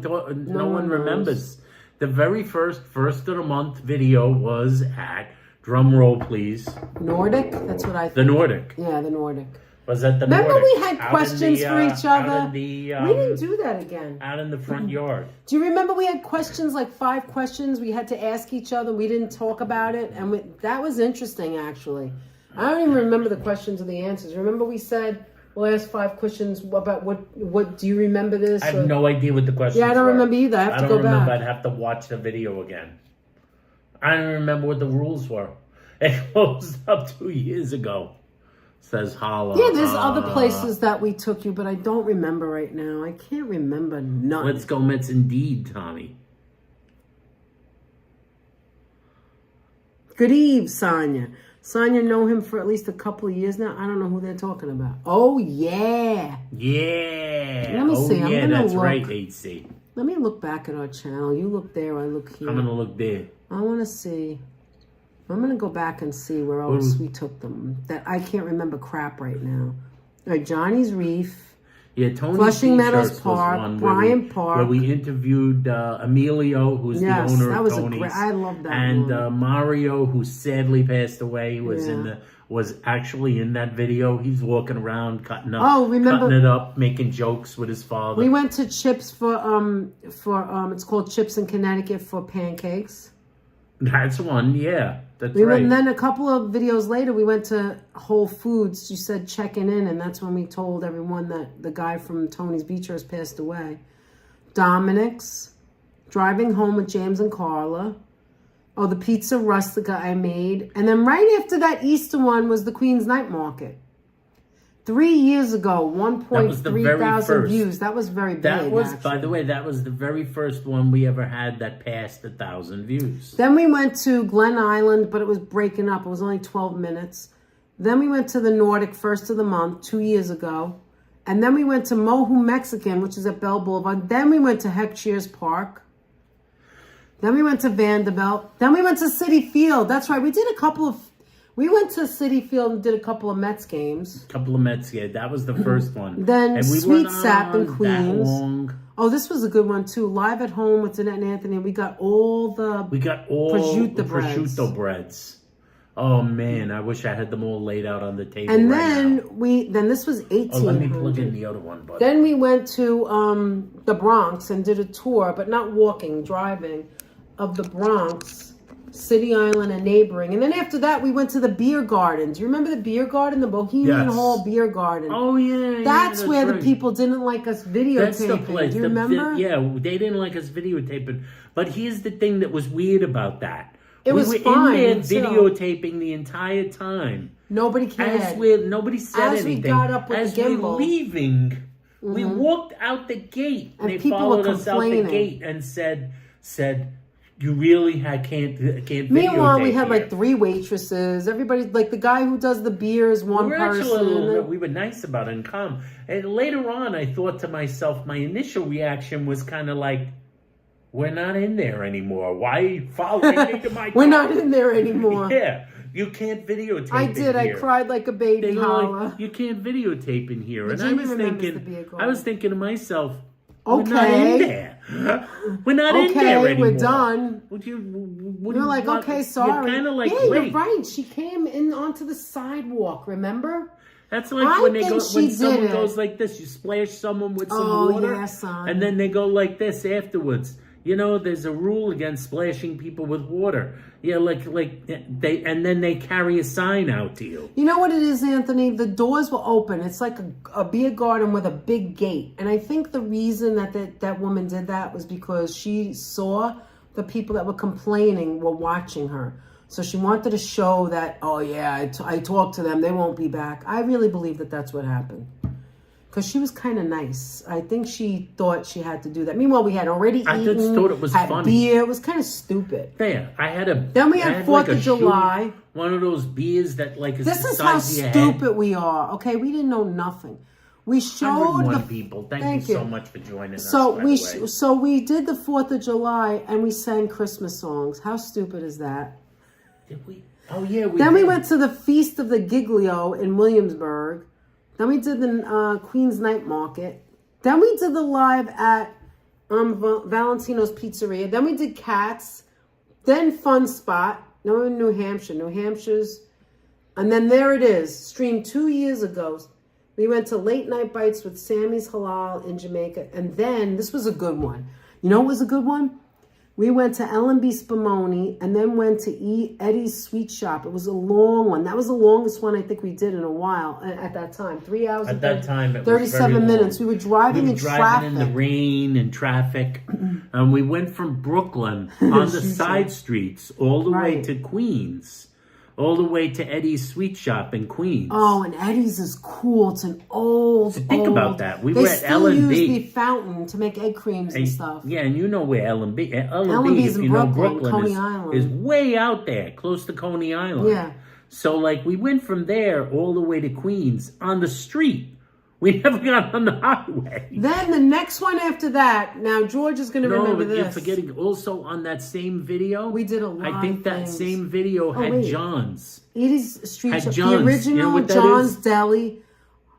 one remembers. The very first of the month video was at, drum roll please, Nordic? That's what I think. the Nordic. Yeah, the Nordic. Was at the Remember Nordic. we had Out questions in the, for each out other? in the, We didn't do that again. out in the front yard. Do you remember we had questions, like 5 questions we had to ask each other? We didn't talk about it. And that was interesting, actually. I don't even remember the questions or the answers. Remember we said, we'll ask 5 questions about what do you remember this? I have no idea what the questions Yeah, I don't were. remember either. I have to don't go remember. back. I'd have to watch the video again. I don't remember what the rules were. It closed up 2 years ago. Says Holla. Yeah, there's other places that we took you, but I don't remember right now. I can't remember none. Let's go Mets indeed, Tommy. Good eve, Sonia. Sonia know him for at least a couple of years now. I don't know who they're talking about. Oh, yeah. Yeah. Let me see. I'm yeah, gonna that's look. right, HC. Let me look back at our channel. You look there, I look here. I'm going to look there. I want to see. I'm going to go back and see where else we took them. That I can't remember crap right now. All right, Johnny's Reef. Yeah, Tony Flushing Meadows was Park, one Bryant Park. where we interviewed Emilio, who's Yes, the owner that of was Tony's, I love that and one. Mario, who sadly passed away, was actually in that video. He's walking around cutting it up, making jokes with his father. We went to Chips for it's called Chips in Connecticut for pancakes. That's one, yeah. That's We right. went, and then a couple of videos later, we went to Whole Foods. You said checking in, and that's when we told everyone that the guy from Tony's Beechurst passed away. Dominic's, driving home with James and Carla. Oh, the Pizza Rustica I made. And then right after that Easter one was the Queen's Night Market. 3 years ago, 1.3 thousand views. That was very big, That was, actually. by the way, that was the very first one we ever had that passed 1,000 views. Then we went to Glen Island, but it was breaking up. It was only 12 minutes. Then we went to the Nordic first of the month 2 years ago. And then we went to Mohu Mexican, which is at Bell Boulevard. Then we went to Heckscher's Park. Then we went to Vanderbilt. Then we went to City Field. That's right. We went to City Field and did a couple of Mets games. That was the first one. Then and we Sweet weren't Sap in on Queens. that long. Oh, this was a good one too. Live at home with Danette and Anthony. We got all the prosciutto breads. Oh man, I wish I had them all laid out on the table. And right then now. then this was 1800. Oh, let me plug in the other one, buddy. Then we went to the Bronx and did a tour, but not walking, driving, of the Bronx, City Island and neighboring. And then after that, we went to the beer garden. Do you remember the beer garden, the Bohemian Hall Beer Garden? Oh yeah, that's where right. the people didn't like us videotaping. That's the place. Do you remember? They didn't like us videotaping. But here's the thing that was weird about that. We were in there videotaping the entire time. Nobody cared. Nobody said anything. We got up with the gimbal. We were leaving, we walked out the gate. And they people followed were us out the gate and said, you really can't videotape. Meanwhile, we had like 3 waitresses. Everybody, like the guy who does the beers, one person. We were nice about it and calm. And later on, I thought to myself, my initial reaction was kind of like, we're not in there anymore. Why are you following me to my car? We're not in there anymore. Yeah, you can't videotape. I did. I cried like a baby. Like, you can't videotape in here. And I was thinking to myself, we're not in there. We're not in there anymore. We're done. You're like, okay, sorry. You're kind of like, you're right. She came in onto the sidewalk. Remember? That's like when someone goes like this. You splash someone with some water, and then they go like this afterwards. You know, there's a rule against splashing people with water. Yeah, and then they carry a sign out to you. You know what it is, Anthony? The doors were open. It's like a beer garden with a big gate. And I think the reason that woman did that was because she saw the people that were complaining were watching her. So she wanted to show that, oh yeah, I talked to them. They won't be back. I really believe that that's what happened. Because she was kind of nice. I think she thought she had to do that. Meanwhile, we had already eaten. I just thought it was funny. Beer. It was kind of stupid. Yeah, Then we had 4th of July. One of those beers that is this the is size how of your stupid head. We are. Okay, we didn't know nothing. We showed the people. Thank you so much for joining us. So we did the 4th of July and we sang Christmas songs. How stupid is that? Did we? Oh yeah. We went to the Feast of the Giglio in Williamsburg. Then we did the Queen's Night Market. Then we did the live at Valentino's Pizzeria. Then we did Cats. Then Fun Spot. Now we're in New Hampshire. New Hampshire's. And then there it is. Streamed 2 years ago. We went to Late Night Bites with Sammy's Halal in Jamaica. And then, this was a good one. You know what was a good one? We went to L&B Spumoni and then went to Eddie's Sweet Shop. It was a long one. That was the longest one I think we did in a while at that time. 3 hours at that time. It 37 was minutes. We were driving in traffic. In the rain and traffic. And we went from Brooklyn on the side streets all the way to Queens. All the way to Eddie's Sweet Shop in Queens. Oh, and Eddie's is cool. It's an old, think about that. We were at L&B. They still use the fountain to make egg creams and stuff. Yeah, and you know where L&B. L&B is in Brooklyn, Coney Island. Is way out there, close to Coney Island. Yeah. So, we went from there all the way to Queens on the street. We never got on the highway. Then the next one after that, now George is going to remember this. You're forgetting also on that same video. We did a lot I think of that things. same video had John's. Edie's Street Shop. John's. The original You know what that John's is? Deli.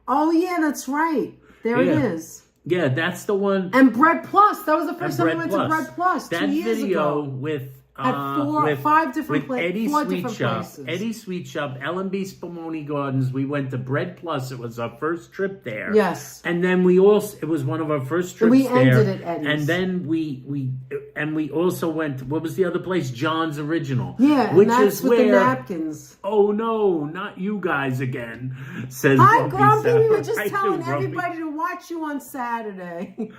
Oh, yeah, that's right. There it is. Yeah, that's the one. And Bread Plus. That was the first time we went to Bread Plus 2 years ago. With Had five different places. Eddie's Sweet Shop, L&B Spumoni Gardens. We went to Bread Plus. It was our first trip there. Yes. And then it was one of our first trips we there. We ended at Eddie's. And then we also went, what was the other place? John's Original. Yeah, which and that's is with where, the napkins. Oh no, not you guys again, says Hi, Grumpy. We were just telling everybody to watch you on Saturday.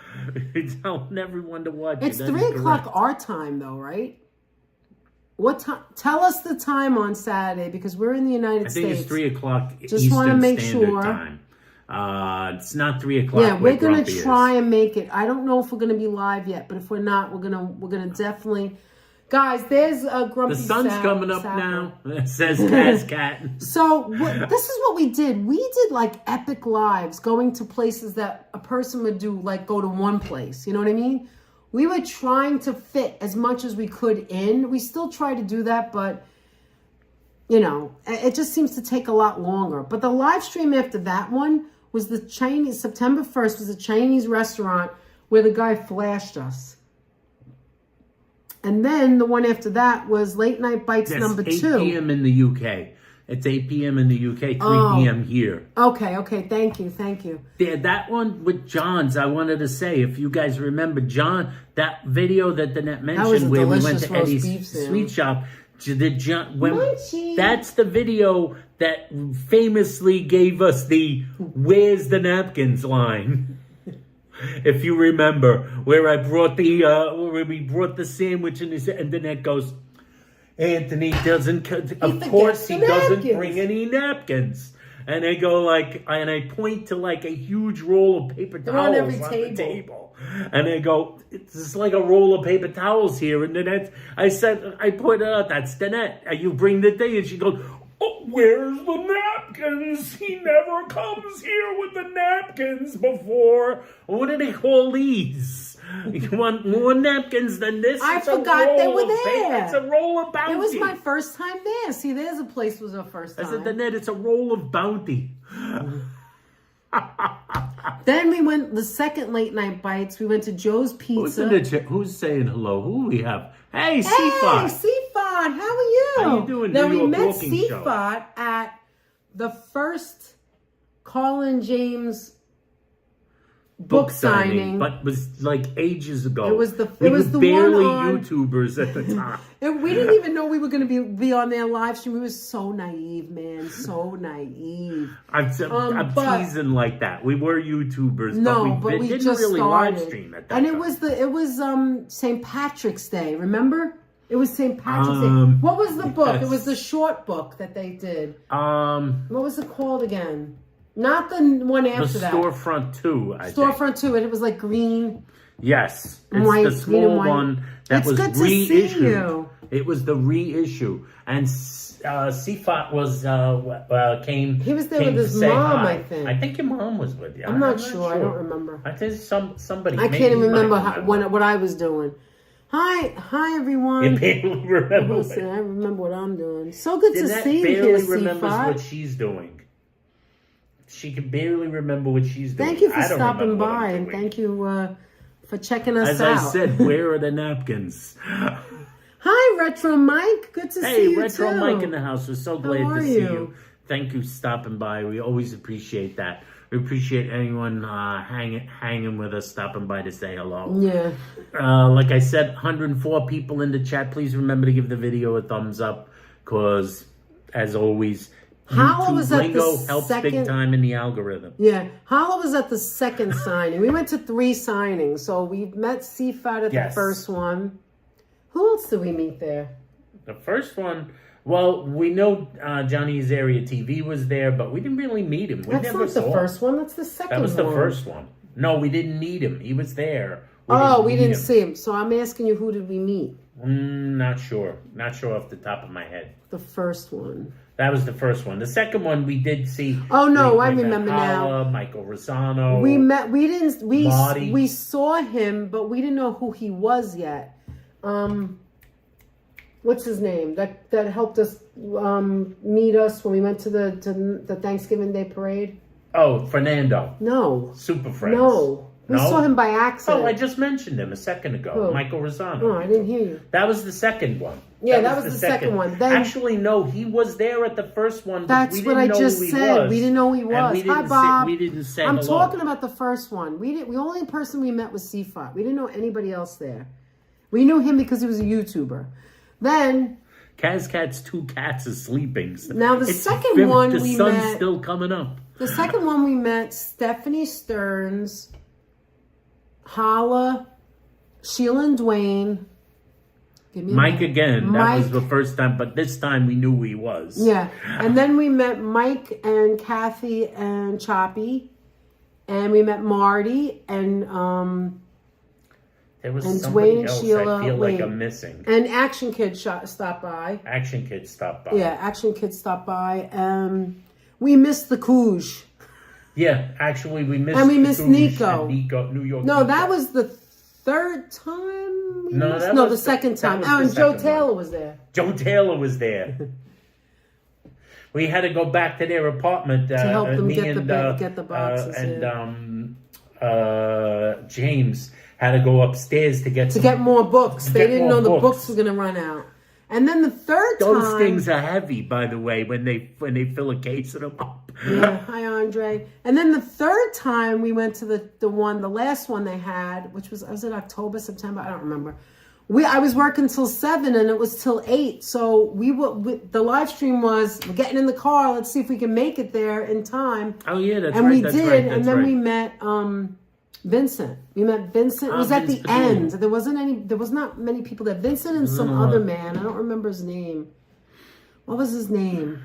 Telling everyone to watch It's 3 o'clock our time though, right? What time? Tell us the time on Saturday because we're in the United States. I think it's 3 o'clock Just want to make sure. Time. It's not 3 o'clock. Yeah, we're gonna try and make it. I don't know if we're gonna be live yet, but if we're not, we're gonna definitely. Guys, there's a Grumpy. The sun's coming up now. It says Kaz Cat. So this is what we did. We did like epic lives, going to places that a person would do, like go to one place. You know what I mean? We were trying to fit as much as we could in. We still try to do that, but, you know, it just seems to take a lot longer. But the live stream after that one was the Chinese, September 1st was a Chinese restaurant where the guy flashed us. And then the one after that was Late Night Bites number 2. 8 p.m. in the UK. It's 8 p.m. in the UK, 3 p.m. here. Okay. Thank you. Yeah, that one with John's, I wanted to say, if you guys remember, John, that video that Danette mentioned where we went to Eddie's sweet shop, that's the video that famously gave us the "Where's the napkins" line. If you remember, where I brought where we brought the sandwich and Danette goes, Anthony doesn't, of course he doesn't bring any napkins. And I go and I point to a huge roll of paper towels on the table. And I go, it's just like a roll of paper towels here. And then I pointed out, that's Danette. You bring the thing. And she goes, oh, where's the napkins? He never comes here with the napkins before. What do they call these? You want more napkins than this? I forgot they were there. It's a roll of Bounty. It was my first time there. See, there's a place was our first time. I said, Danette, it's a roll of Bounty. Then we went the second Late Night Bites. We went to Joe's Pizza. Who's saying hello? Who we have? Hey, Seafot. Hey, Seafot. How are you? How you doing? Now, we met Seafot at the first Colin James book signing, but was ages ago. It was the barely one on YouTubers at the time. And we didn't even know we were going to be on their live stream. We were so naive, man, so naive. I'm teasing like that. We were YouTubers, but we didn't just really started. live stream at that and time. it was St. Patrick's Day. Remember? It was St. Patrick's Day. What was the book? Yes. It was the short book that they did. What was it called again? Not the one after that. Storefront 2, I think. Storefront 2, and it was green. Yes. It's white, the small one that was reissued. It was the reissue. And Seafot came. He was there with his mom, hi. I think. I think your mom was with you. I'm not sure. I don't remember. I think somebody. I can't even remember what I was doing. Hi, everyone. You barely remember. Listen, I remember what I'm doing. So good to see you here, barely remembers what she's doing. She can barely remember what she's doing. Thank you for stopping by, and thank you for checking us out. As I said, where are the napkins? Hi, Retro Mike. Good to see you, Hey, Retro Mike in the house. We're so glad to see you. Thank you for stopping by. We always appreciate that. We appreciate anyone hanging with us, stopping by to say hello. Yeah. Like I said, 104 people in the chat. Please remember to give the video a thumbs up, because, as always, Hala was at lingo the helps second, big time in the algorithm. Yeah, Hala was at the second signing. We went to 3 signings. So we met Seafat at the first one. Who else did we meet there? The first one, well, we know Johnny's Area TV was there, but we didn't really meet him. That's not the first one. That's the second one. That was the first one. No, we didn't meet him. He was there. We didn't see him. So I'm asking you, who did we meet? Not sure. Not sure off the top of my head. The first one. That was the first one. The second one we did see. Oh no, I remember now. Michael Rosano. We saw him, but we didn't know who he was yet. What's his name? That helped us meet us when we went to the Thanksgiving Day parade. Oh, Fernando. No. Super Friends. No. We saw him by accident. Oh, I just mentioned him a second ago. Who? Michael Rosano. Oh, I didn't hear you. That was the second one. Yeah, that was the second one. Then, actually, no, he was there at the first one. That's what I just said. We didn't know who he was. Hi, Bob. We didn't say I'm hello. talking about the first one. The only person we met was Seafot. We didn't know anybody else there. We knew him because he was a YouTuber. Then Kazcat's 2 cats is sleeping. Now the second one the we sun's met. Still coming up. The second one we met Stephanie Stearns, Hala, Sheila and Dwayne. Mike again. That was the first time, but this time we knew who he was. Yeah. And then we met Mike and Kathy and Choppy. And we met Marty and there was and somebody Dwayne, else Sheila, I feel like I'm missing. And Action Kid stopped by. Action Kid stopped by. Yeah, Action Kid stopped by. We missed the Couge. Yeah, actually we missed. And we missed Nico. New York. No, that was the third time. The second time. And Joe Taylor was there. Joe Taylor was there. We had to go back to their apartment to help them get the boxes. James had to go upstairs to get more books. They didn't know the books. books were going to run out. And then the third Those time... things are heavy, by the way, when they fill a case of them up. Yeah, hi, Andre. And then the third time we went to the last one they had, which was it October, September? I don't remember. I was working till 7 and it was till 8. So the live stream was, we're getting in the car. Let's see if we can make it there in time. Oh yeah, that's and right. we that's did. right, and that's then right. we met Vincent. We met Vincent. It was at Vince the Padula. end. There was not many people there. Vincent and some other man. I don't remember his name. What was his name?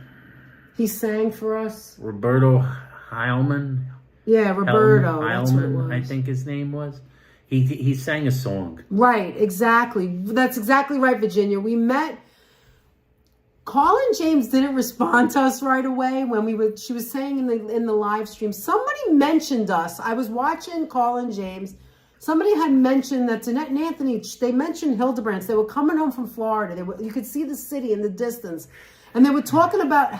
He sang for us. Roberto Heilman. Yeah, Roberto. That's what it Heilman, was. I think his name was. He sang a song. Right, exactly. That's exactly right, Virginia. We met. Colin James didn't respond to us right away when she was saying in the live stream. Somebody mentioned us. I was watching Colin James. Somebody had mentioned that Danette and Anthony. They mentioned Hildebrands. They were coming home from Florida. You could see the city in the distance, and they were talking about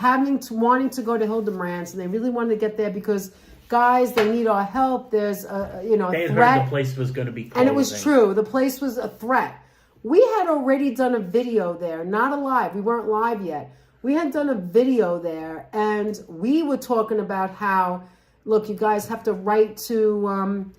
wanting to go to Hildebrands, and they really wanted to get there because, guys, they need our help. There's a They had threat. heard the place was going to be closing. And it was true. The place was a threat. We had already done a video there, not a live. We weren't live yet. We had done a video there, and we were talking about how, look, you guys have to write to,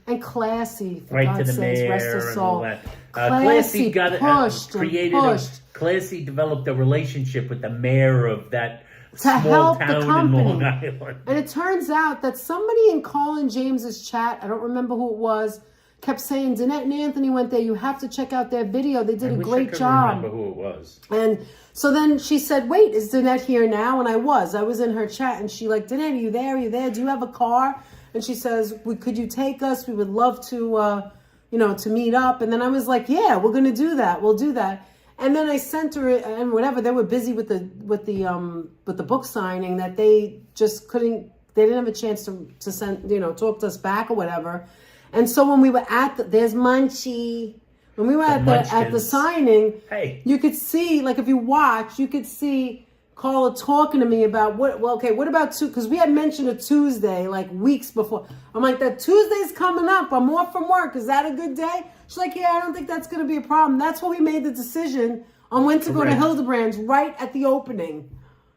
and Classy, for right God's to the sakes, mayor rest his and soul. all that. Classy pushed. Classy developed a relationship with the mayor of that To small help the town in company. Long Island. And it turns out that somebody in Colin James's chat, I don't remember who it was, kept saying, Danette and Anthony went there. You have to check out their video. They did a great job. I remember who it was. And so then she said, wait, is Danette here now? And I was in her chat. And she like, Danette, are you there? Are you there? Do you have a car? And she says, could you take us? We would love to, to meet up. And then I was like, yeah, we're going to do that. We'll do that. And then I sent her, and whatever, they were busy with the book signing that they just couldn't, they didn't have a chance to send, talk to us back or whatever. And so when we were there's Munchie. When we were at the signing, hey, you could see, like if you watch, you could see Carla talking to me about what about because we had mentioned a Tuesday like weeks before. I'm like, that Tuesday's coming up. I'm off from work. Is that a good day? She's like, yeah, I don't think that's going to be a problem. That's when we made the decision on when to go to Hildebrands right at the opening.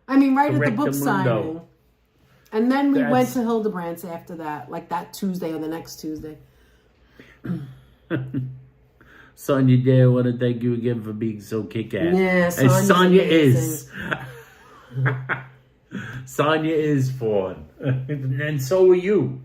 I mean, right at the book signing. And then we went to Hildebrands after that, like that Tuesday or the next Tuesday. Sonia Day, I want to thank you again for being so kick-ass. Yeah, Sonia is. Sonia is fun. And so are you.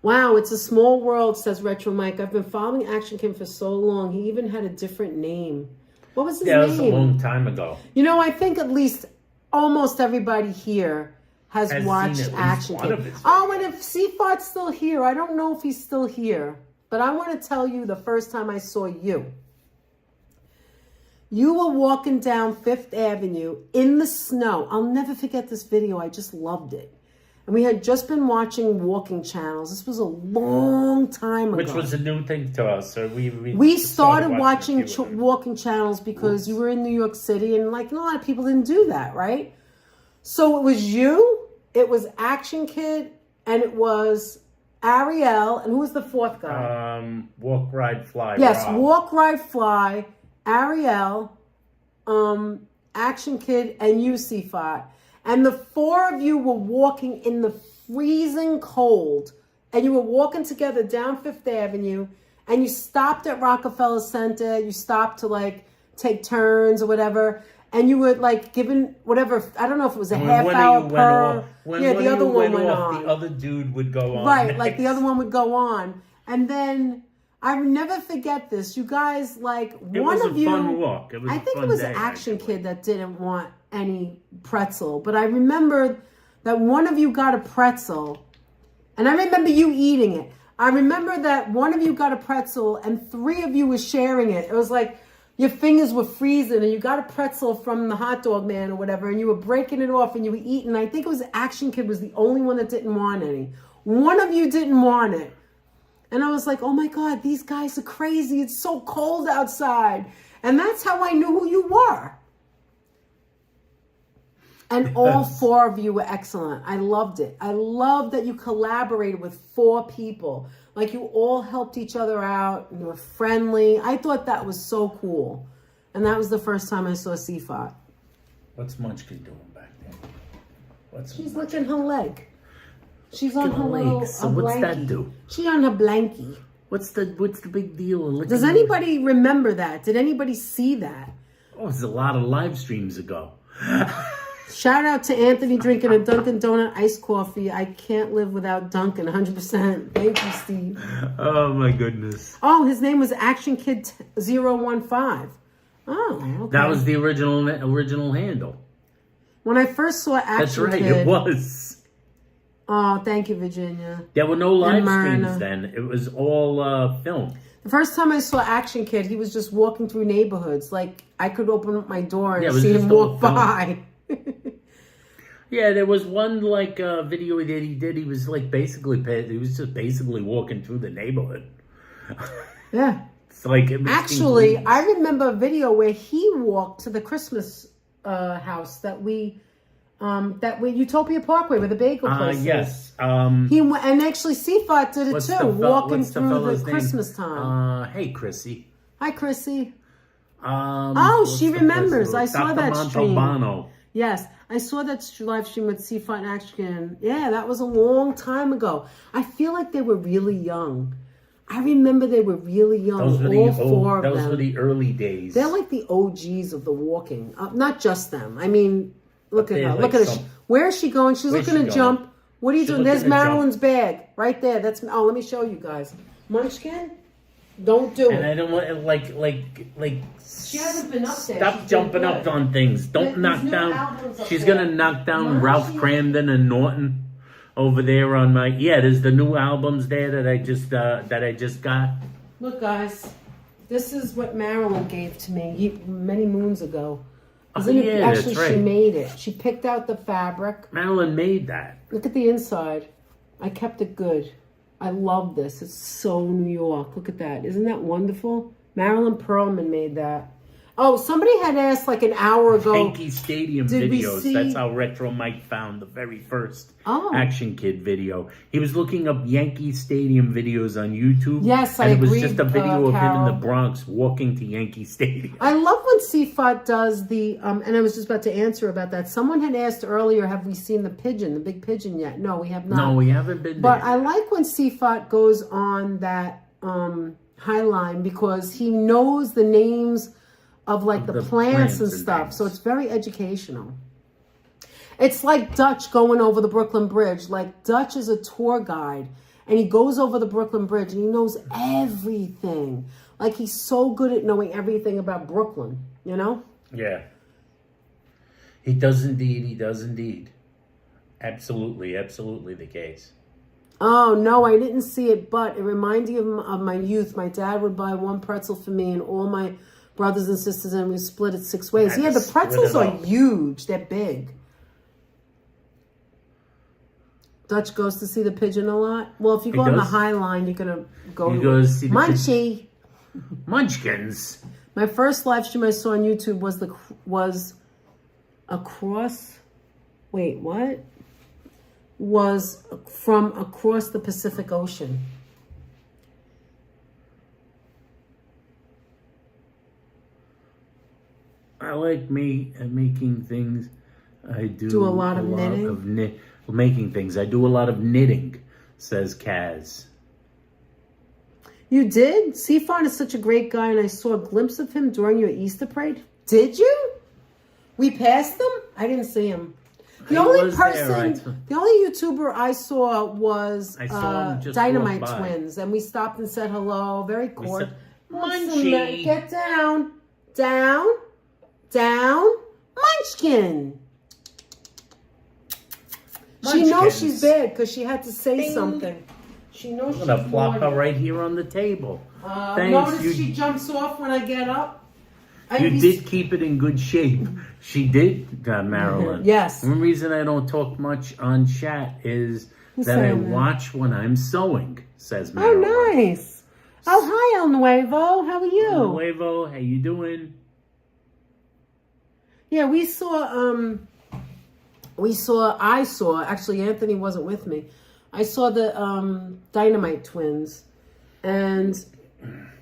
Wow, it's a small world, says Retro Mike. I've been following Action Kim for so long. He even had a different name. What was his name? Yeah, that was a long time ago. I think at least almost everybody here has watched Action Kim. And if Seafart's still here, I don't know if he's still here. But I want to tell you the first time I saw you. You were walking down Fifth Avenue in the snow. I'll never forget this video. I just loved it. And we had just been watching walking channels. This was a long time ago. Which was a new thing to us. So we started watching walking channels because you were in New York City. And like a lot of people didn't do that, right? So it was you, it was Action Kid, and it was Ariel, and who was the fourth guy? Walk, Ride, Fly. Yes, Rob. Walk, Ride, Fly, Ariel, Action Kid, and you, Seafot. And the four of you were walking in the freezing cold, and you were walking together down Fifth Avenue, and you stopped at Rockefeller Center. You stopped to like take turns or whatever. And you were like given whatever, I don't know if it was a half hour per. Yeah, the other one went on. The other dude would go on. Right, like the other one would go on. And then I would never forget this. You guys, like one of you. It was a fun walk. It was I think it was an Action Kid that didn't want any pretzel. But I remember that one of you got a pretzel. And I remember you eating it. I remember that one of you got a pretzel and three of you were sharing it. It was like your fingers were freezing and you got a pretzel from the hot dog man or whatever and you were breaking it off and you were eating. I think it was Action Kid was the only one that didn't want any. One of you didn't want it. And I was like, oh my God, these guys are crazy. It's so cold outside. And that's how I knew who you were. And all four of you were excellent. I loved it. I loved that you collaborated with four people. Like you all helped each other out and you were friendly. I thought that was so cool. And that was the first time I saw Sifat. What's Munchkin doing back there? She's licking her leg. She's on her little So what's that do? She's on her blankie. What's the big deal? Of licking Does anybody remember that? Did anybody see that? Oh, it was a lot of live streams ago. Shout out to Anthony drinking a Dunkin' Donut iced coffee. I can't live without Dunkin', 100%. Thank you, Steve. Oh my goodness. Oh, his name was Action Kid 015. Oh, okay. That was the original handle. When I first saw Action That's right, Kid. it was. Oh, thank you, Virginia. There were no live Myrna. streams then. It was all film. The first time I saw Action Kid, he was just walking through neighborhoods. Like, I could open up my door and Yeah, it was see just him all walk film. by. Yeah, there was one video that he did. He was just basically walking through the neighborhood. Yeah. It's like it was Actually, convenient. I remember a video where he walked to the Christmas house that we Utopia Parkway where the bagel place is. Yes. And actually Sifat did it What's too, the walking what's the through fella's the name? Christmas time. Hey, Chrissy. Hi, Chrissy. What's she the remembers. place? I saw Dr. that stream. Montalbano. Yes, I saw that live stream with Sifat and Action. Yeah, that was a long time ago. I feel like they were really young. I remember they were really young. Those were all four of them. Those were the early days. They're like the OGs of the walking. Not just them. I mean, look at her. like Look at her. Where is she going? She's Where's looking she to going? jump. What are you She's doing? There's looking to Marilyn's bag right there. Let me show you guys. Munchkin, don't do And it. I don't want like. She hasn't been up there. Stop She's jumping been up good. on things. Don't There's knock new down. albums up She's there. gonna knock down No, Ralph she- Cramden and Norton over there on my. Yeah, there's the new albums there that I just got. Look, guys, this is what Marilyn gave to me many moons ago. Isn't it? yeah, Actually, that's right. she made it. She picked out the fabric. Marilyn made that. Look at the inside. I kept it good. I love this. It's so New York. Look at that. Isn't that wonderful? Marilyn Perlman made that. Oh, somebody had asked like an hour ago. Yankee Stadium Did we videos. see- That's how Retro Mike found the very first Oh. Action Kid video. He was looking up Yankee Stadium videos on YouTube. Yes, I and it was agree, just a video of him in Carol. the Bronx walking to Yankee Stadium. I love when Sifat does the, and I was just about to answer about that. Someone had asked earlier, have we seen the pigeon, the big pigeon yet? No, we have not. No, we haven't been. But there. I like when Sifat goes on that Highline because he knows the names of like the plants and stuff. things. So it's very educational. It's like Dutch going over the Brooklyn Bridge. Like Dutch is a tour guide and he goes over the Brooklyn Bridge and he knows everything. Like he's so good at knowing everything about Brooklyn, you know? Yeah. He does indeed. He does indeed. Absolutely, absolutely the case. Oh, no, I didn't see it, but it reminded me of my youth. My dad would buy one pretzel for me and all my brothers and sisters, and we split it 6 ways. Had Yeah, to the pretzels split it are up. huge. They're big. Dutch goes to see the pigeon a lot. Well, if you go on the does? High Line, you're going to go He to goes to see the Munchie. Munchkins. My first live stream I saw on YouTube was across... Wait, what? Was from across the Pacific Ocean. I like making things. I Do a lot of knitting? Making things. I do a lot of knitting, says Kaz. You did? Sifan is such a great guy, and I saw a glimpse of him during your Easter parade. Did you? We passed him? I didn't see him. The He only was there, person, the only YouTuber I saw was I saw him just Dynamite walk by. Twins, and we stopped and said hello. Very cool. said, "Munchie." Get down, down, down, Munchkin. She knows Munchkins. she's bad because she had to say Bing. something. She knows I'm she's gonna plop her naughty. right here on the table. Thanks. Notice she jumps off when I get up. You did keep it in good shape. She did, Marilyn. Yes. One reason I don't talk much on chat is Who's that I saying that? watch when I'm sewing, says Oh, Marilyn. nice. Oh, hi, El Nuevo. How are you? Nuevo, how you doing? Yeah, I saw, actually, Anthony wasn't with me. I saw the Dynamite Twins. And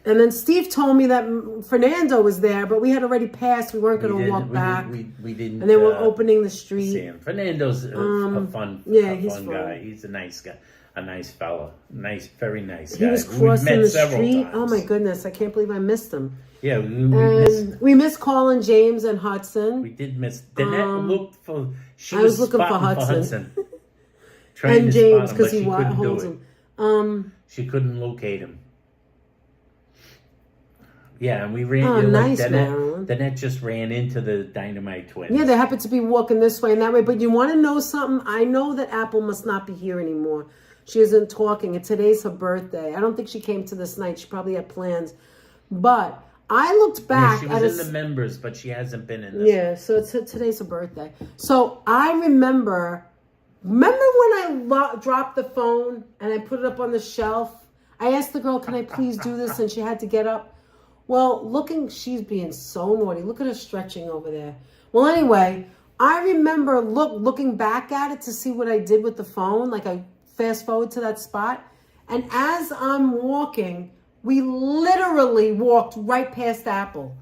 then Steve told me that Fernando was there, but we had already passed. We weren't going to walk back. We didn't. And they were opening the street. See him. Fernando's a fun guy. He's a nice guy. A nice fella. Very nice guy. He was crossing the street. Times. Oh my goodness. I can't believe I missed him. Yeah, we missed Colin, James, and Hudson. We did miss. Danette looked for. I was looking for Hudson. And James, because he holds him. She couldn't locate him. Yeah, and we ran. Oh, nice, Marilyn. Danette just ran into the Dynamite Twins. Yeah, they happened to be walking this way and that way. But you want to know something? I know that Apple must not be here anymore. She isn't talking, and today's her birthday. I don't think she came to this night. She probably had plans. But I looked back she was in the members, but she hasn't been in this. Yeah, so today's her birthday. So I remember when I dropped the phone and I put it up on the shelf? I asked the girl, can I please do this? And she had to get up. Well, she's being so naughty. Look at her stretching over there. Well, anyway, I remember looking back at it to see what I did with the phone. Like I fast forward to that spot. And as I'm walking, we literally walked right past Apple.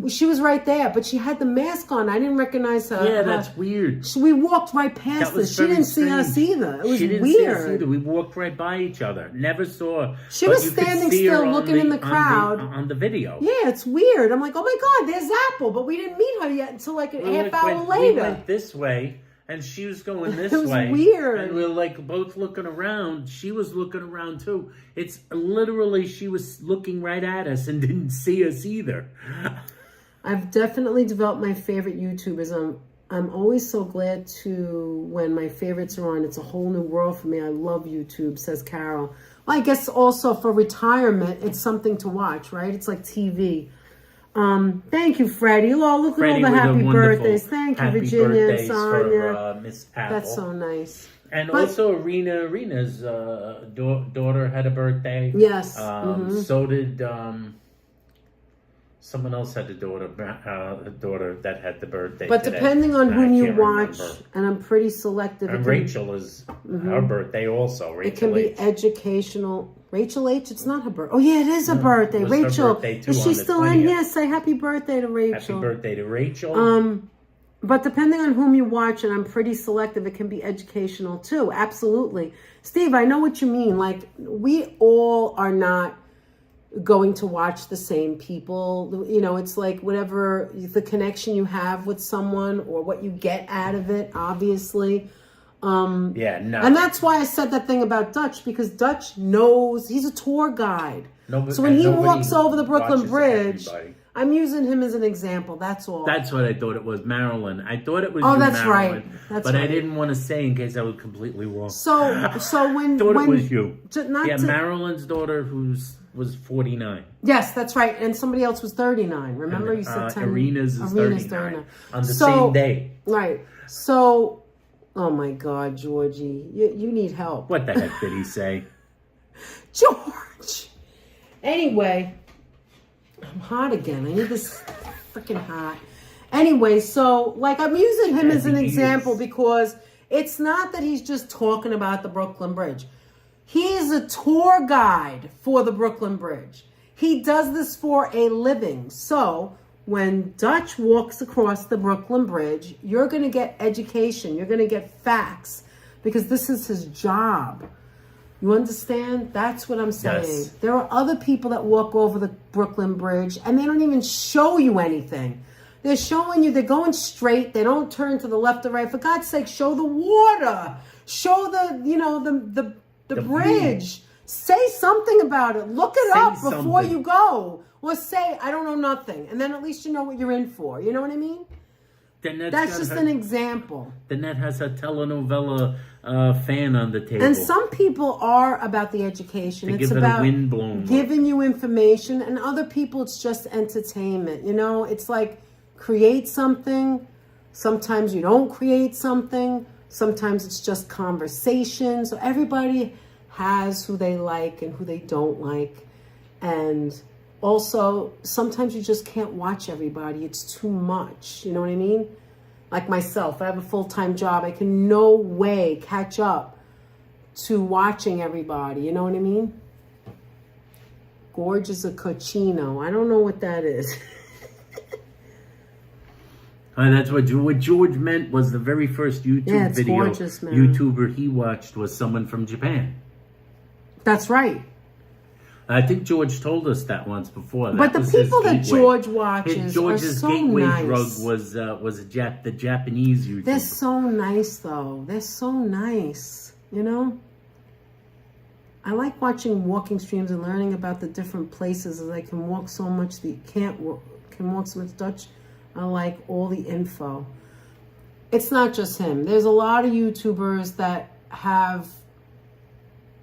She was right there, but she had the mask on. I didn't recognize her. Yeah, that's weird. We walked right past her. She didn't see us either. It was she didn't weird. See us either. We walked right by each other. Never saw her. She was standing still looking in the crowd. On the video. Yeah, it's weird. I'm like, oh my God, there's Apple. But we didn't meet her yet until like a half hour later. We went this way, and she was going this way. It was weird. And we were like both looking around. She was looking around too. It's literally she was looking right at us and didn't see us either. I've definitely developed my favorite YouTubers. I'm always so glad when my favorites are on. It's a whole new world for me. I love YouTube, says Carol. Well, I guess also for retirement, it's something to watch, right? It's like TV. Thank you, Freddie. Oh, look at all the happy birthdays. Thank you, Virginia and Sonia. For, Miss Apple. That's so nice. And also Arena's daughter had a birthday. Yes. So did someone else had a daughter that had the birthday. But today. depending on whom you watch, and I'm pretty selective. And Rachel is her birthday also. Rachel it can be educational. Rachel H. It's not her birthday. Oh yeah, it is her birthday. It was Rachel, her birthday too, is she on the still 20th. in? Yes, say happy birthday to Rachel. Happy birthday to Rachel. But depending on whom you watch, and I'm pretty selective, it can be educational too. Absolutely, Steve. I know what you mean. Like we all are not going to watch the same people. You know, it's like whatever the connection you have with someone or what you get out of it, obviously. And that's why I said that thing about Dutch, because Dutch knows he's a tour guide. So when he walks over the Brooklyn Bridge, I'm using him as an example. That's all. That's what I thought it was, Marilyn. I thought it was. Oh, that's Marilyn, right. That's but right. I didn't want to say in case I was completely wrong. So when thought it was you. Not Marilyn's daughter was 49. Yes, that's right. And somebody else was 39. Remember, you said 10. Arena's is 39. On the same day. Right. So, oh my God, Georgie, you need help. What the heck did he say? George. Anyway, I'm hot again. I need this freaking hot. Anyway, so like I'm using him as an example because it's not that he's just talking about the Brooklyn Bridge. He is a tour guide for the Brooklyn Bridge. He does this for a living. So when Dutch walks across the Brooklyn Bridge, you're going to get education. You're going to get facts because this is his job. You understand? That's what I'm saying. Yes. There are other people that walk over the Brooklyn Bridge and they don't even show you anything. They're showing you, they're going straight. They don't turn to the left or right. For God's sake, show the water. Show the bridge. Say something about it. Look it up before you go. Or say, I don't know nothing. And then at least you know what you're in for. You know what I mean? That's just an example. Danette has a telenovela fan on the table. And some people are about the education. They it's give about it a windblown giving you information. And other people, it's just entertainment. You know, it's like create something. Sometimes you don't create something. Sometimes it's just conversation. So everybody has who they like and who they don't like. And also, sometimes you just can't watch everybody. It's too much. You know what I mean? Like myself, I have a full-time job. I can no way catch up to watching everybody. You know what I mean? Gorge is a cochino. I don't know what that is. That's what George meant was the very first YouTube it's video gorgeous, man. YouTuber he watched was someone from Japan. That's right. I think George told us that once before. But the people that George watches George's are so gateway nice. drug was the Japanese YouTuber. They're so nice, though. They're so nice, you know? I like watching walking streams and learning about the different places as I can walk so much that you can walk so much Dutch. I like all the info. It's not just him. There's a lot of YouTubers that have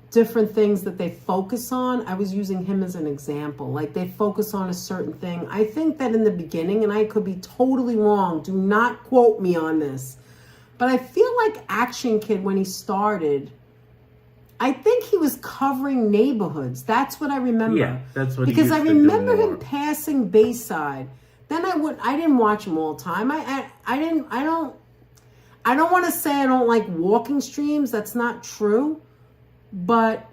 different things that they focus on. I was using him as an example. Like they focus on a certain thing. I think that in the beginning, and I could be totally wrong, do not quote me on this, but I feel like Action Kid, when he started, I think he was covering neighborhoods. That's what I remember. Yeah, that's what because he used I to do remember more. him passing Bayside. Then I didn't watch him all the time. I don't want to say I don't like walking streams. That's not true. But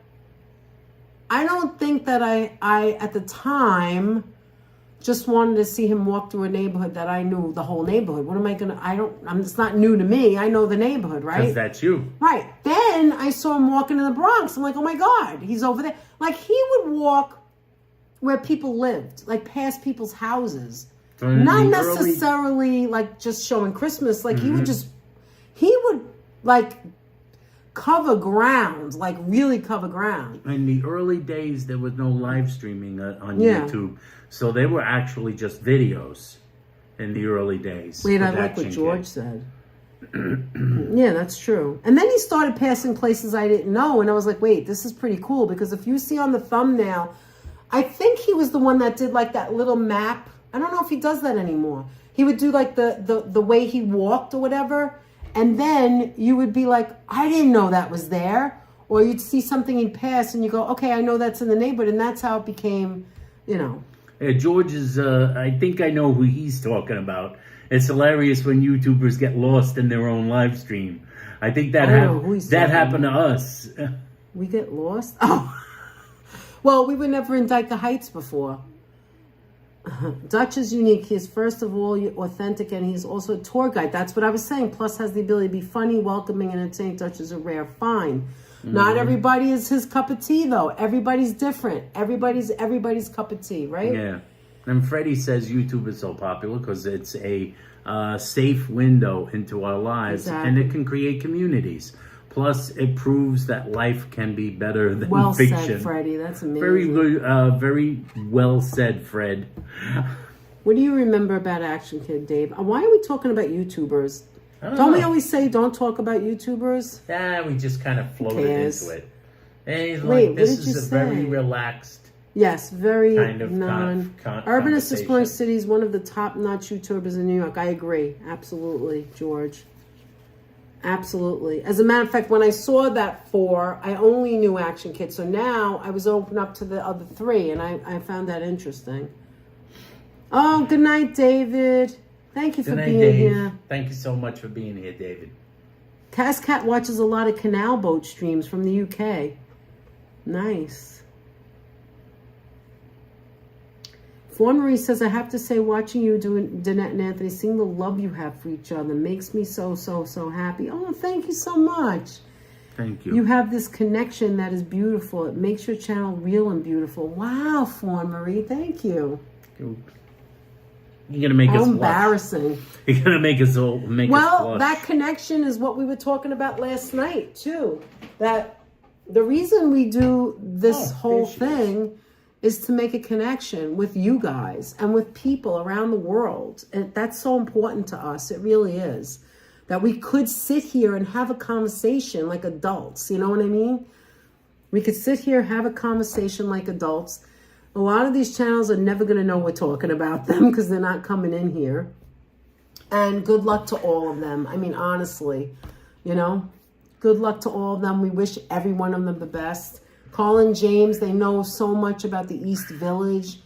I don't think that I at the time just wanted to see him walk through a neighborhood that I knew the whole neighborhood. What am I going to, it's not new to me. I know the neighborhood, right? Because that's you. Right. Then I saw him walking in the Bronx. I'm like, oh my God, he's over there. Like he would walk where people lived, like past people's houses. Not necessarily like just showing Christmas. Like he would like cover ground, like really cover ground. In the early days, there was no live streaming on YouTube. So they were actually just videos in the early days. Wait, I like what George said. Yeah, that's true. And then he started passing places I didn't know. And I was like, wait, this is pretty cool. Because if you see on the thumbnail, I think he was the one that did like that little map. I don't know if he does that anymore. He would do like the way he walked or whatever. And then you would be like, I didn't know that was there. Or you'd see something he'd pass and you go, okay, I know that's in the neighborhood. And that's how it became, you know. George is, I think I know who he's talking about. It's hilarious when YouTubers get lost in their own live stream. I think that happened to us. We get lost? Oh. Well, we were never in Dyker Heights before. Dutch is unique. He is first of all authentic, and he's also a tour guide. That's what I was saying. Plus has the ability to be funny, welcoming, and entertaining. Dutch is a rare find. Not everybody is his cup of tea, though. Everybody's different. Everybody's cup of tea, right? Yeah. And Freddie says YouTube is so popular because it's a safe window into our lives, and it can create communities. Plus, it proves that life can be better than fiction. Well said, Freddie. That's amazing. Very good, very well said, Fred. What do you remember about Action Kid, Dave? Why are we talking about YouTubers? Don't we always say don't talk about YouTubers? Yeah, we just kind of floated into it. And he's Wait, like, this what did is you a say? very relaxed Yes, very kind of Urbanist Exploring Cities, one of the top-notch YouTubers in New York. I agree. Absolutely, George. Absolutely. As a matter of fact, when I saw that I only knew Action Kid. So now I was open up to the other three, and I found that interesting. Oh, good night, David. Thank you for being here. Thank you so much for being here, David. Cascat watches a lot of canal boat streams from the UK. Nice. Fawn Marie says, I have to say, watching you doing Danette and Anthony, seeing the love you have for each other makes me so happy. Oh, thank you so much. Thank you. You have this connection that is beautiful. It makes your channel real and beautiful. Wow, Fawn Marie, thank you. You're gonna make us embarrassing. You're gonna make us all make us blush. That connection is what we were talking about last night too. That the reason we do this whole thing is to make a connection with you guys and with people around the world. And that's so important to us. It really is. That we could sit here and have a conversation like adults. You know what I mean? We could sit here, have a conversation like adults. A lot of these channels are never going to know we're talking about them because they're not coming in here. And good luck to all of them. I mean, honestly, you know, good luck to all of them. We wish every one of them the best. Colin James, they know so much about the East Village,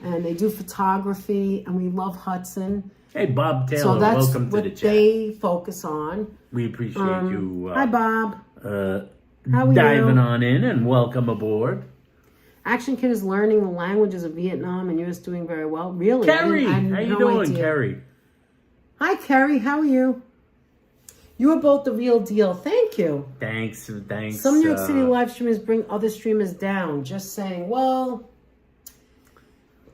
and they do photography, and we love Hudson. Hey, Bob Taylor, so that's welcome to the chat. They focus on. We appreciate you. Hi, Bob. How are diving on in, and welcome aboard. Action Kid is learning the languages of Vietnam and yours doing very well. Really? Carrie, I had how you no doing, idea. Carrie? Hi, Carrie. How are you? You are both the real deal. Thank you. Thanks. Some New York City live streamers bring other streamers down. Just saying, well,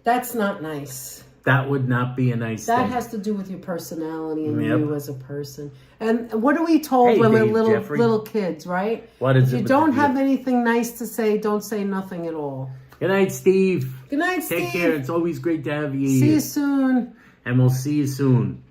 that's not nice. That would not be a nice That thing. has to do with your personality and Yep. you as a person. And what are we told Hey, when we're Dave, little Jeffrey. little kids, right? What is if it you with don't the- have anything nice to say, don't say nothing at all. Good night, Steve. Good night, Steve. Take care. It's always great to have you See here. you soon. And we'll see you soon.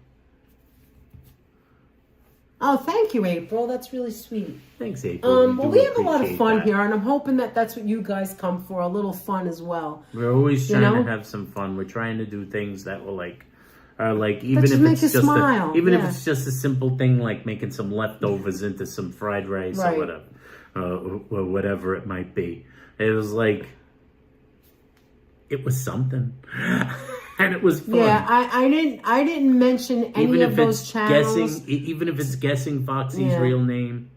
Oh, thank you, April. That's really sweet. Thanks, April. Well, do we have a lot of appreciate fun that. here, and I'm hoping that that's what you guys come for, a little fun as well. We're always You trying know? to have some fun. We're trying to do things that will are like even just if make it's you just smile, even if yeah. it's just a simple thing like making some leftovers into some fried rice Right. or whatever it might be. It was like it was something, and it was fun. Yeah, I didn't mention any even of if those it's channels. even if it's guessing Foxy's Yeah. real name.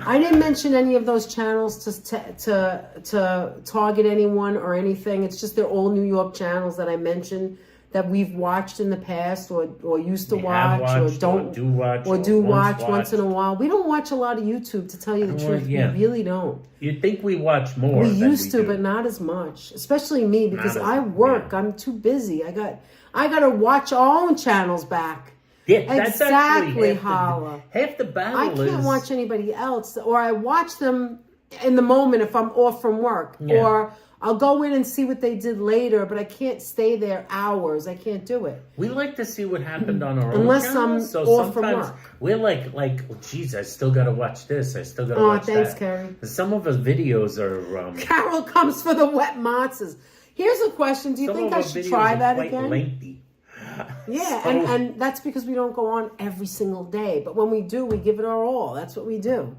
I didn't mention any of those channels to target anyone or anything. It's just they're all New York channels that I mentioned that we've watched in the past or used to We have watch or watched, don't or do watch, or do watch once once in a while. We don't watch a lot of YouTube, to tell you the truth. yeah. We really don't. You'd think we watch more. We than used to, do. but not as much. Especially me, because Not as- I work. yeah. I'm too busy. I got to watch our own channels back. Yeah, that's Exactly, actually Holla. half the battle. I can't is, watch anybody else, or I watch them in the moment if I'm off from work, Yeah. or I'll go in and see what they did later, but I can't stay there hours. I can't do it. We like to see what happened on our own Unless channel, I'm so off from sometimes work. we're like, oh, geez, I still got to watch this. I still got to Oh, watch thanks, that. Carrie. Some of our videos are. Carol comes for the wet matzahs. Here's a question. Do you some think of I our should videos try are that quite again? Lengthy. Yeah, So- and that's because we don't go on every single day. But when we do, we give it our all. That's what we do.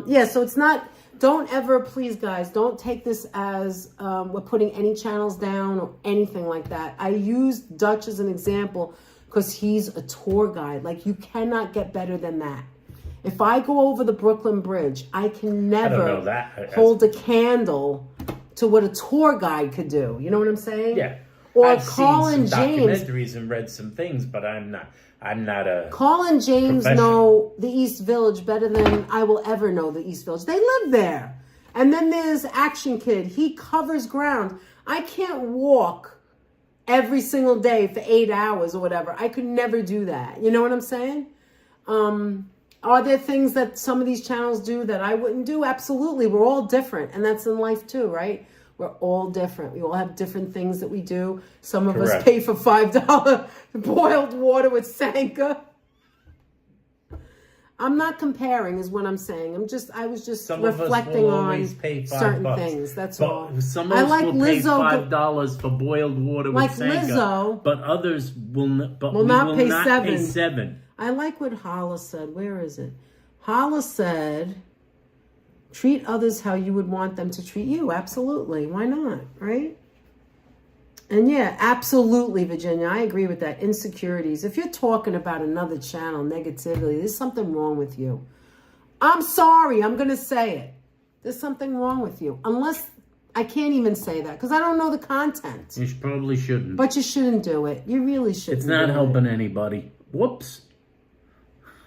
Yeah, so it's not... Don't ever, please, guys, don't take this as we're putting any channels down or anything like that. I used Dutch as an example because he's a tour guide. Like, you cannot get better than that. If I go over the Brooklyn Bridge, I can never know that. hold a candle to what a tour guide could do. You know what I'm saying? Yeah. Or I've Colin seen some James. documentaries and read some things, but I'm not a. Colin James Professional. know the East Village better than I will ever know the East Village. They live there. And then there's Action Kid. He covers ground. I can't walk every single day for 8 hours or whatever. I could never do that. You know what I'm saying? Are there things that some of these channels do that I wouldn't do? Absolutely. We're all different. And that's in life too, right? We're all different. We all have different things that we do. Some of us Correct. pay for $5 boiled water with Sanka. I'm not comparing is what I'm saying. I was just Some of us reflecting will on always pay certain $5. things. That's But all. some of I us like will pay Lizzo. $5 for boiled water Like with Sanka, Lizzo. but others will not. But Will we not will pay not $7. pay $7. I like what Hala said. Where is it? Hala said, treat others how you would want them to treat you. Absolutely. Why not? Right? And yeah, absolutely, Virginia. I agree with that. Insecurities. If you're talking about another channel, negativity, there's something wrong with you. I'm sorry. I'm going to say it. There's something wrong with you. Unless I can't even say that because I don't know the content. You probably shouldn't. But you shouldn't do it. You really shouldn't. It's not do it. helping anybody. Whoops.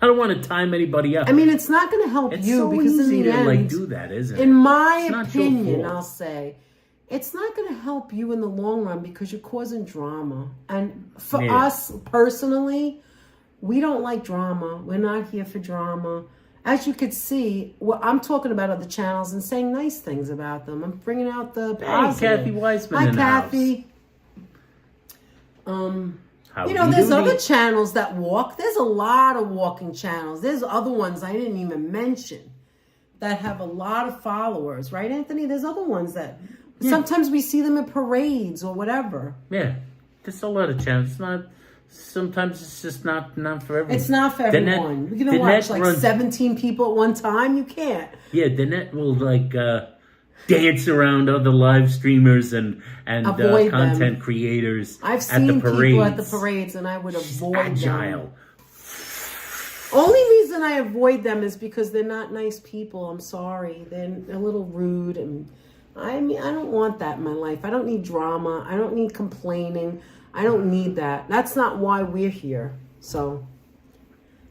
I don't want to time anybody up. I mean, it's not going to help it's you so because easy in the to end, do that, isn't it? in my It's not your opinion, fault. I'll say, it's not going to help you in the long run because you're causing drama. And for Yeah. us personally, we don't like drama. We're not here for drama. As you could see, well, I'm talking about other channels and saying nice things about them. I'm bringing out the positive. Hey, Kathy Weissman Hi, in the house. Kathy. How You know, do there's do? other channels that walk. There's a lot of walking channels. There's other ones I didn't even mention that have a lot of followers, right, Anthony? There's other ones that sometimes we see them at parades or whatever. Yeah, there's a lot of channels. It's not. Sometimes it's just not for everyone. It's not for The net- everyone. You're the gonna watch net like runs- 17 people at one time. You can't. Yeah, the net will dance around other live streamers and Avoid them. content creators I've at seen the parades. people at the parades, and I would avoid Agile. them. Only reason I avoid them is because they're not nice people. I'm sorry. They're a little rude and I mean, I don't want that in my life. I don't need drama. I don't need complaining. I don't need that. That's not why we're here. So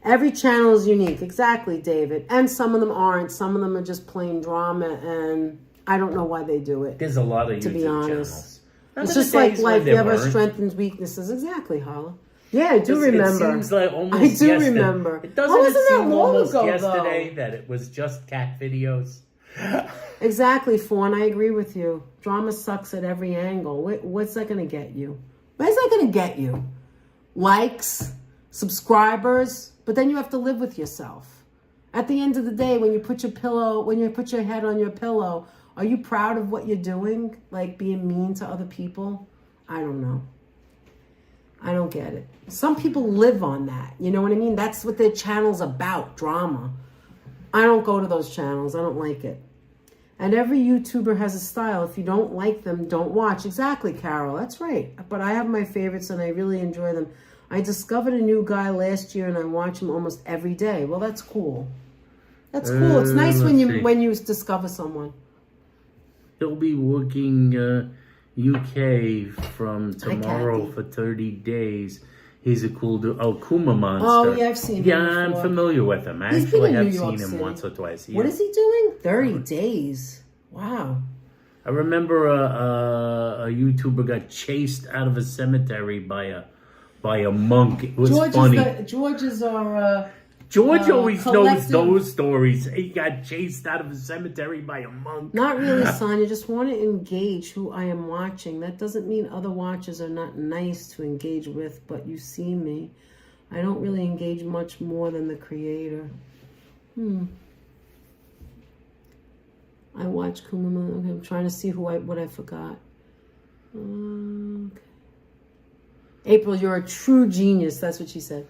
every channel is unique. Exactly, David. And some of them aren't. Some of them are just plain drama, and I don't know why they do it. There's a lot of YouTube to be honest. channels. It's just like life. You have our strengths and weaknesses. Exactly, Hala. Yeah, I do remember. It seems like almost I do yesterday. remember. It doesn't that long almost ago, yesterday though? that it was just cat videos. Exactly, Fawn. I agree with you. Drama sucks at every angle. What's that going to get you? Where's that going to get you? Likes, subscribers, but then you have to live with yourself. At the end of the day, when you put your head on your pillow, are you proud of what you're doing? Like being mean to other people? I don't know. I don't get it. Some people live on that. You know what I mean? That's what their channel's about, drama. I don't go to those channels. I don't like it. And every YouTuber has a style. If you don't like them, don't watch. Exactly, Carol. That's right. But I have my favorites and I really enjoy them. I discovered a new guy last year and I watch him almost every day. Well, that's cool. That's cool. It's nice when you discover someone. He'll be working UK from tomorrow for 30 days. He's a cool dude. Oh, Kuma Monster. Oh, yeah, I've seen him Yeah, before. I'm familiar with him. He's been in Actually, I've New York seen him City. once or twice. What is he doing? 30 days. Wow. I remember a YouTuber got chased out of a cemetery by a monk. It was funny. George is our... George always collective... knows those stories. He got chased out of a cemetery by a monk. Not really, son. You just want to engage who I am watching. That doesn't mean other watchers are not nice to engage with, but you see me. I don't really engage much more than the creator. I watch Kumama. Okay, I'm trying to see what I forgot. Okay. April, you're a true genius. That's what she said.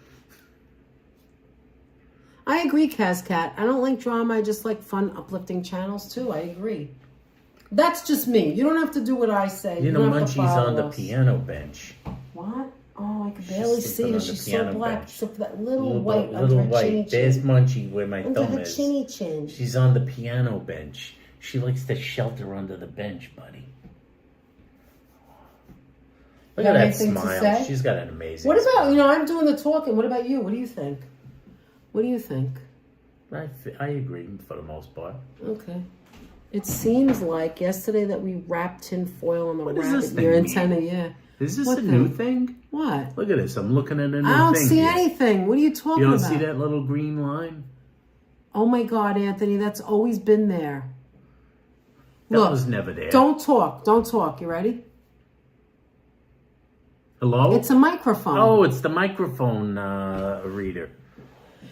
I agree, Cascat. I don't like drama. I just like fun, uplifting channels, too. I agree. That's just me. You don't have to do what I say. You know, don't have to Munchie's follow on the us. piano bench. What? Oh, I could barely see her. She's so black. Bench. So that little white under her chinny There's chin. Munchie where my Under thumb her is. chinny chin. She's on the piano bench. She likes to shelter under the bench, buddy. Look at that anything to smile. say? She's got an amazing What about, smile. I'm doing the talking. What about you? What do you think? What do you think? I agree for the most part. Okay. It seems like yesterday that we wrapped tin foil on the What does this rabbit thing ear mean? antenna. Yeah. Is this What a new thing? What? Look at this. I'm looking at a new thing. I don't see here. anything. What are you talking You don't about? see that little green line? Oh my God, Anthony, that's always been there. That Look, was never there. Don't talk. Don't talk. You ready? Hello? It's a microphone. Oh, it's the microphone reader.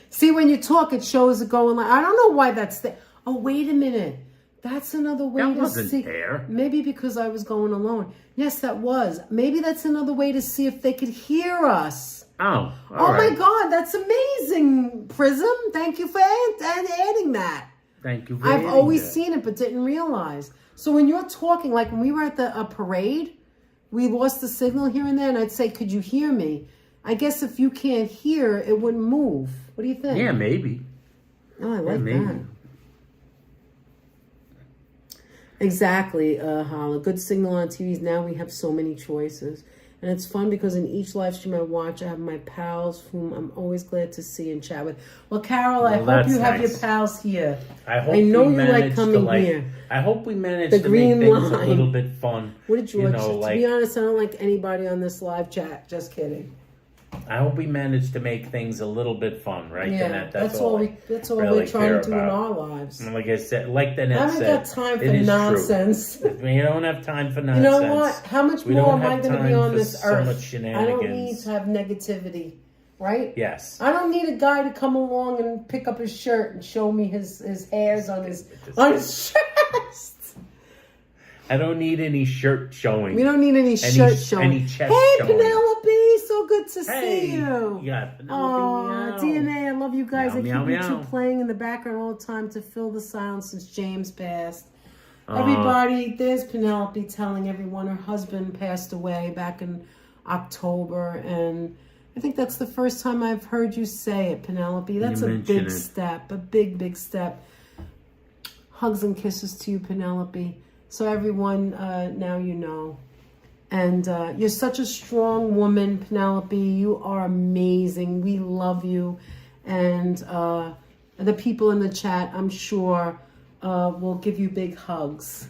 See, when you talk, it shows it going like, I don't know why that's there. Oh, wait a minute. That's another way That to wasn't see. there. Maybe because I was going alone. Yes, that was. Maybe that's another way to see if they could hear us. Oh, Oh all right. my God, that's amazing, Prism. Thank you for adding that. Thank you for I've adding always that. seen it, but didn't realize. So when you're talking, like when we were at the parade, we lost the signal here and there, and I'd say, could you hear me? I guess if you can't hear, it wouldn't move. What do you think? Yeah, maybe. Oh, I like maybe. that. Exactly, Hala. Good signal on TVs. Now we have so many choices. And it's fun because in each live stream I watch, I have my pals whom I'm always glad to see and chat with. Well, Carol, I hope you have your pals here. I hope I know we you like managed coming to here. I hope we managed The to green make things line. a little bit fun. What did George say? like, To be honest, I don't like anybody on this live chat. Just kidding. I hope we managed to make things a little bit fun, right? Yeah, And that's all I That's all really we're trying care to do in about. our lives. And like I said, like the net I haven't said, got time for it is nonsense. True. We don't have time for You nonsense. know what? How much We more don't am I have going to be time on for this so earth? much I shenanigans. don't need to have negativity, right? Yes. I don't need a guy to come along and pick up his shirt and show me his hairs on his chest. I don't need any shirt showing. We don't need any shirt showing. Any chest Hey, showing. Penelope, so good to Hey, see you. Yeah, Penelope, Oh, meow. D&A, I love you guys. Meow, I keep meow, you two meow. playing in the background all the time to fill the silence since James passed. Everybody, there's Penelope telling everyone her husband passed away back in October, and I think that's the first time I've heard you say it, Penelope. That's a big step, a big, big step. Hugs and kisses to you, Penelope. So everyone, now you know. And you're such a strong woman, Penelope. You are amazing. We love you. And the people in the chat, I'm sure, will give you big hugs.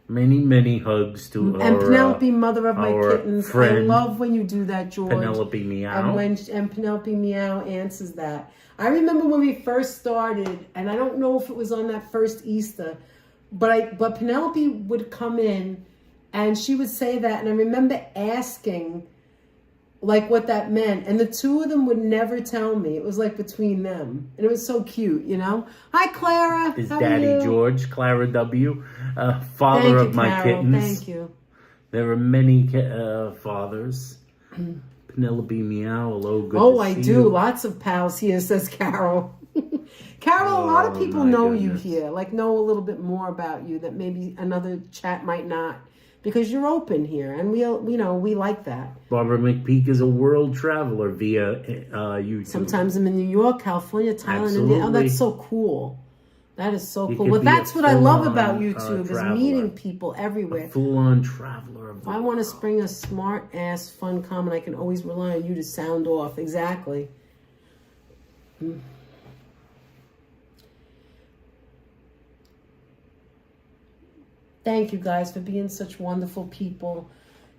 Many, many hugs to and Penelope, mother of my kittens. I love when you do that, George. Penelope Meow. And Penelope Meow answers that. I remember when we first started, and I don't know if it was on that first Easter, but Penelope would come in and she would say that, and I remember asking like what that meant, and the two of them would never tell me. It was like between them, and it was so cute, you know. Hi, Clara. His How daddy are you? George, Clara W, father of my kittens. Thank you. There are many fathers. Penelope Meow, hello, good to I see do. you. Lots of pals here, says Carol. Carol, a lot of people know you here, like know a little bit more about you that maybe another chat might not, because you're open here, and we like that. Barbara McPeak is a world traveler via YouTube. Sometimes I'm in New York, California, Thailand, India. Oh, that's so cool. That is so cool. Well, that's what I love about YouTube, is meeting people everywhere. A full-on traveler. If I want to spring a smart-ass fun comment, I can always rely on you to sound off. Exactly. Thank you guys for being such wonderful people.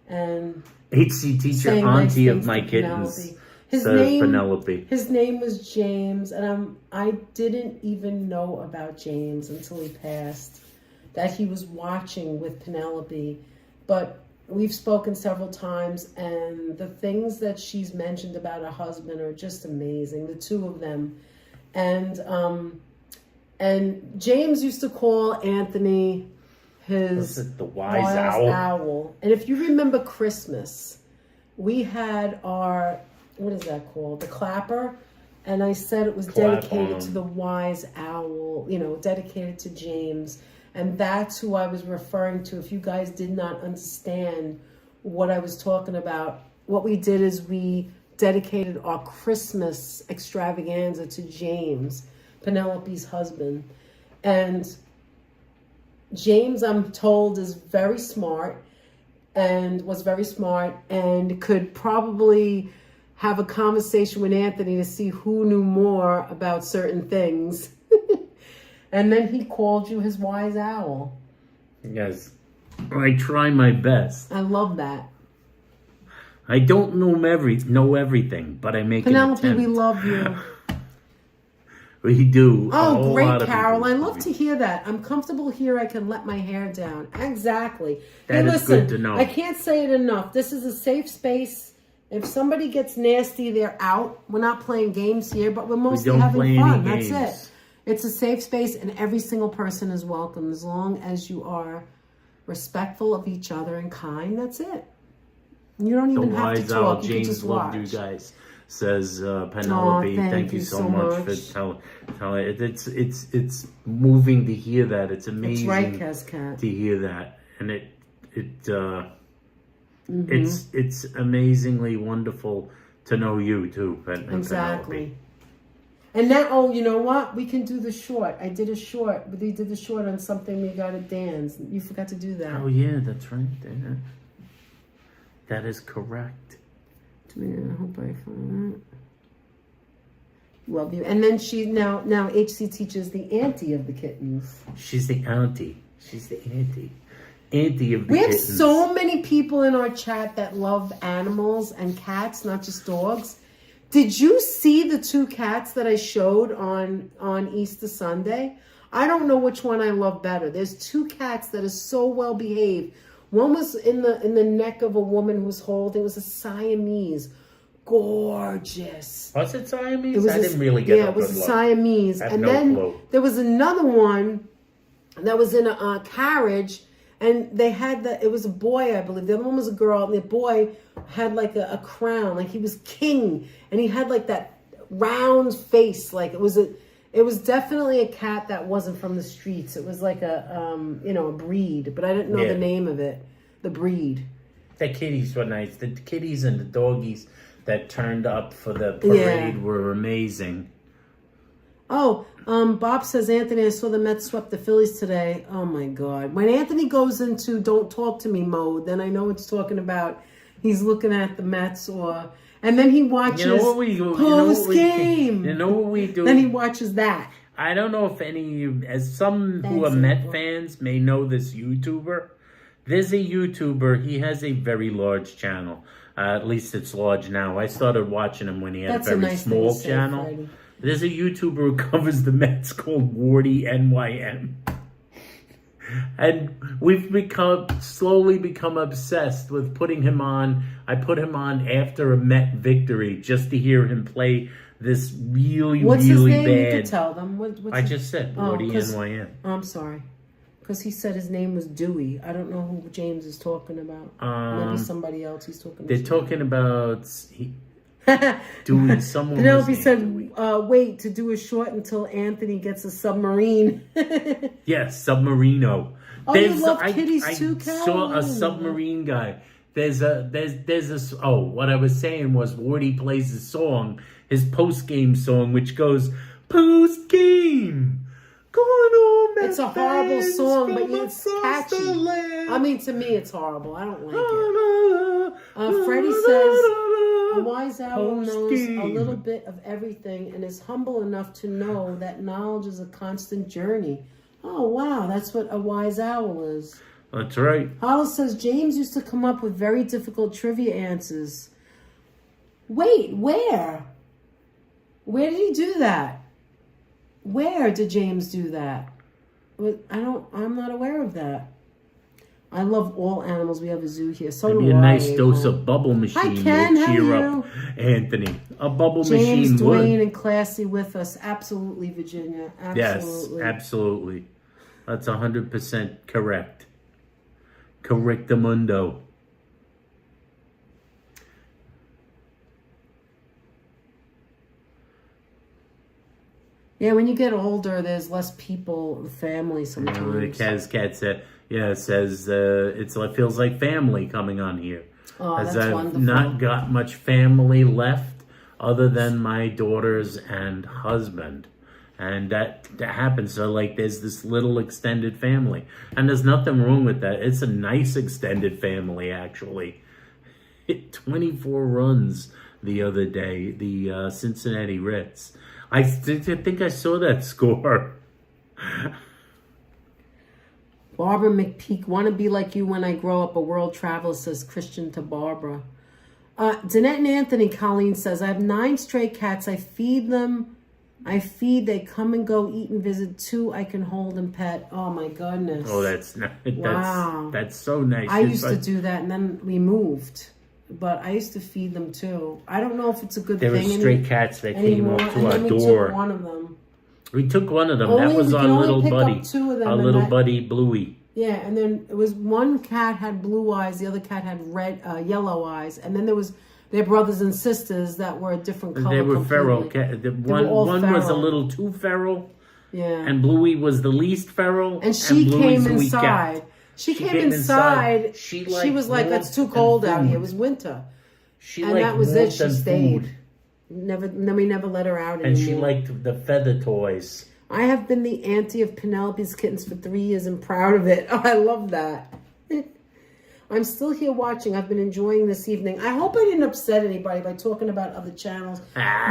And HC teacher, auntie of my kittens. Says Penelope. His name was James, and I didn't even know about James until he passed, that he was watching with Penelope. But we've spoken several times, and the things that she's mentioned about her husband are just amazing, the two of them. And James used to call Anthony his the wise owl. And if you remember Christmas, we had our, what is that called? The clapper. And I said it was dedicated to the wise owl, dedicated to James. And that's who I was referring to. If you guys did not understand what I was talking about, what we did is we dedicated our Christmas extravaganza to James, Penelope's husband. And James, I'm told, is very smart and was very smart and could probably have a conversation with Anthony to see who knew more about certain things. And then he called you his wise owl. Yes. I try my best. I love that. I don't know everything, but I make Penelope, an attempt. we love you. We do. Oh, great, Carol. I love to hear that. I'm comfortable here. I can let my hair down. Exactly. That is good to know. I can't say it enough. This is a safe space. If somebody gets nasty, they're out. We're not playing games here, but we're mostly having fun. That's it. It's a safe space, and every single person is welcome as long as you are respectful of each other and kind. That's it. You don't even have to talk. You can just watch. Loved you guys, says Penelope. Thank you so much for telling. It's moving to hear that. It's amazing. That's right, Kazkat. To hear that, and it's amazingly wonderful to know you too, Exactly. Penelope. And now, you know what? We can do the short. I did a short, but we did the short on something we got at Dan's. You forgot to do that. Oh yeah, that's right. That is correct. I hope I find that. Love you. And then she now HC teaches the auntie of the kittens. She's the auntie. She's the auntie. Auntie of the We have kittens. so many people in our chat that love animals and cats, not just dogs. Did you see the two cats that I showed on Easter Sunday? I don't know which one I love better. There's two cats that are so well behaved. One was in the neck of a woman who's holding. It was a Siamese, gorgeous. Was it Siamese? I didn't really get. Yeah, it was a Siamese. And then there was another one that was in a carriage. And they had it was a boy, I believe. The other one was a girl, and the boy had like a crown, like he was king, and he had like that round face, like it was definitely a cat that wasn't from the streets. It was like a breed, but I didn't know the name of it, the breed. The kitties were nice. The kitties and the doggies that turned up for the parade were amazing. Oh, Bob says, Anthony, I saw the Mets swept the Phillies today. Oh my God. When Anthony goes into don't talk to me mode, then I know it's talking about he's looking at the Mets and then he watches post game. You know what we do? Then he watches that. I don't know if any of you, as some who are Met fans may know this YouTuber. There's a YouTuber, he has a very large channel. At least it's large now. I started watching him when he had a very small channel. Friday. There's a YouTuber who covers the Mets called Wardy NYM. And we've slowly become obsessed with putting him on. I put him on after a Met victory just to hear him play this really, what's really his name? bad. You could tell them. I just said Wardy NYM. I'm sorry. Because he said his name was Dewey. I don't know who James is talking about. Maybe somebody else he's talking about. They're talking about doing someone. Penelope said, wait, to do a short until Anthony gets a submarine. Yes, Submarino. Oh, you love kitties too, Carol? I saw a submarine guy. There's what I was saying was Wardy plays a song, his post-game song, which goes, post-game. It's a horrible song, but it's catchy. I mean, to me, it's horrible. I don't like it. Freddie says, a wise owl knows a little bit of everything and is humble enough to know that knowledge is a constant journey. Oh, wow. That's what a wise owl is. That's right. Hollis says, James used to come up with very difficult trivia answers. Wait, where? Where did he do that? Where did James do that? I'm not aware of that. I love all animals. We have a zoo here. So Maybe do a nice April. dose of bubble machine will cheer up Anthony. A bubble James, machine would. Dwayne, and Classy with us. Absolutely, Virginia. Absolutely. Yes, absolutely. That's 100% correct. Correctamundo. Yeah, when you get older, there's less people, family sometimes. Cat said, it says it feels like family coming on here. Oh, as that's I've wonderful. not got much family left other than my daughters and husband. And that happens. So, there's this little extended family. And there's nothing wrong with that. It's a nice extended family, actually. Hit 24 runs the other day, the Cincinnati Reds. I think I saw that score. Barbara McPeak, want to be like you when I grow up, a world traveler, says Christian to Barbara. Danette and Anthony, Colleen says, I have 9 stray cats. I feed them. They come and go, eat and visit. 2 I can hold and pet. Oh, my goodness. Oh, that's nice. Wow. That's so nice. I used to do that, and then we moved. But I used to feed them, too. I don't know if it's a good thing. There were stray cats that came up to our door. We took one of them. We took one of them. That was our little buddy. Our little buddy, Bluey. Yeah, and then it was one cat had blue eyes, the other cat had yellow eyes, and then there was their brothers and sisters that were a different color. They were feral. One feral. was a little too feral. Yeah. And Bluey was the least feral. And she came inside. She came inside. She was like, "It's too cold out here." It was winter. And that was it. She stayed. Then we never let her out anymore. And she liked the feather toys. I have been the auntie of Penelope's kittens for 3 years and proud of it. Oh, I love that. I'm still here watching. I've been enjoying this evening. I hope I didn't upset anybody by talking about other channels.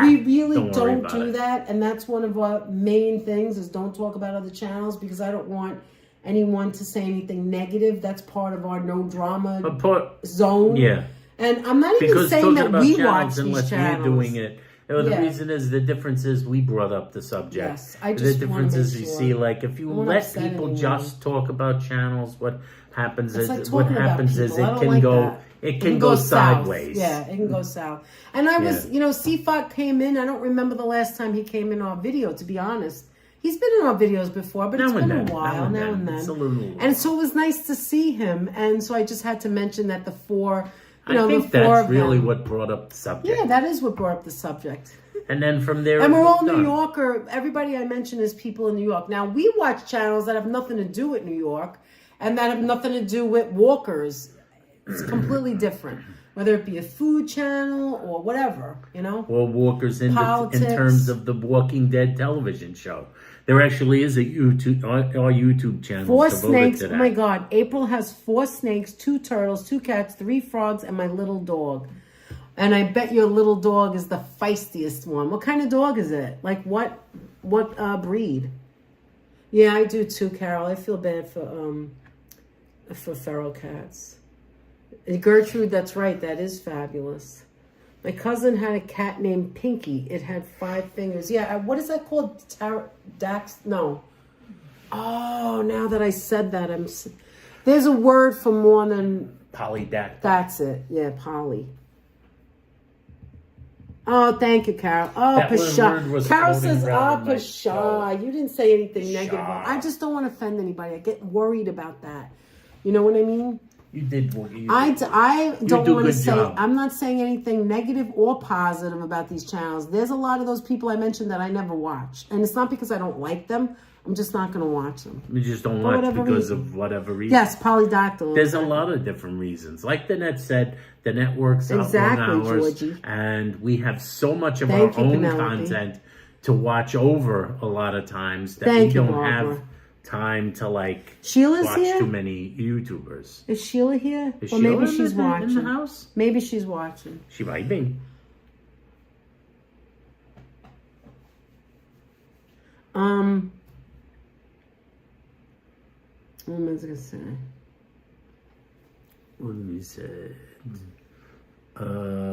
We really don't do that. And that's one of our main things is don't talk about other channels because I don't want anyone to say anything negative. That's part of our no drama zone. Yeah. And I'm not even saying that we watch these channels. We're doing it. The reason is the difference is we brought up the subject. Yes, I just the difference is you see, if you let people just talk about channels, what happens is it can go sideways. Yeah, it can go south. And I was, CFOC came in. I don't remember the last time he came in our video, to be honest. He's been in our videos before, but it's been a while, now and then. It's a little... And so it was nice to see him. And so I just had to mention that the four... I think that's really what brought up the subject. Yeah, that is what brought up the subject. And then from there... And we're all New Yorker. Everybody I mention is people in New York. Now, we watch channels that have nothing to do with New York and that have nothing to do with walkers. It's completely different. whether it be a food channel or whatever, you know. Or walkers in Politics. terms of the Walking Dead television show. There actually is a YouTube, our YouTube channel 4 devoted snakes. to that. Oh my God! April has 4 snakes, 2 turtles, 2 cats, 3 frogs, and my little dog. And I bet your little dog is the feistiest one. What kind of dog is it? Like what breed? Yeah, I do too, Carol. I feel bad for feral cats. Gertrude, that's right. That is fabulous. My cousin had a cat named Pinky. It had 5 fingers. Yeah, what is that called? Dax? No. Oh, now that I said that, there's a word for more than... Polydactyl. That's it. Yeah, poly. Oh, thank you, Carol. Oh, That Pasha. word Carol was says, floating oh, around Pasha. You didn't say anything negative. Pasha. I just don't want to offend anybody. I get worried about that. You know what I mean? You did what you did. I don't do a want to good say, job. I'm not saying anything negative or positive about these channels. There's a lot of those people I mentioned that I never watch. And it's not because I don't like them. I'm just not going to watch them. You just don't For watch whatever because reason. of whatever reason. Yes, polydactyl. There's a lot of different reasons. Like the net said, the network's out Exactly, long hours, Georgie. and we have so much of Thank our you, own Penelope. content to watch over a lot of times that Thank we you, don't Barbara. have time to like Sheila's watch here? too many YouTubers. Is Sheila here? Is Or Sheila maybe in she's the, watching. in the house? Maybe she's watching. She might be. What was I going to say? What did we say?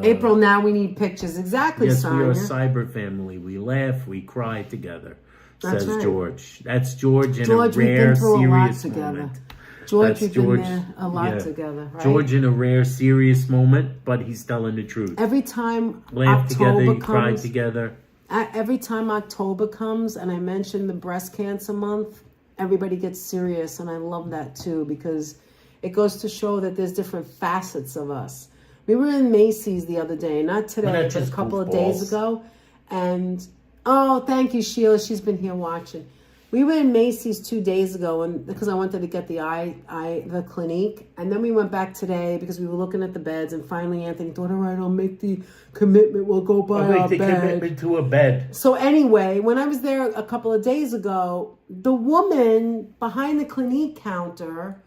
April, now we need pictures. Exactly, Yes, Sonia. we are a cyber family. We laugh, we cry together, That's says right. George. That's George in George, a we've rare, been through a lot serious together. moment. George, That's we've George, been there a lot yeah. together, right? George in a rare, serious moment, but he's telling the truth. Every time Laugh together, October you cry comes, together. every time October comes and I mention the breast cancer month, everybody gets serious, and I love that too because it goes to show that there's different facets of us. We were in Macy's the other day, not today, Well, but that's a just couple of goofballs. days ago. And, oh, thank you, Sheila. She's been here watching. We were in Macy's 2 days ago and because I wanted to get the Clinique. And then we went back today because we were looking at the beds. And finally, Anthony thought, all right, I'll make the commitment. We'll go buy I'll our make the bed. commitment to a bed. So anyway, when I was there a couple of days ago, the woman behind the Clinique counter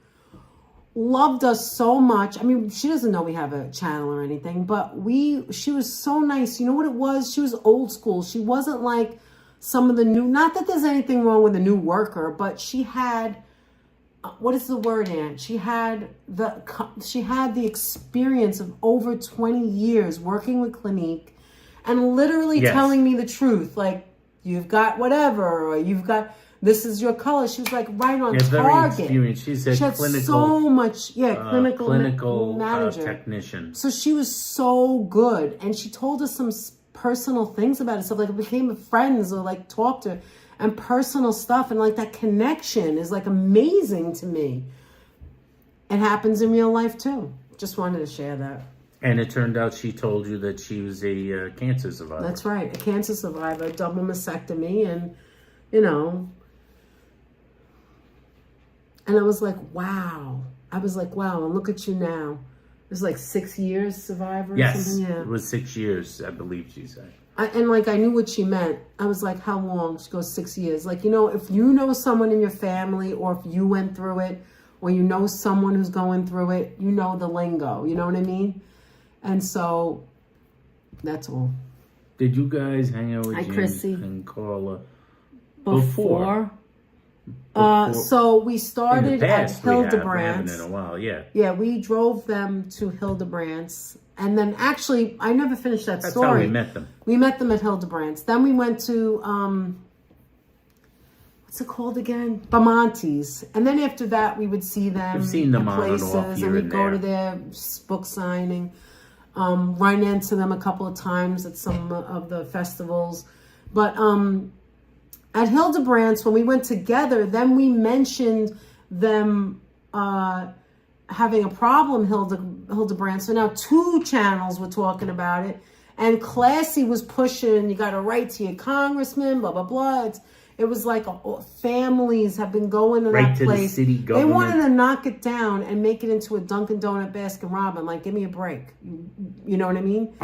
loved us so much. I mean, she doesn't know we have a channel or anything, but she was so nice. You know what it was? She was old school. She wasn't like some of the new, not that there's anything wrong with a new worker, but she had, what is the word, Aunt? She had the experience of over 20 years working with Clinique and literally Yes. telling me the truth. Like, you've got whatever, or you've got, this is your color. She was like right on Yeah, very target. experienced. She's a She had clinical, so much, clinical manager. technician. So she was so good, and she told us some personal things about herself. Like, we became friends or like talked to her, and personal stuff, and like that connection is like amazing to me. It happens in real life too. Just wanted to share that. And it turned out she told you that she was a cancer survivor. That's right, a cancer survivor, double mastectomy, and you know. And I was like, wow. And look at you now. It was like 6 years survivor or Yes, something. Yeah. it was 6 years, I believe she said. I knew what she meant. I was like, how long? She goes, 6 years. Like, you know, if you know someone in your family, or if you went through it, or you know someone who's going through it, you know the lingo. You know what I mean? And so, that's all. Did you guys hang out with Hi, James Chrissy. and Carla Before. Before. So we in started the at past? We haven't in a Hildebrandt's. while, yeah. Yeah, we drove them to Hildebrandt's. And then actually, I never finished that That's story. how we met them. We met them at Hildebrandt's. Then we went to, what's it called again? Bamonte's. And then after that, we would see them We've seen them at on and places. off here we'd and go there. to their book signing. Run into them a couple of times at some of the festivals. But at Hildebrandt's, when we went together, then we mentioned them having a problem, Hildebrandt's. So now 2 channels were talking about it. And Classy was pushing, you got to write to your congressman, blah, blah, blah. It was like families have been going to Right that to the place. city They government. wanted to knock it down and make it into a Dunkin' Donut Baskin Robbin. Like, give me a break. You know what I mean?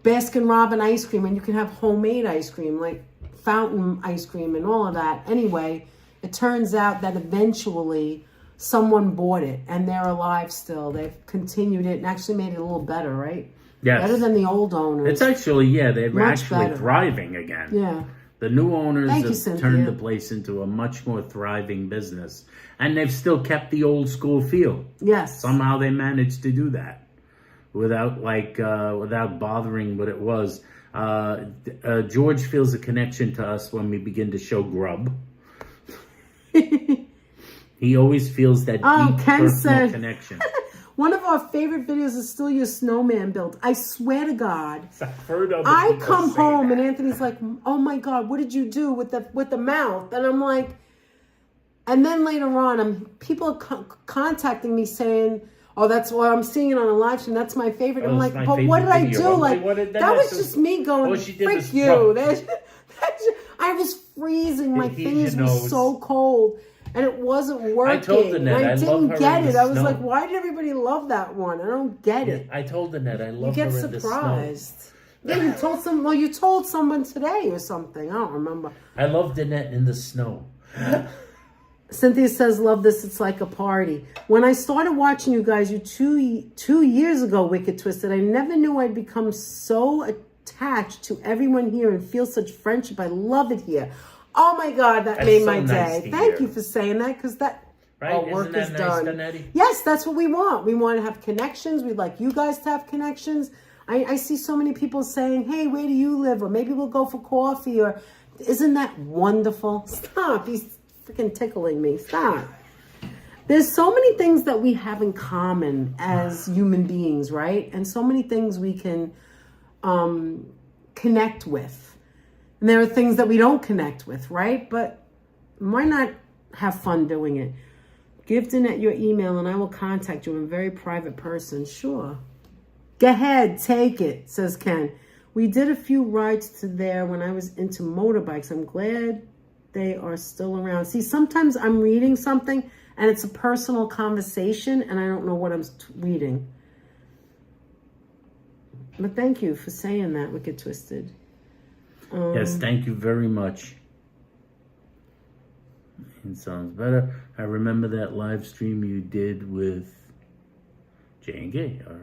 Baskin Robbin ice cream, and you can have homemade ice cream, like fountain ice cream and all of that. Anyway, it turns out that eventually someone bought it, and they're alive still. They've continued it and actually made it a little better, right? Yes. Better than the old owners. It's actually, they're Much actually better. thriving again. Yeah. The new owners Thank you, have Cynthia. turned the place into a much more thriving business. And they've still kept the old school feel. Yes. Somehow they managed to do that without bothering what it was. George feels a connection to us when we begin to show grub. He always feels that deep Ken personal said- connection. One of our favorite videos is still your snowman build. I swear to God. I've heard other I people come say home that. and Anthony's like, "Oh my God, what did you do with the mouth?" And I'm like, and then later on, people are contacting me saying, "Oh, that's why I'm seeing it on a live stream. That's my favorite." Oh, I'm that's like, my "But what did favorite I video." do? I'm Like, like, what did that that was do? just me going, All she did was frick you." rub. I was freezing. My Heat your fingers were nose. so cold. And it wasn't working. told Annette, and I I love didn't her get in it. the I was snow. like, why did everybody love that one? I don't get it. I told Annette I You love get her in the snow. surprised. Yeah, you told you told someone today or something. I don't remember. I loved Annette in the snow. Cynthia says, love this. It's like a party. When I started watching you guys, two years ago, Wicked Twisted, I never knew I'd become so attached to everyone here and feel such friendship. I love it here. Oh my God, that That's made so my nice day. to Thank hear. you for saying that, because that Right? our work Isn't that is nice, done. Danetti? Yes, that's what we want. We want to have connections. We'd like you guys to have connections. I see so many people saying, "Hey, where do you live?" Or maybe we'll go for coffee. Or isn't that wonderful? Stop. He's freaking tickling me. Stop. There's so many things that we have in common as human beings, right? And so many things we can connect with. And there are things that we don't connect with, right? But why not have fun doing it? Give Danette your email and I will contact you. I'm a very private person. Sure. Go ahead, take it, says Ken. We did a few rides to there when I was into motorbikes. I'm glad they are still around. See, sometimes I'm reading something and it's a personal conversation and I don't know what I'm reading. But thank you for saying that, Wicked Twisted. Yes, thank you very much. It sounds better. I remember that live stream you did with J&K. All right.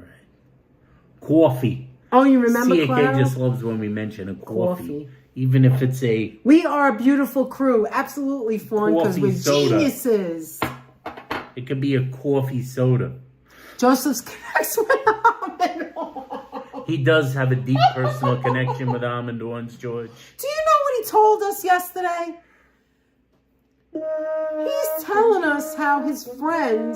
Coffee. Oh, you remember CAK Clara? just loves when we mention a coffee. Coffee. Even if it's a We are a beautiful crew. Absolutely fun because Coffee we're soda. geniuses. it could be a coffee soda. Joseph's connects with almond oil. He does have a deep personal connection with almond ones, George. Do you know what he told us yesterday? He's telling us how his friend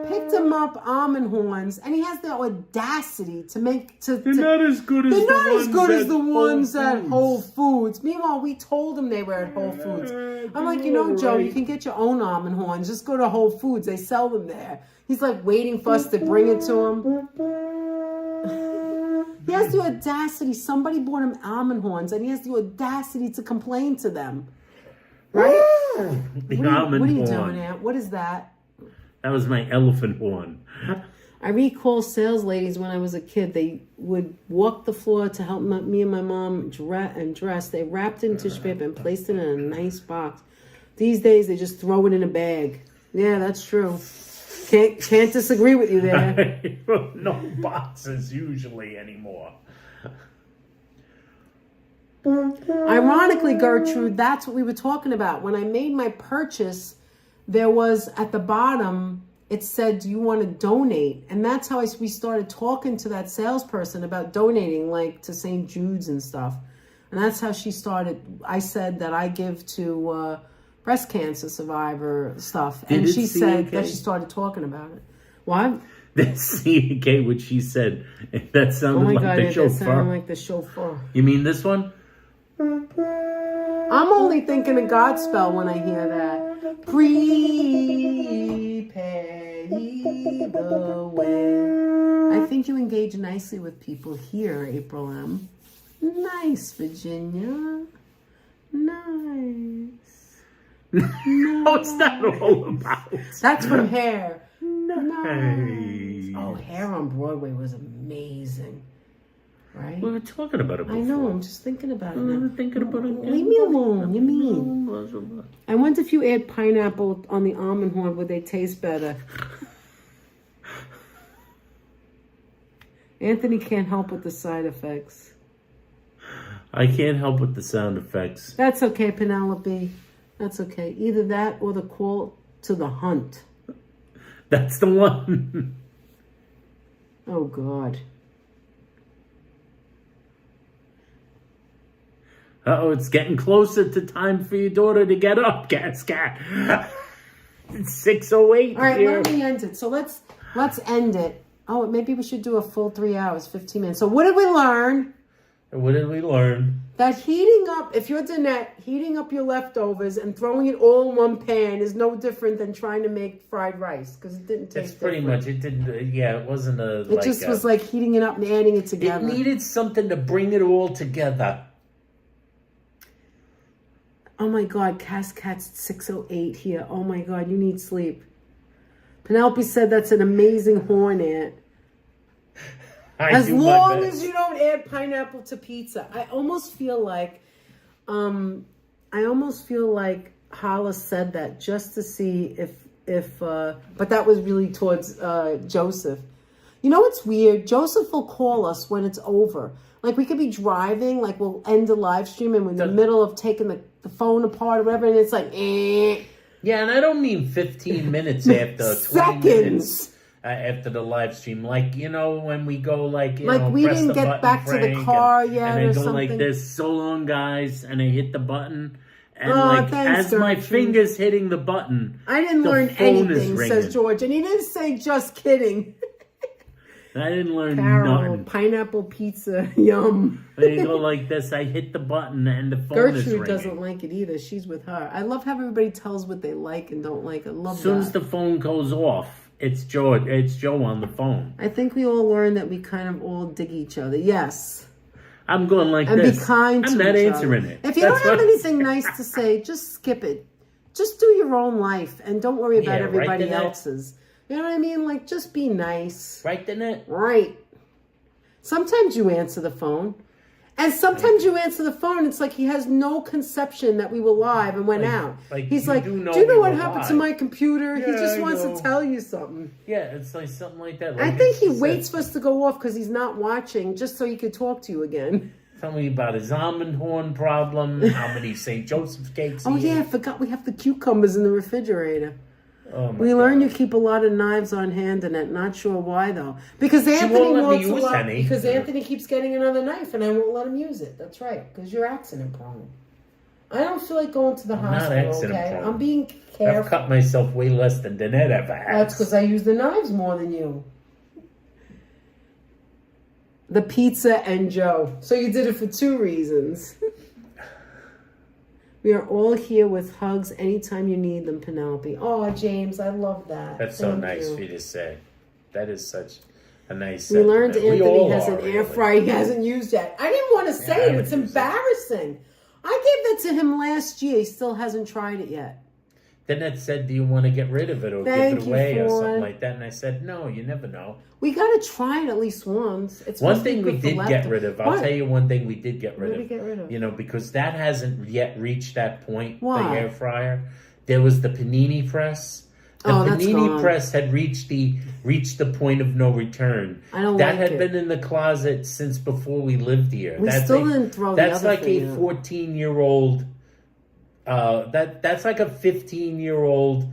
picked him up almond horns, and he has the audacity to make They're not as good as they're the not ones as good as at the ones Whole at Foods. Whole Foods. Meanwhile, we told him they were at Whole Foods. I'm like, Joe, you can get your own almond horns. Just go to Whole Foods. They sell them there. He's like waiting for us to bring it to him. He has the audacity. Somebody bought him almond horns, and he has the audacity to complain to them. Right? The almond what are you horn. doing, Aunt? What is that? That was my elephant horn. I recall sales ladies when I was a kid. They would walk the floor to help me and my mom dress. They wrapped it in tissue paper and placed it in a nice box. These days, they just throw it in a bag. Yeah, that's true. Can't disagree with you there. No boxes usually anymore. Ironically, Gertrude, that's what we were talking about. When I made my purchase, there was at the bottom, it said, do you want to donate? And that's how we started talking to that salesperson about donating, like to St. Jude's and stuff. And that's how she started. I said that I give to breast cancer survivor stuff. And she said that she started talking about it. What? That's CK, what she said. That Oh sounded my like God, the that chauffeur. sounded like the chauffeur. You mean this one? I'm only thinking of Godspell when I hear that. Prepare ye the way. I think you engage nicely with people here, April M. Nice, Virginia. Nice. What's that all about? That's from Hair. Nice. Oh, Hair on Broadway was amazing. Right? We were talking about it before. I know, I'm just thinking about it We were now. thinking about it. Leave me alone, you mean? I wonder if you add pineapple on the almond horn, would they taste better? Anthony can't help with the side effects. I can't help with the sound effects. That's okay, Penelope. That's okay. Either that or the call to the hunt. That's the one. Oh, God. Uh-oh, it's getting closer to time for your daughter to get up, Cat. It's 6:08 All right, here. let me end it. So let's end it. Oh, maybe we should do a full 3 hours, 15 minutes. So what did we learn? What did we learn? That heating up, if you're Danette, heating up your leftovers and throwing it all in one pan is no different than trying to make fried rice because it didn't taste It's pretty different. much, it didn't, yeah, it wasn't a, It just was like heating it up and adding it together. It needed something to bring it all together. Oh my God, Cat's 6:08 here. Oh my God, you need sleep. Penelope said that's an amazing horn, Aunt. As long as you don't add pineapple to pizza. I almost feel like Hala said that just to see if but that was really towards Joseph. You know what's weird? Joseph will call us when it's over. Like we could be driving, like we'll end the live stream and we're in the middle of taking the phone apart or whatever, and it's like, eh. Yeah, and I don't mean 15 minutes after 20 minutes after the live stream. Like, you know, when we go like, you know, we press didn't the get button, back to the Frank, car yet and then or go something. like this, so long, guys, and I hit the button. And Thanks, as my Gertrude. fingers hitting the button, I didn't the learn phone is anything, ringing. says George. And he didn't say just kidding. I didn't learn Carol, nothing. pineapple pizza, yum. When you go like this, I hit the button and the phone is Gertrude ringing. doesn't like it either. She's with her. I love how everybody tells what they like and don't like. I love As soon that. as the phone goes off, it's Joe on the phone. I think we all learned that we kind of all dig each other. Yes. I'm going like And this. be kind to I'm not each answering other. it. If you That's don't have what- anything nice to say, just skip it. Just do your own life and don't worry about Yeah, right, everybody Danette? else's. You know what I mean? Like, just be nice. Right, Danette? Right. Sometimes you answer the phone. And sometimes you answer the phone, it's like he has no conception that we were live and went out. He's you like, do do know you know we what were happened live." to my computer? He Yeah, just I wants know. to tell you something. Yeah, it's like something like that. I Like think he she said, waits for us to go off because he's not watching, just so he could talk to you again. Tell me about his almond horn problem, how many St. Joseph's cakes Oh he yeah, I ate. forgot we have the cucumbers in the refrigerator. Oh, my We learned you God. keep a lot of knives on hand, Annette. Not sure why though. Because Anthony won't let me wants a use lot. any. Because Anthony keeps getting another knife, and I won't let him use it. That's right. Because you're accident prone. I don't feel like going to the I'm not hospital. accident Okay, prone. I'm being I've careful. cut myself way less than Danette ever has. That's because I use the knives more than you. The pizza and Joe. So you did it for 2 reasons. We are all here with hugs anytime you need them, Penelope. Oh, James, I love that. That's so Thank nice you. for you to say. That is such a nice We learned sentiment. We Anthony all has are, an air really. fryer he hasn't used yet. I didn't want to say I it. haven't It's used it. embarrassing. I gave that to him last year. He still hasn't tried it yet. Danette said, do you want to get rid of it or Thank give it you, away or Fawn. something like that? And I said, no, you never know. We got to try it at least once. It's One supposed to be thing we good for did get leftovers. rid of, I'll What? tell you one thing we did get What rid did of. we get rid of? You know, because that hasn't yet reached that point, Why? the air fryer. There was the panini press. The Oh, that's panini gone. press had reached the point of no return. I don't That like had it. been in the closet since before we lived here. We still didn't throw the That's other like thing a out. 14-year-old. That's like a 15-year-old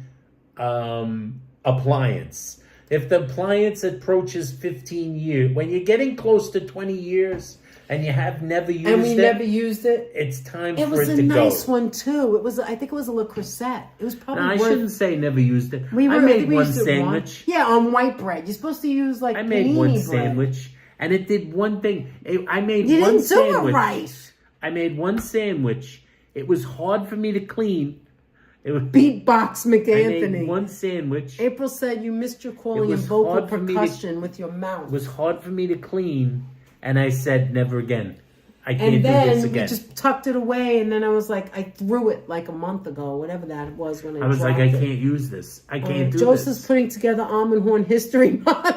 appliance. If the appliance approaches 15 years, when you're getting close to 20 years and you have never used And we it, never used it. it's time It for was it a to nice go. one too. It was. I think it was a Le Creuset. It was probably. No, I worth, shouldn't say never used it. We were, I I made think we one used it sandwich. Yeah, on white bread. You're supposed to use like. I made panini one bread. sandwich, and it did one thing. I made You one didn't do sandwich. it right. I made one sandwich. It was hard for me to clean. It was Beatbox I McAnthony. made one sandwich. April said you missed your calling It in was vocal hard for me to- percussion with your mouth. It was hard for me to clean, and I said never again. I can't And do then this we again. just tucked it away, and then I was like, I threw it like a month ago, whatever that was when I was like, I dropped it. can't use this. I can't do Joseph's this. putting together Almond Horn History Month.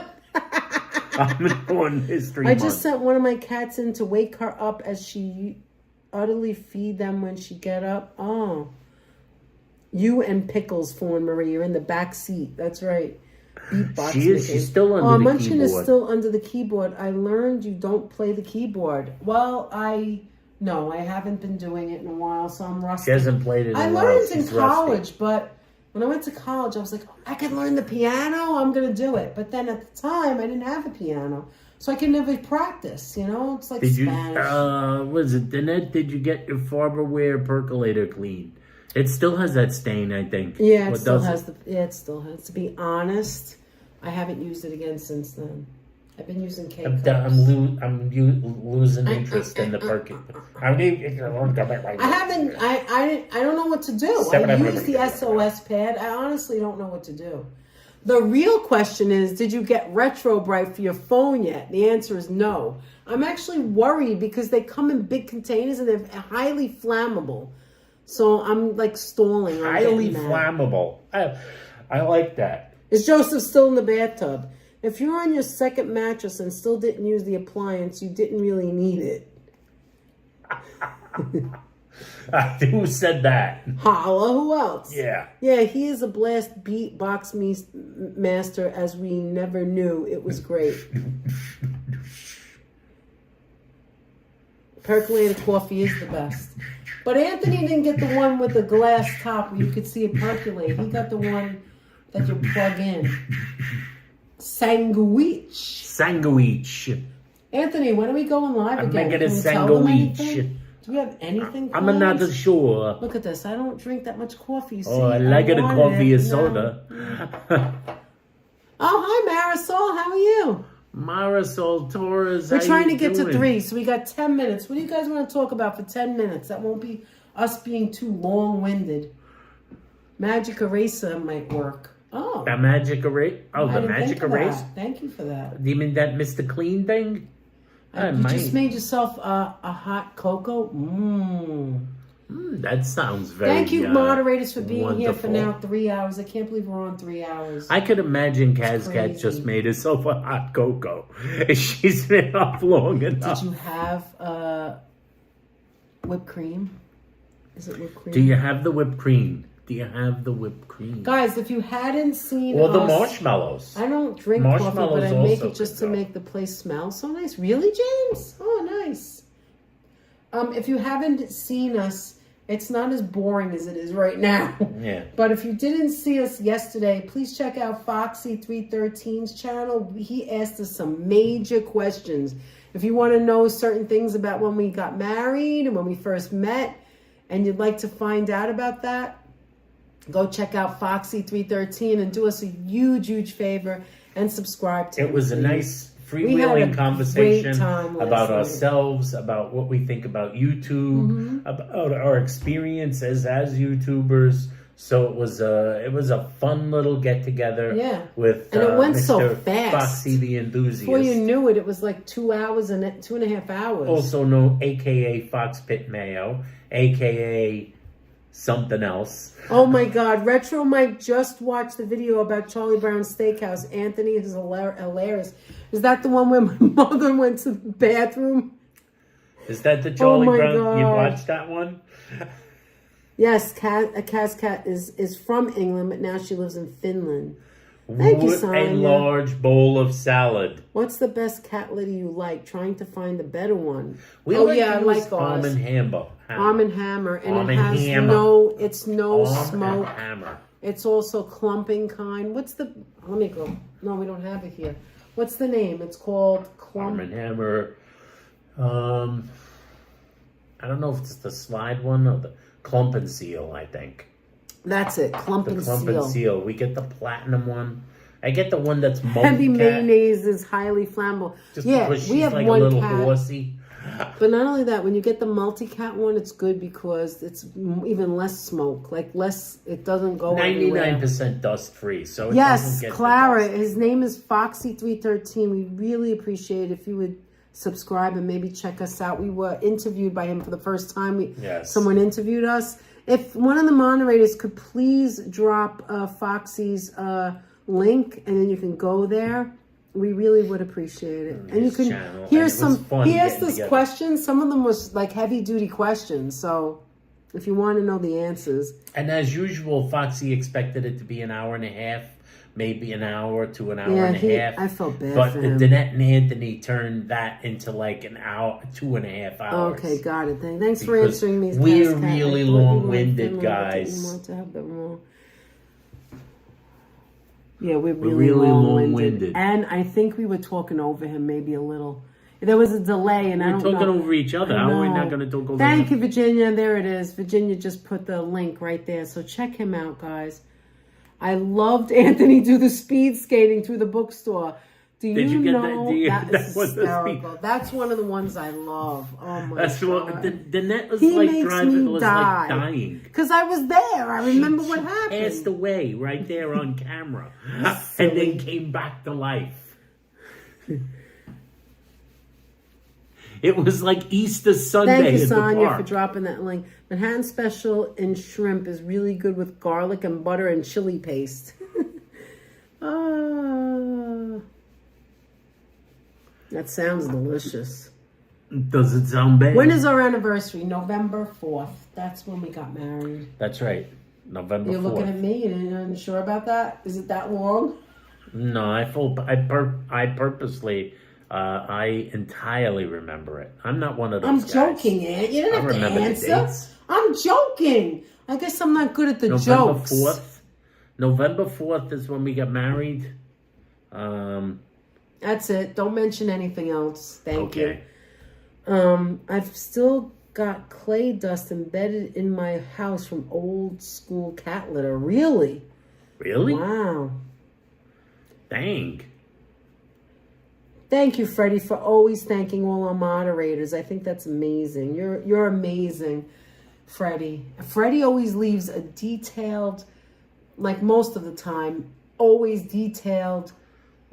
I'm on History I Month. just sent one of my cats in to wake her up as she utterly feed them when she get up. Oh. You and Pickles, Fawn Marie, are in the back seat. That's right. Beatbox She is. making. She's still under the Munchin keyboard. is still under the keyboard. I learned you don't play the keyboard. Well, no, I haven't been doing it in a while, so I'm rusty. She hasn't played it in a while. I learned in She's college, rusty. but when I went to college, I was like, I could learn the piano. I'm going to do it. But then at the time, I didn't have a piano, so I could never practice. You know, it's like Did you? Spanish. Was it Danette? Did you get your Farberware percolator clean? It still has that stain, I think. Yeah, it What still does has it still has. To be honest, I haven't used it again since then. I've been using kickoff. I'm losing interest in the percolator. I haven't. I don't know what to do. I use the SOS pad. I honestly don't know what to do. The real question is, did you get Retro Bright for your phone yet? The answer is no. I'm actually worried because they come in big containers and they're highly flammable. So I'm like stalling on Highly getting that. flammable. I like that. Is Joseph still in the bathtub? If you're on your second mattress and still didn't use the appliance, you didn't really need it. Who said that? Holla, who else? Yeah. Yeah, he is a blast beatbox master as we never knew. It was great. Percolated coffee is the best. But Anthony didn't get the one with the glass top where you could see it percolate. He got the one that you plug in. Sandwich. Anthony, when are we going live I'm again? making a Can we tell them sandwich. anything? Do we have anything? I'm planned? not sure. Look at this. I don't drink that much coffee. You see? Oh, I like it. wanted Coffee it. is No. soda. Oh, hi, Marisol. How are you? Marisol Torres. We're how trying you to get to doing? 3, so we got 10 minutes. What do you guys want to talk about for 10 minutes? That won't be us being too long-winded. Magic eraser might work. Oh. The magic erase. Oh, I the didn't magic think of erase. that. Thank you for that. Do you mean that Mr. Clean thing? You just made yourself a hot cocoa. That sounds very. Thank you, moderators, for being here for wonderful. now 3 hours. I can't believe we're on 3 hours. I could imagine Kaz Cat crazy. just made herself a hot cocoa. She's been up long enough. Did you have whipped cream? Is it whipped cream? Do you have the whipped cream? Do you have the whipped cream? Guys, if you hadn't seen Or the us- marshmallows. I don't drink coffee, Marshmallows but I make also it just to could go. make the place smell so nice. Really, James? Oh, nice. If you haven't seen us, it's not as boring as it is right now. Yeah. But if you didn't see us yesterday, please check out Foxy313's channel. He asked us some major questions. If you want to know certain things about when we got married and when we first met, and you'd like to find out about that, go check out Foxy313 and do us a huge, huge favor and subscribe to It was a please. nice We had a freewheeling conversation great time last about night. ourselves, about what we think about YouTube, Mm-hmm. about our experiences as YouTubers. So it was a fun little get together. Yeah. With And it went Mr. so fast. Foxy the Enthusiast. Before you knew it, it was like 2 hours and 2.5 hours. Also known, AKA Fox Pit Mayo, AKA something else. Oh my God. Retro Mike just watched the video about Charlie Brown's Steakhouse. Anthony is hilarious. Is that the one where my mother went to the bathroom? Is that the Charlie my Brown? You God. watched that one? Yes, Kaz Cat is from England, but now she lives in Finland. Thank you, With a Sonia. large bowl of salad. What's the best cat litter you like? Trying to find a better one. We Oh like yeah, I to like use Arm ours. and Hammer. Arm and Hammer, and Arm it and has Hammer. no Arm smoke. and Hammer. It's also clumping kind. What's the? Let me go. No, we don't have it here. What's the name? It's called Arm clump. and Hammer. I don't know if it's the slide one or the Clump and Seal, I think. That's it. Clump The and Clump Seal. and Seal. We get the platinum one. I get the one that's Heavy multi-cat. mayonnaise is highly flammable. Just Yeah, because she's we have like one a little cat. horsey. But not only that, when you get the multi-cat one, it's good because it's even less smoke. Like less, it doesn't go everywhere. 99% dust free. So it Yes, doesn't get the Clara. dust. His name is Foxy313. We really appreciate it if you would subscribe and maybe check us out. We were interviewed by him for the first time. Yes. Someone interviewed us. If one of the moderators could please drop Foxy's link, and then you can go there. We really would appreciate it. And you can here's he asked us questions. Some of them was like heavy duty questions. So if you want to know the answers. And as usual, Foxy expected it to be an hour and a half, maybe an hour to an hour and a half. I felt bad but for him. Danette and Anthony turned that into like an hour, 2.5 hours. Okay, got it. Thanks for answering these. We're really long-winded, guys. Yeah, we're really long-winded. And I think we were talking over him maybe a little. There was a delay, and I don't know. We're talking over each other. How are we not going to talk over Thank you, Virginia. There it is. Virginia just put the link right there. So check him out, guys. I loved Anthony do the speed skating through the bookstore. Did you get know that is hysterical? That's one of the ones I love. Oh my God. The net was like driving, was like dying. Because I was there. I remember what happened. Passed away right there on camera. And then came back to life. It was like Easter Sunday. Thank you, in Sonia, the park. for dropping that link. Manhattan Special in shrimp is really good with garlic and butter and chili paste. That sounds delicious. Does it sound bad? When is our anniversary? November 4th. That's when we got married. That's right. November 4th. You're looking at me and you're unsure about that? Is it that long? No, I purposely... I entirely remember it. I'm not one of those guys. I'm joking, Aunt. You didn't have to answer. I'm joking. I guess I'm not good at the jokes. November 4th is when we got married. That's it. Don't mention anything else. Thank you. I've still got clay dust embedded in my house from old school cat litter. Really? Really? Wow. Dang. Thank you, Freddie, for always thanking all our moderators. I think that's amazing. You're amazing, Freddie. Freddie always leaves a detailed, like most of the time, always detailed,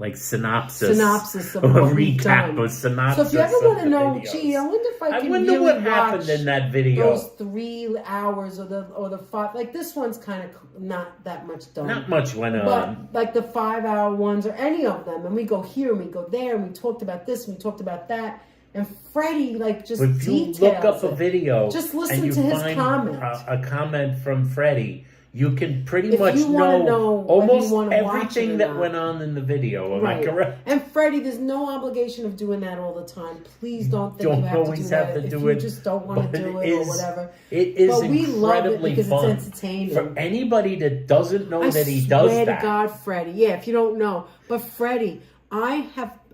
like synopsis of what we've done. Or synopsis. So if you ever want to know, gee, I wonder if I can really what happened in that video. Those 3 hours or the 5. Like this one's kind of not that much done. Not much went on. But like the 5-hour ones or any of them, and we go here and we go there and we talked about this and we talked about that. And Freddie like just if you look up a video, just listen to his comment. A comment from Freddie. You can pretty much know almost everything that went on in the video. Am I correct? And Freddie, there's no obligation of doing that all the time. Please don't think you have to do that. If you just don't want to do it or whatever. It is but we love it because fun. It's entertaining. For anybody that doesn't know that he does that. I swear to God, Freddie. Yeah, if you don't know. But Freddie, I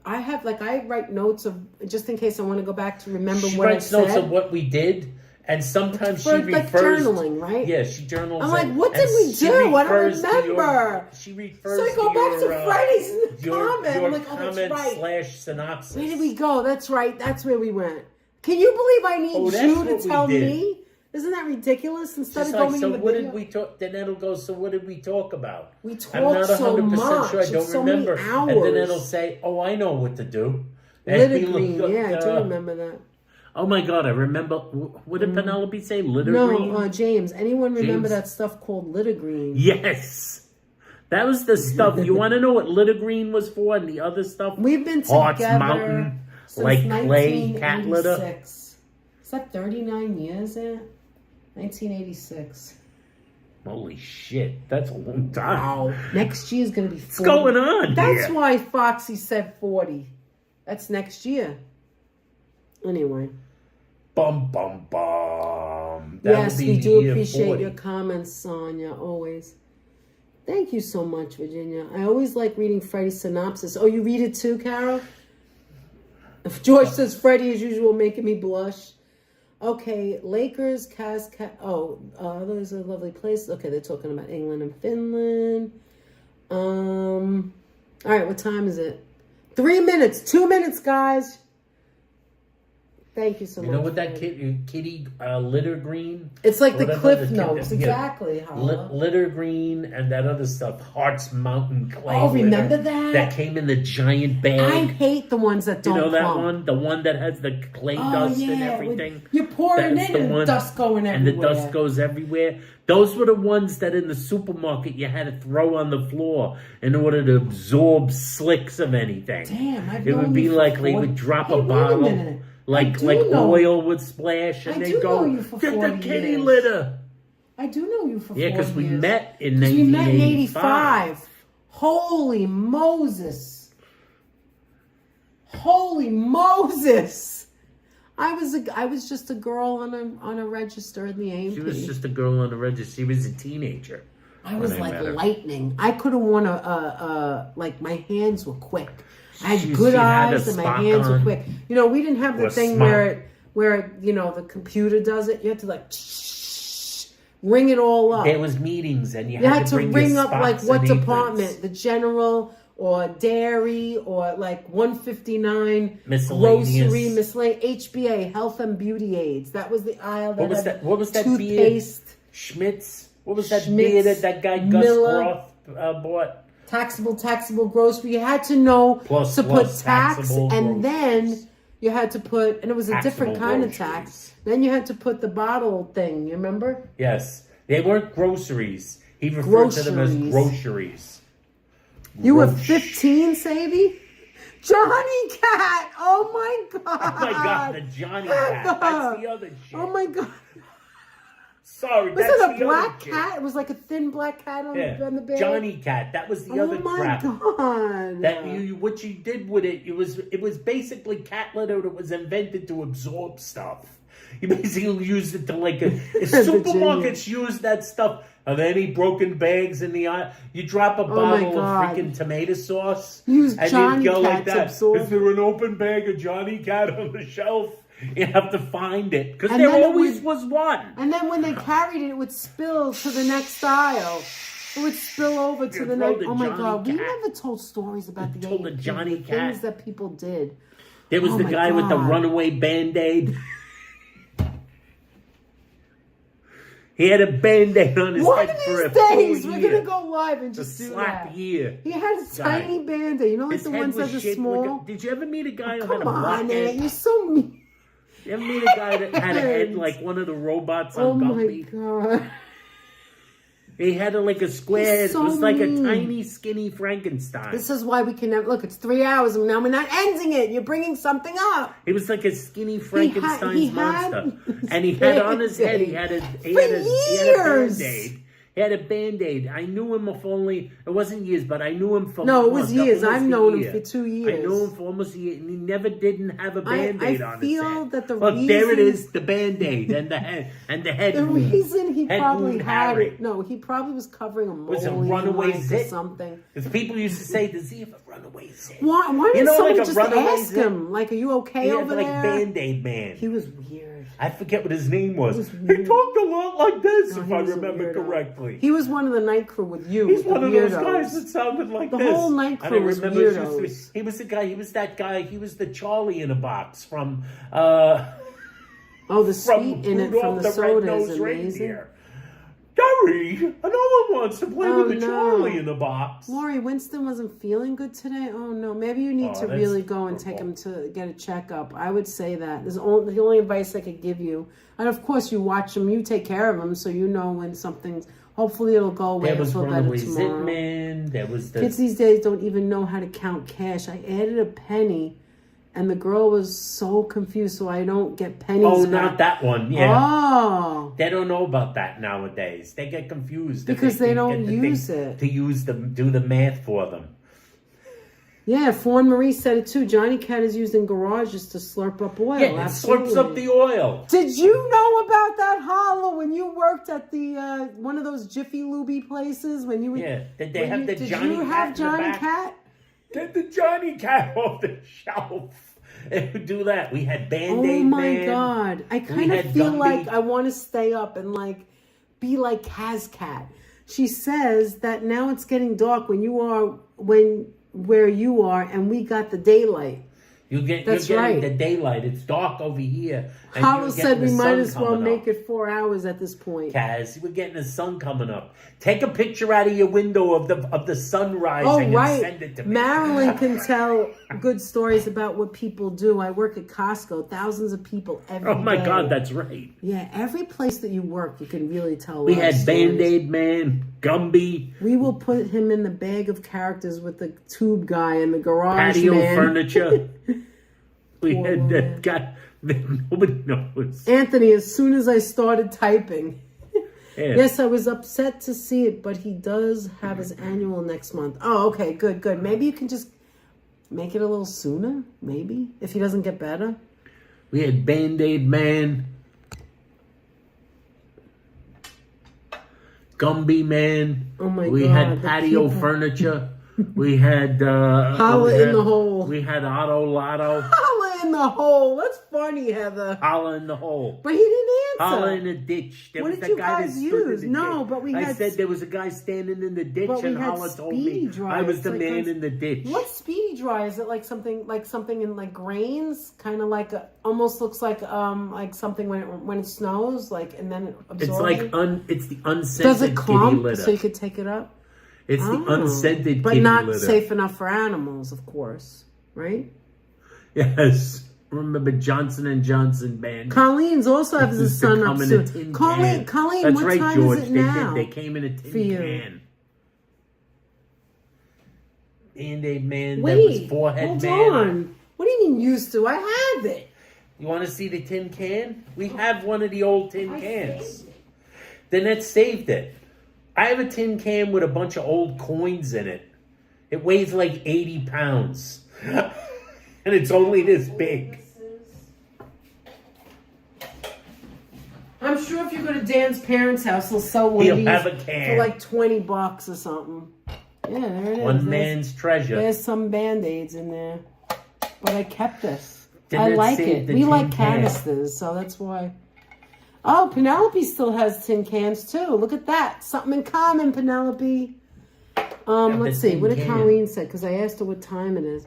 write notes of, just in case I want to go back to remember what I said. She writes notes of what we did. And sometimes she refers... like journaling, right? Yeah, she journals. I'm like, what did we do? I don't remember. She refers to So I go back to Freddie's comment. I'm like, oh, that's right. /synopsis. Where did we go? That's right. That's where we went. Can you believe I need you to tell me? Isn't that ridiculous? Instead of going in the what video? Did we talk? Then it'll go, so what did we talk about? We talked so much. Sure. I don't remember. Hours. And then it'll say, oh, I know what to do. Litter-green. Yeah, I do remember that. Oh my God, I remember. What did Penelope say? Litter-green? No, James. Anyone remember that stuff called litter-green? Yes. That was the stuff. You want to know what litter-green was for and the other stuff? We've been Hearts together Mountain, since like clay cat litter. Is that 39 years, Aunt? 1986. Holy shit, that's a long time. Wow. Next year is going to be 40. What's going on That's why Foxy said 40. That's next year. Anyway. Bum, bum, bum. Yes, we do appreciate your comments, Sonia, always. Thank you so much, Virginia. I always like reading Freddie's synopsis. Oh, you read it too, Carol? George says, Freddie, as usual, making me blush. Okay, Lakers, those are lovely places. Okay, they're talking about England and Finland. All right, what time is it? 3 minutes. 2 minutes, guys. Thank you so much. You know what that Fred. kitty litter green? It's like the Whatever, Cliff the- Notes, yeah. exactly. Holla. Litter green and that other stuff. Hearts Mountain Clay. Oh, remember litter that? That came in the giant bag. I hate the ones that don't You know that clump. one? The one that has the clay dust and everything? You pour it That's in the and one- dust going And everywhere. the dust goes everywhere. Those were the ones that in the supermarket you had to throw on the floor in order to absorb slicks of anything. Damn, I've It known would be you for like they 40 would drop Hey, a wait a bottle, minute. I like do know. oil would splash, and I they do go, know you for "Get the 40 kitty years." litter." I do know you for 4 Yeah, years. because we met in 'Cause we met in 1985. 85. Holy Moses. Holy Moses. I was just a girl on a register in the A&P. She was just a girl on the register. She was a teenager. I was when I like met her. lightning. I could have worn like my hands were quick. I She had good had a eyes and my Spock hands were on. quick. You know, we didn't have the Or thing smart. where you know the computer does it. You had to like ring it all up. There was meetings, and you You had to ring bring your up like spots what and aprons. department, the general or dairy or like 159 Miscellaneous. grocery, miscellaneous, HBA, health and beauty aids. That was the aisle that What was had that? What was that beer? toothpaste, Schmitz. What was that Schmitz, beer that guy Gus Miller. Groth bought? taxable grocery. You had to know Plus to put tax, taxable and then groceries. you had to put, and it was a different Taxable kind of groceries. tax. Then you had to put the bottle thing. You remember? Yes, they weren't groceries. He referred to them as Groceries. groceries. You were Groceries. 15, Sadie? Johnny Cat! Oh my God! Oh my God, the Johnny Cat. That's the other shit. Oh my God! Sorry, Was that's it a the black other shit. cat? It was like a thin black cat on, Yeah. on the bed. Johnny Cat. That was the Oh other my crap. God! That what you did with it, it was basically cat litter that was invented to absorb stuff. You basically used it to like supermarkets use that stuff. Are there any broken bags in the aisle? You drop a my bottle of God. freaking tomato sauce, Use and Johnny you go Cat like to that. absorb. Is there an open bag of Johnny Cat on the shelf? You have to find it because And there then it always would- was one. And then when they carried it, it would spill to the next aisle. It would spill over to You the throw next. the Oh my Johnny God! We Cat. never told stories about the told the A&P, Johnny the Cat. things that people did. There was Oh the my guy with the God. runaway Band-Aid. He had a Band-Aid on his One head of for a these full days, we're year. gonna go live and A just do slap that. year. He had a Guy. tiny band-aid. You know, like His the head ones was that are shaped small. like a, did you ever meet a guy who had Come a block on, head? Aunt, you're so mean. You ever meet a guy that had a head like one of the robots Oh on my Gumby? God! He had like a square head. so It was like mean. a tiny, skinny Frankenstein. This is why we can never look. It's 3 hours, and now we're not ending it. You're bringing something up. He was like a skinny Frankenstein's he had monster. And he had on his head, he had a years. Band-Aid. He had a Band-Aid. I knew him for only, it wasn't years, but I knew him for No, it was years. almost I've a known him year. for 2 I years. knew him for almost a year, and he never didn't have a Band-Aid on his feel head. that the Look, there it reason- is, the Band-Aid and the head The wound. reason he Head probably wound had Harry. it. No, he probably was covering a mole Was it in runaway Mike or zit? something. Because people used to say, does he have a runaway zit? Why You didn't know, somebody like a just runaway ask zit? him? Like, are you okay He had over like there? Band-Aid Man. He was weird. I forget what his name was. was He weird. talked a lot like this, No, if he I was a remember weirdo. correctly. He was one of the night crew with you. He's with one the of those weirdos. guys that sounded like The this. whole night And crew I was remember he weirdos. he was the guy, he was that guy, he was the Charlie in a box from Oh, the from sweet in it from Rudolph the the soda is Red-Nosed amazing. Reindeer. Gary, no one wants to play Oh, with the no. Charlie in a box. Lori, Winston wasn't feeling good today. Oh no, maybe you need Oh, to that's really go and take horrible. him to get a checkup. I would say that. There's the only advice I could give you. And of course, you watch him, you take care of him, so you know when something's. Hopefully, it'll go away. There was It'll feel better Runaway tomorrow. Zitman, there was the... Kids these days don't even know how to count cash. I added a penny, and the girl was so confused, so I don't get pennies. Oh, back. not that one, yeah. Oh. They don't know about that nowadays. They get confused. if Because they can don't get the use thing it. To use do the math for them. Yeah, Fawn Marie said it too. Johnny Cat is used in garages to slurp up oil. Yeah, it Absolutely. slurps up the oil. Did you know about that, Holla, when you worked at the one of those Jiffy Lube places? When you were, Yeah, did they when have you, the did Johnny you Cat have in the Johnny back? Cat? Get the Johnny Cat off the shelf. They would do that. We had Band-Aid Oh my Man. God! I We kind of had feel Gumby. like I want to stay up and like be like Kaz Cat. She says that now it's getting dark when you are where you are, and we got the daylight. You're getting the daylight. It's dark over here. Howell said we might as well make it 4 hours at this point. Kaz, we're getting the sun coming up. Take a picture out of your window of the sun rising and send it to me. Marilyn can tell good stories about what people do. I work at Costco. Thousands of people every day. Oh my God, that's right. Yeah, every place that you work, you can really tell. We had Band-Aid Man, Gumby. We will put him in the bag of characters with the tube guy and the garage patio man. furniture. We had that guy that nobody knows. Anthony, as soon as I started typing. Yeah. Yes, I was upset to see it, but he does have his annual next month. Oh, okay, good. Maybe you can just make it a little sooner, maybe, if he doesn't get better. We had Band-Aid Man, Gumby Man. Oh my God. We had patio furniture. We had Holla in the hole. We had Auto Lotto. Holla in the hole. That's funny, Heather. Holla in the hole. But he didn't answer. Holla in the ditch. There what was did that you guy guys that stood use? in the No, ditch. but we I had. said there was a guy standing in the ditch, but we and had Holla told me speedy dry. I was the It's man in the ditch. What's speedy dry? Is it like something in like grains? Kind of like almost looks like something when it snows, like, and then it absorbs. It's like it? it's the unscented Does it kitty clump litter. so you could take it up? It's the unscented but kitty not litter. safe enough for animals, of course, right? Yes. Remember Johnson & Johnson band? Colleen's also has his son up soon. Colleen, that's what right, time George. is it now? They came in a tin can. Band-Aid Man. Wait, that was Forehead hold Man. on. What do you mean used to? I have it. You want to see the tin can? We have one of the old tin cans. Then that saved it. I have a tin can with a bunch of old coins in it. It weighs like 80 pounds. And it's only this big. I'm sure if you go to Dan's parents' house, they'll sell one of these have a can. for like $20 or something. Yeah, there it is. One man's treasure. There's some Band-Aids in there. But I kept this. Then I that like saved it. the We tin like can. canisters, so that's why. Oh, Penelope still has tin cans too. Look at that. Something in common, Penelope. Let's see. What did Colleen say? Because I asked her what time it is.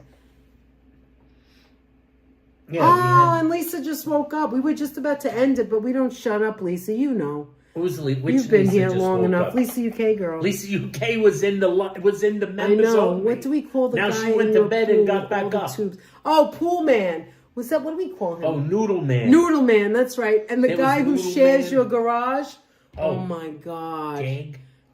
Yeah, and Lisa just woke up. We were just about to end it, but we don't shut up, Lisa. You know. Which You've been Lisa here just long woke enough. up? Lisa UK girl. Lisa UK was in the members I know. only. What do we call the now guy she went in to your bed pool and got with back all the up. tubes? Oh, Pool Man. What's that? What do we call him? Oh, Noodle Man. Noodle Man, that's right. And the There guy who was Noodle shares Man. your garage. Oh, Oh. my God.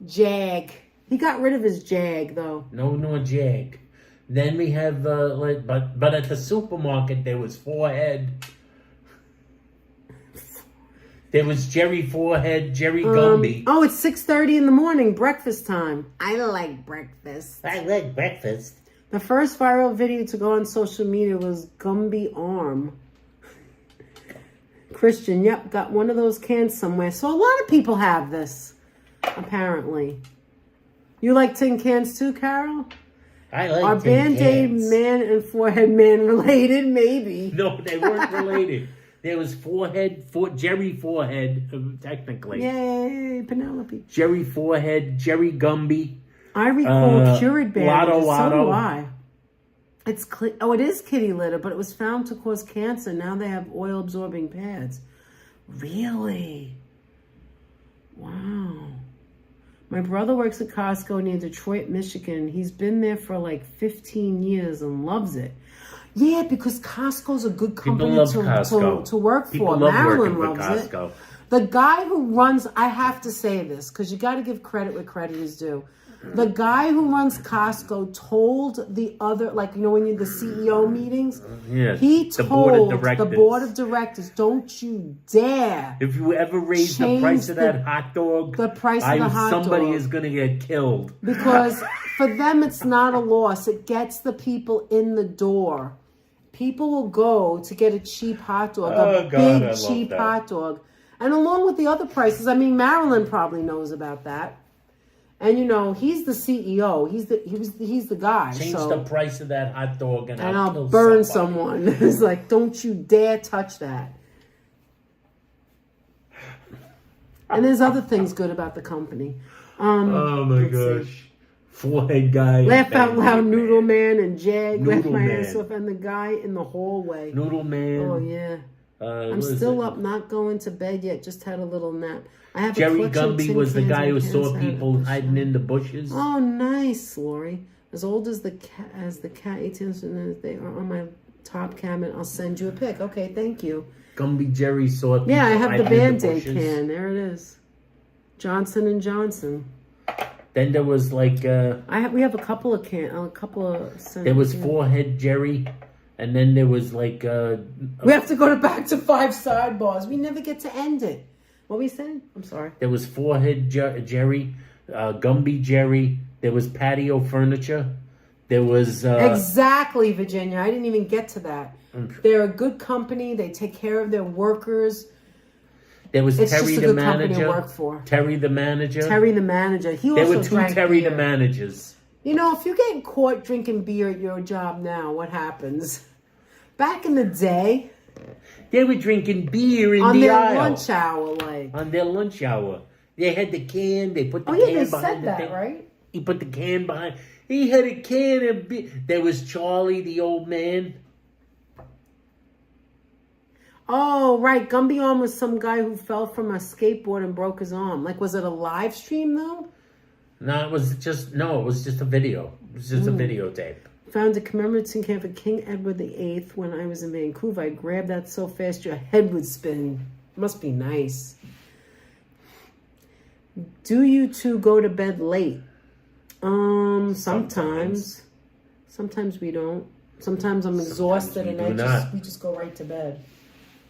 Jag. He got rid of his Jag, though. No Jag. Then we have but at the supermarket there was Forehead. There was Jerry Forehead, Jerry Gumby. Oh, it's 6:30 in the morning, breakfast time. I like breakfast. I like breakfast. The first viral video to go on social media was Gumby Arm. Christian, yep, got one of those cans somewhere. So a lot of people have this, apparently. You like tin cans too, Carol? I like Are tin Band-Aid cans. Man and Forehead Man related? Maybe. No, they weren't related. There was Jerry Forehead, technically. Yay, Penelope. Jerry Forehead, Jerry Gumby. I recall cured bandages. So Lotto. do I. It is kitty litter, but it was found to cause cancer. Now they have oil-absorbing pads. Really? Wow. My brother works at Costco near Detroit, Michigan. He's been there for like 15 years and loves it. Yeah, because Costco's a good company to work for. Marilyn loves it. The guy who runs, I have to say this, because you got to give credit where credit is due. The guy who runs Costco told the other, like, you know, when you the CEO meetings, he told the board of directors, don't you dare. If you ever raise the price of that hot dog, somebody is going to get killed. Because for them, it's not a loss. It gets the people in the door. People will go to get a cheap hot dog, big cheap hot dog. And along with the other prices, I mean, Marilyn probably knows about that. And you know, he's the CEO. He's the guy. Change the price of that hot dog and I'll burn someone. It's like, don't you dare touch that. And there's other things good about the company. Oh my gosh. Forehead guy. Laugh out loud, Noodle Man and Jag. Laugh Noodle my Man. ass off. And the guy in the hallway. Noodle Man. Oh, yeah. I'm still up, not going to bed yet. Just had a little nap. I have Jerry a collection of Gumby tin was the cans guy and who cans saw out. people hiding in the bushes. Oh, nice, Lori. As old as the cat 18, and they are on my top cabinet. I'll send you a pic. Okay, thank you. Gumby Jerry saw people Yeah, I have the hiding in Band-Aid bushes. can. There it is. Johnson and Johnson. Then there was like We have a couple of there was Forehead Jerry, and then there was like We have to go back to 5 sidebars. We never get to end it. What were we saying? I'm sorry. there was Forehead Jerry, Gumby Jerry. There was Patio Furniture. There was Exactly, Virginia. I didn't even get to that. Mm. They're a good company. They take care of their workers. There was It's Terry just a the good company to manager. work for. Terry the manager. Terry the manager. He There also were 2 drank Terry beer. the managers. You know, if you're getting caught drinking beer at your job now, what happens? Back in the day, They were drinking beer in on the their aisle. lunch hour, like. On their lunch hour. They had the can. They put the Oh yeah, can they behind said the that, thing. right? He put the can behind. He had a can of beer. There was Charlie, the old man. Oh, right. Gumby Arm was some guy who fell from a skateboard and broke his arm. Like, was it a live stream, though? No, it was just a video. It was just a videotape. Found a commemorative can for King Edward VIII when I was in Vancouver. I grabbed that so fast your head would spin. Must be nice. Do you two go to bed late? Sometimes. Sometimes we don't. Sometimes I'm exhausted we and do we just go right to bed.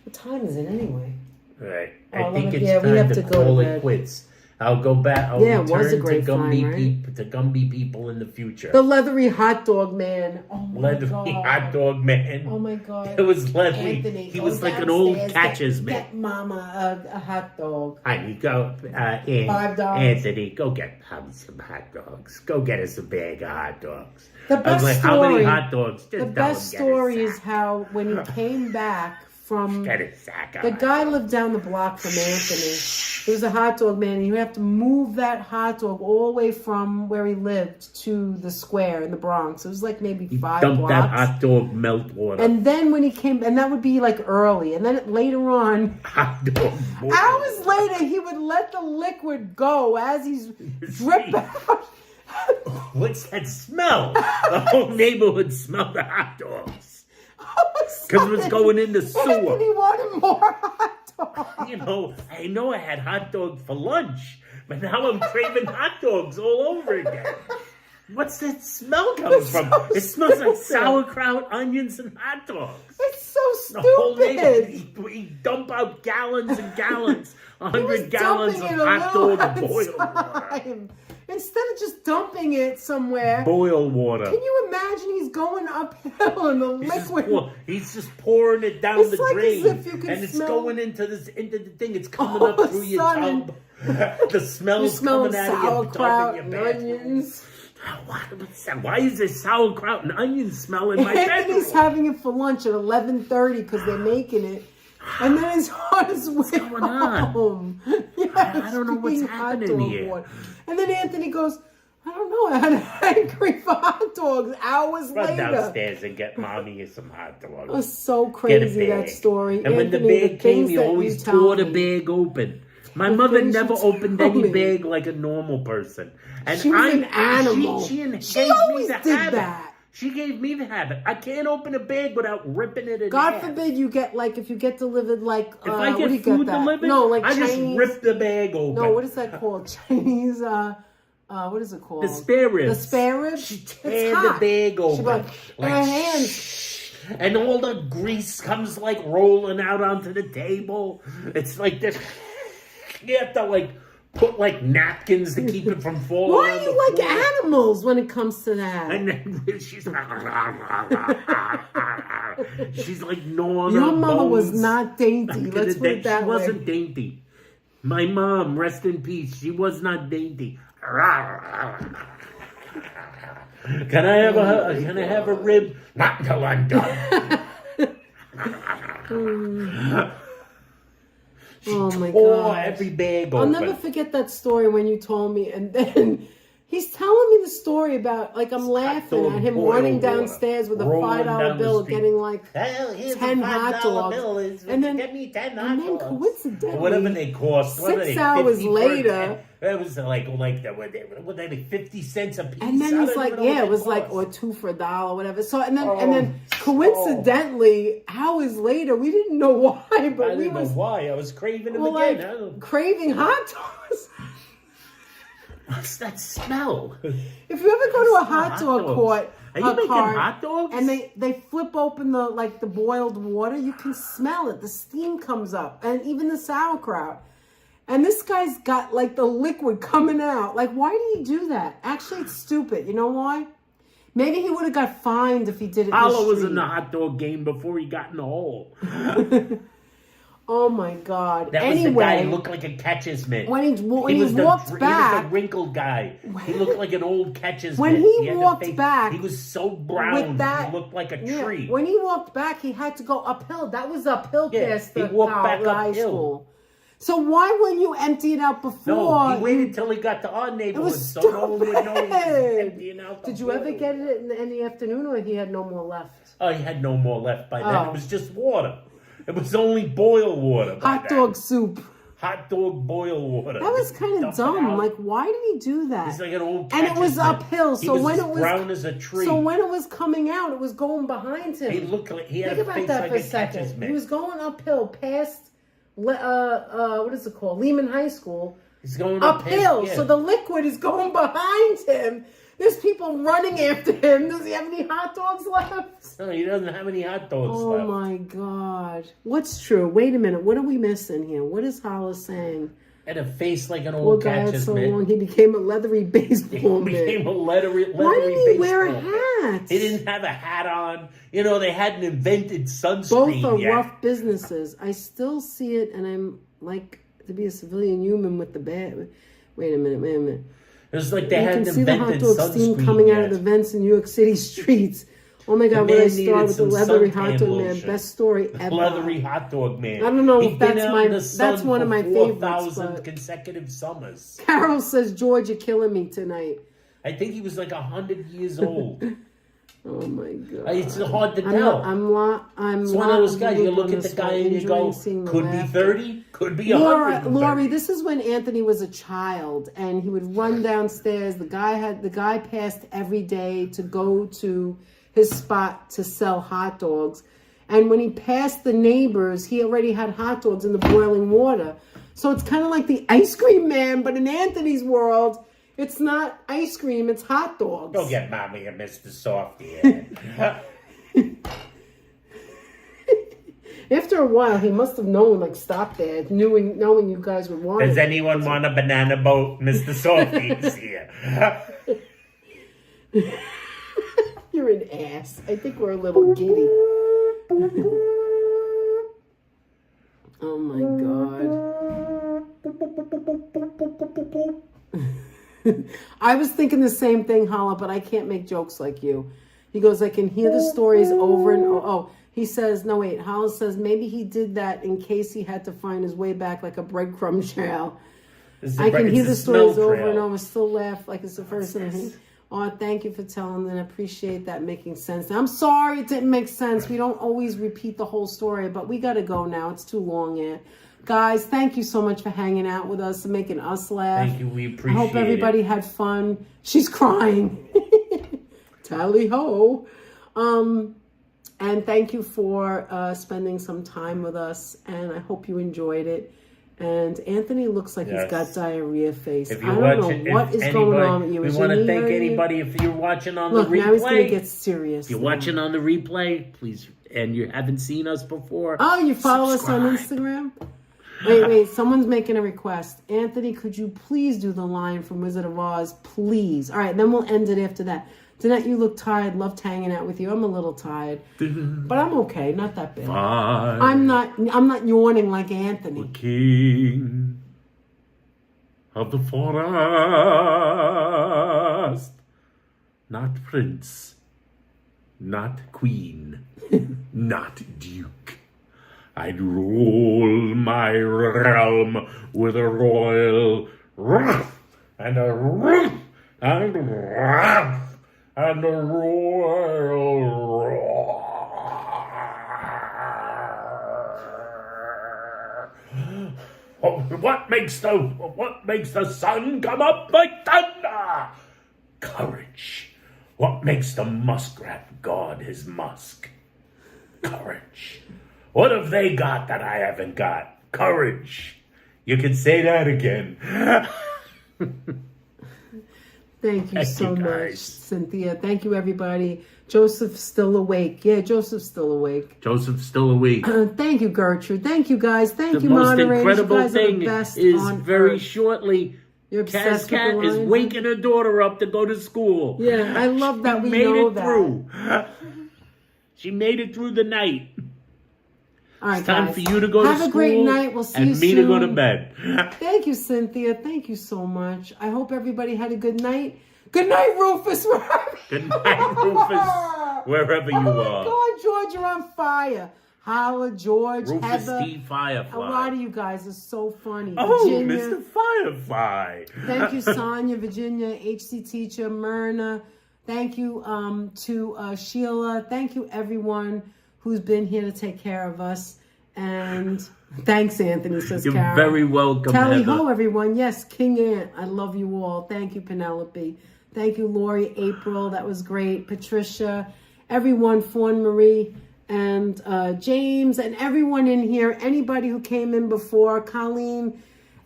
What time is it anyway? Right. Oh, I think it's yeah, we time have to to go to call it bed. quits. I'll go back. I'll Yeah, it was a return great to Gumby find, right? to Gumby people in the future. The leathery hot dog man. Oh my Leathery god. hot dog man. Oh my god. It was Leathery. Anthony, He go was like an old downstairs, catcher's man. Get mama a hot dog. Honey, go, $5. Anthony, go get Mommy some hot dogs. Go get us a bag of hot dogs. The I was best like, story. how many hot dogs? Just The tell him, best get story a is sack. how when he came back from Get a sack of the hot guy dogs. lived down the block from Anthony. There was a hot dog man, and you have to move that hot dog all the way from where he lived to the square in the Bronx. It was like maybe He 5 dumped blocks. that hot dog melt water. And then when he came, and that would be like early, and then later on, hot dog boil. hours later, he would let the liquid go as he's drip out. What's that smell? The whole neighborhood smelled the hot dogs. Because it was going in the sewer. Anthony wanted more hot dogs. You know I had hot dog for lunch, but now I'm craving hot dogs all over again. What's that smell coming from? It smells like sauerkraut, onions, and hot dogs. It's so The whole neighborhood, stupid. he dump out gallons and gallons, He was 100 gallons of dumping it a hot little dog at a boiled water. time. Instead of just dumping it somewhere, Boil water. can you imagine he's going uphill and the liquid? He's just pouring it down It's the like drain, as if you can and it's smell- going into the thing. It's coming All up of a through your sudden, tub. The You smell's smell coming out of your tub sauerkraut in and your bathroom. onions. Why is there sauerkraut and onion smell in my Anthony's bedroom? having it for lunch at 11:30 because they're making it. And then he's on his way going on? home. I don't know what's eating hot happening dog here. water. And then Anthony goes, I don't know, I had a hankering for hot dogs hours Run later. downstairs and get mommy some hot It dogs. was so Get a crazy, that bag. story. And when the Anthony, bag came, things he that always you tell tore the me. bag open. My The mother things never you tell opened any me. bag like a normal person. And She was an animal. She She gave always me the did habit. that. She gave me the habit. I can't open a bag without ripping it in God half. forbid you get, like, if you get delivered, like, If I what get do you food that? delivered, No, like I Chinese. just rip the bag open. No, what is that called? Chinese, what is it called? The spare ribs. The spare ribs? She It's tear the hot. bag open. She'd be like, her hands. And all the grease comes like rolling out onto the table. It's like this. You have to like put like napkins to keep it from falling. Why on are the you like floor. animals when it comes to that? And then she's like, she's like gnawing Your on mother was bones. not dainty. Let's put it that She way. wasn't dainty. My mom, rest in peace, she was not dainty. Can I have a rib? Not until I'm done. She Oh my tore God. every bag I'll open. never forget that story when you told me, and then He's telling me the story about, like, I'm laughing at him boiled running water, downstairs with a rolling $5 down the bill, street. getting like Hell, here's 10 a hot $5 dogs. bill. And then, Get me 10 hot and then dogs. coincidentally, Or whatever they cost. What are 6 they, hours 50 later, That was like what they 50 cents a piece. and then I he's don't like, even know yeah, what it was they like, cost. or 2 for $1 or whatever. So, and then coincidentally, hours later, we didn't know why, but I we didn't know was why. I was craving them were again. like I don't- craving hot dogs. What's that smell? If you ever go to a hot dog dogs. court, Are you making cart, hot dogs? and they flip open the boiled water, you can smell it. The steam comes up, and even the sauerkraut. And this guy's got like the liquid coming out. Like, why did he do that? Actually, it's stupid. You know why? Maybe he would have got fined if he did it. Hollow was in the hot dog game before he got in the hole. Oh my God! That was the guy who looked like a catcher's mitt. When he walked He was the back, wrinkled guy. He looked like an old catcher's when mitt. he had the walked face- back he was so brown. with that, He looked like a yeah, tree. when he walked back, he had to go uphill. That was uphill past he the walked back high uphill. school. So why wouldn't you empty it out before? No, he waited till he got to our neighborhood was so no one would know he was stupid. emptying out the Did you ever bottle. get it in the afternoon, or he had no more left? Oh, he had no more left by then. Oh. It was just water. It was only boiled water. by Hot then. dog soup. Hot dog boiled water. That was kind of Dump it dumb. out. Like, why did he do that? He's like an old And it catcher's was mitt. uphill, He so was when as it was brown as a tree. So when it was coming out, it was going behind him. He looked like he had Think a about face that like for a a catcher's second. mitt. He was going uphill past, what is it called? Lehman High School. He's going uphill. So the liquid is going behind him. There's people running after him. Does he have any hot dogs left? No, he doesn't have any hot dogs Oh left. my God. What's true? Wait a minute. What are we missing here? What is Hollis saying? Had a face like an Poor old guy had catcher's so mitt. long he became a leathery baseball He man. became a leathery Why didn't he wear a baseball man. hat? He didn't have a hat on. You know, they hadn't invented sunscreen Both are yet. rough businesses. I still see it, and I'm like to be a civilian human with the bad. Wait a minute. It was like they You hadn't can see the hot invented dog sunscreen steam coming yet. out of the vents in New York City streets. Oh my God, The what I man start needed with the some leathery suntan hot dog man. lotion. Best story ever. Leathery hot dog man. I don't know if He'd been that's out my- in the sun that's one of for my favorites, 4,000 but- consecutive summers. Carol says, George, you're killing me tonight. I think he was like 100 years old. Oh my God. It's hard to I'm tell. I'm It's one of those guys. You loop look on at the this guy one, and you go, enjoying seeing the could be laughter. 30, could be 100. Lori, this is when Anthony was a child, and he would run downstairs. The guy passed every day to go to his spot to sell hot dogs, and when he passed the neighbors, he already had hot dogs in the boiling water. So it's kind of like the ice cream man, but in Anthony's world, it's not ice cream; it's hot dogs. Go get mommy and Mr. Softy. After a while, he must have known, like, stop there, knowing you guys would want Does it. anyone want a banana boat? Mr. Softy is here. You're an ass. I think we're a little giddy. Oh my God. I was thinking the same thing, Hala, but I can't make jokes like you. He goes, I can hear the stories over and over. Oh, he says, no, wait. Hala says maybe he did that in case he had to find his way back like a breadcrumb trail. I can hear the stories over and over, still laugh like it's the first thing. Oh, thank you for telling them. I appreciate that making sense. I'm sorry it didn't make sense. We don't always repeat the whole story, but we got to go now. It's too long yet. Guys, thank you so much for hanging out with us and making us laugh. Thank you. We appreciate I hope everybody had fun. She's crying. Tally ho. And thank you for spending some time with us. And I hope you enjoyed it. And Anthony looks like he's got diarrhea face. If I you're don't watching, know what is going on with you. We Is want your to knee thank hurting you? anybody if you're watching on Look, the replay. now he's going to get serious. If you're now. watching on the replay, please, and you haven't seen us before. Oh, you follow subscribe. us on Instagram? Wait, someone's making a request. Anthony, could you please do the line from Wizard of Oz? Please. All right, then we'll end it after that. Danette, you look tired. Loved hanging out with you. I'm a little tired. But I'm okay. Not that bad. I'm not yawning like Anthony. King of the forest. Not prince. Not queen. Not duke. I'd rule my realm with a royal ruff and a ruff and the royal roar. What makes the sun come up like thunder? Courage. What makes the muskrat guard his musk? Courage. What have they got that I haven't got? Courage. You can say that again. Thank you so you, much, guys. Cynthia. Thank you, everybody. Joseph's still awake. Yeah, Joseph's still awake. Joseph's still awake. Thank you, Gertrude. Thank you, guys. Thank The you, most moderators. incredible You guys are thing the best is on very earth. shortly, You're obsessed with Cat the is Lions? waking her daughter up to go to school. Yeah, I love that we made know it that. through. She made it through the night. All right, It's time guys. for you to go to Have school. a great night. We'll see and you me soon. to go to bed. Thank you, Cynthia. Thank you so much. I hope everybody had a good night. Good night, Rufus. Good night, Rufus. Wherever you Oh my are. God, George, you're on fire. Holla, George, Rufus Heather. T. Firefly. A lot of you guys are so funny. Oh, Virginia. Mr. Firefly. Thank you, Sonia, Virginia, HC teacher, Myrna. Thank you to Sheila. Thank you, everyone who's been here to take care of us. And thanks, Anthony, says You're Karen. very welcome, Tally Heather. ho, everyone. Yes, King Ant. I love you all. Thank you, Penelope. Thank you, Lori, April. That was great. Patricia, everyone, Fawn Marie, and James, and everyone in here. Anybody who came in before. Colleen,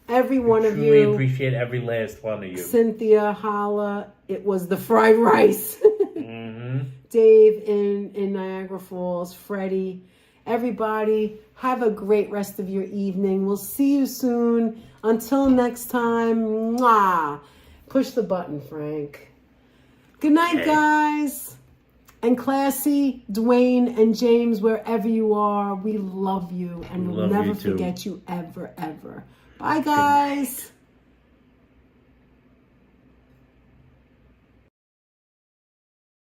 every one of Truly you. appreciate every last one of you. Cynthia, Holla. It was the fried rice. Mm-hmm. Dave in Niagara Falls. Freddie. Everybody, have a great rest of your evening. We'll see you soon. Until next time, mwah. Push the button, Frank. Good night, Okay. guys. And Classy, Dwayne, and James, wherever you are, we love you. And We we'll love never you too. forget you ever, ever. Bye, guys.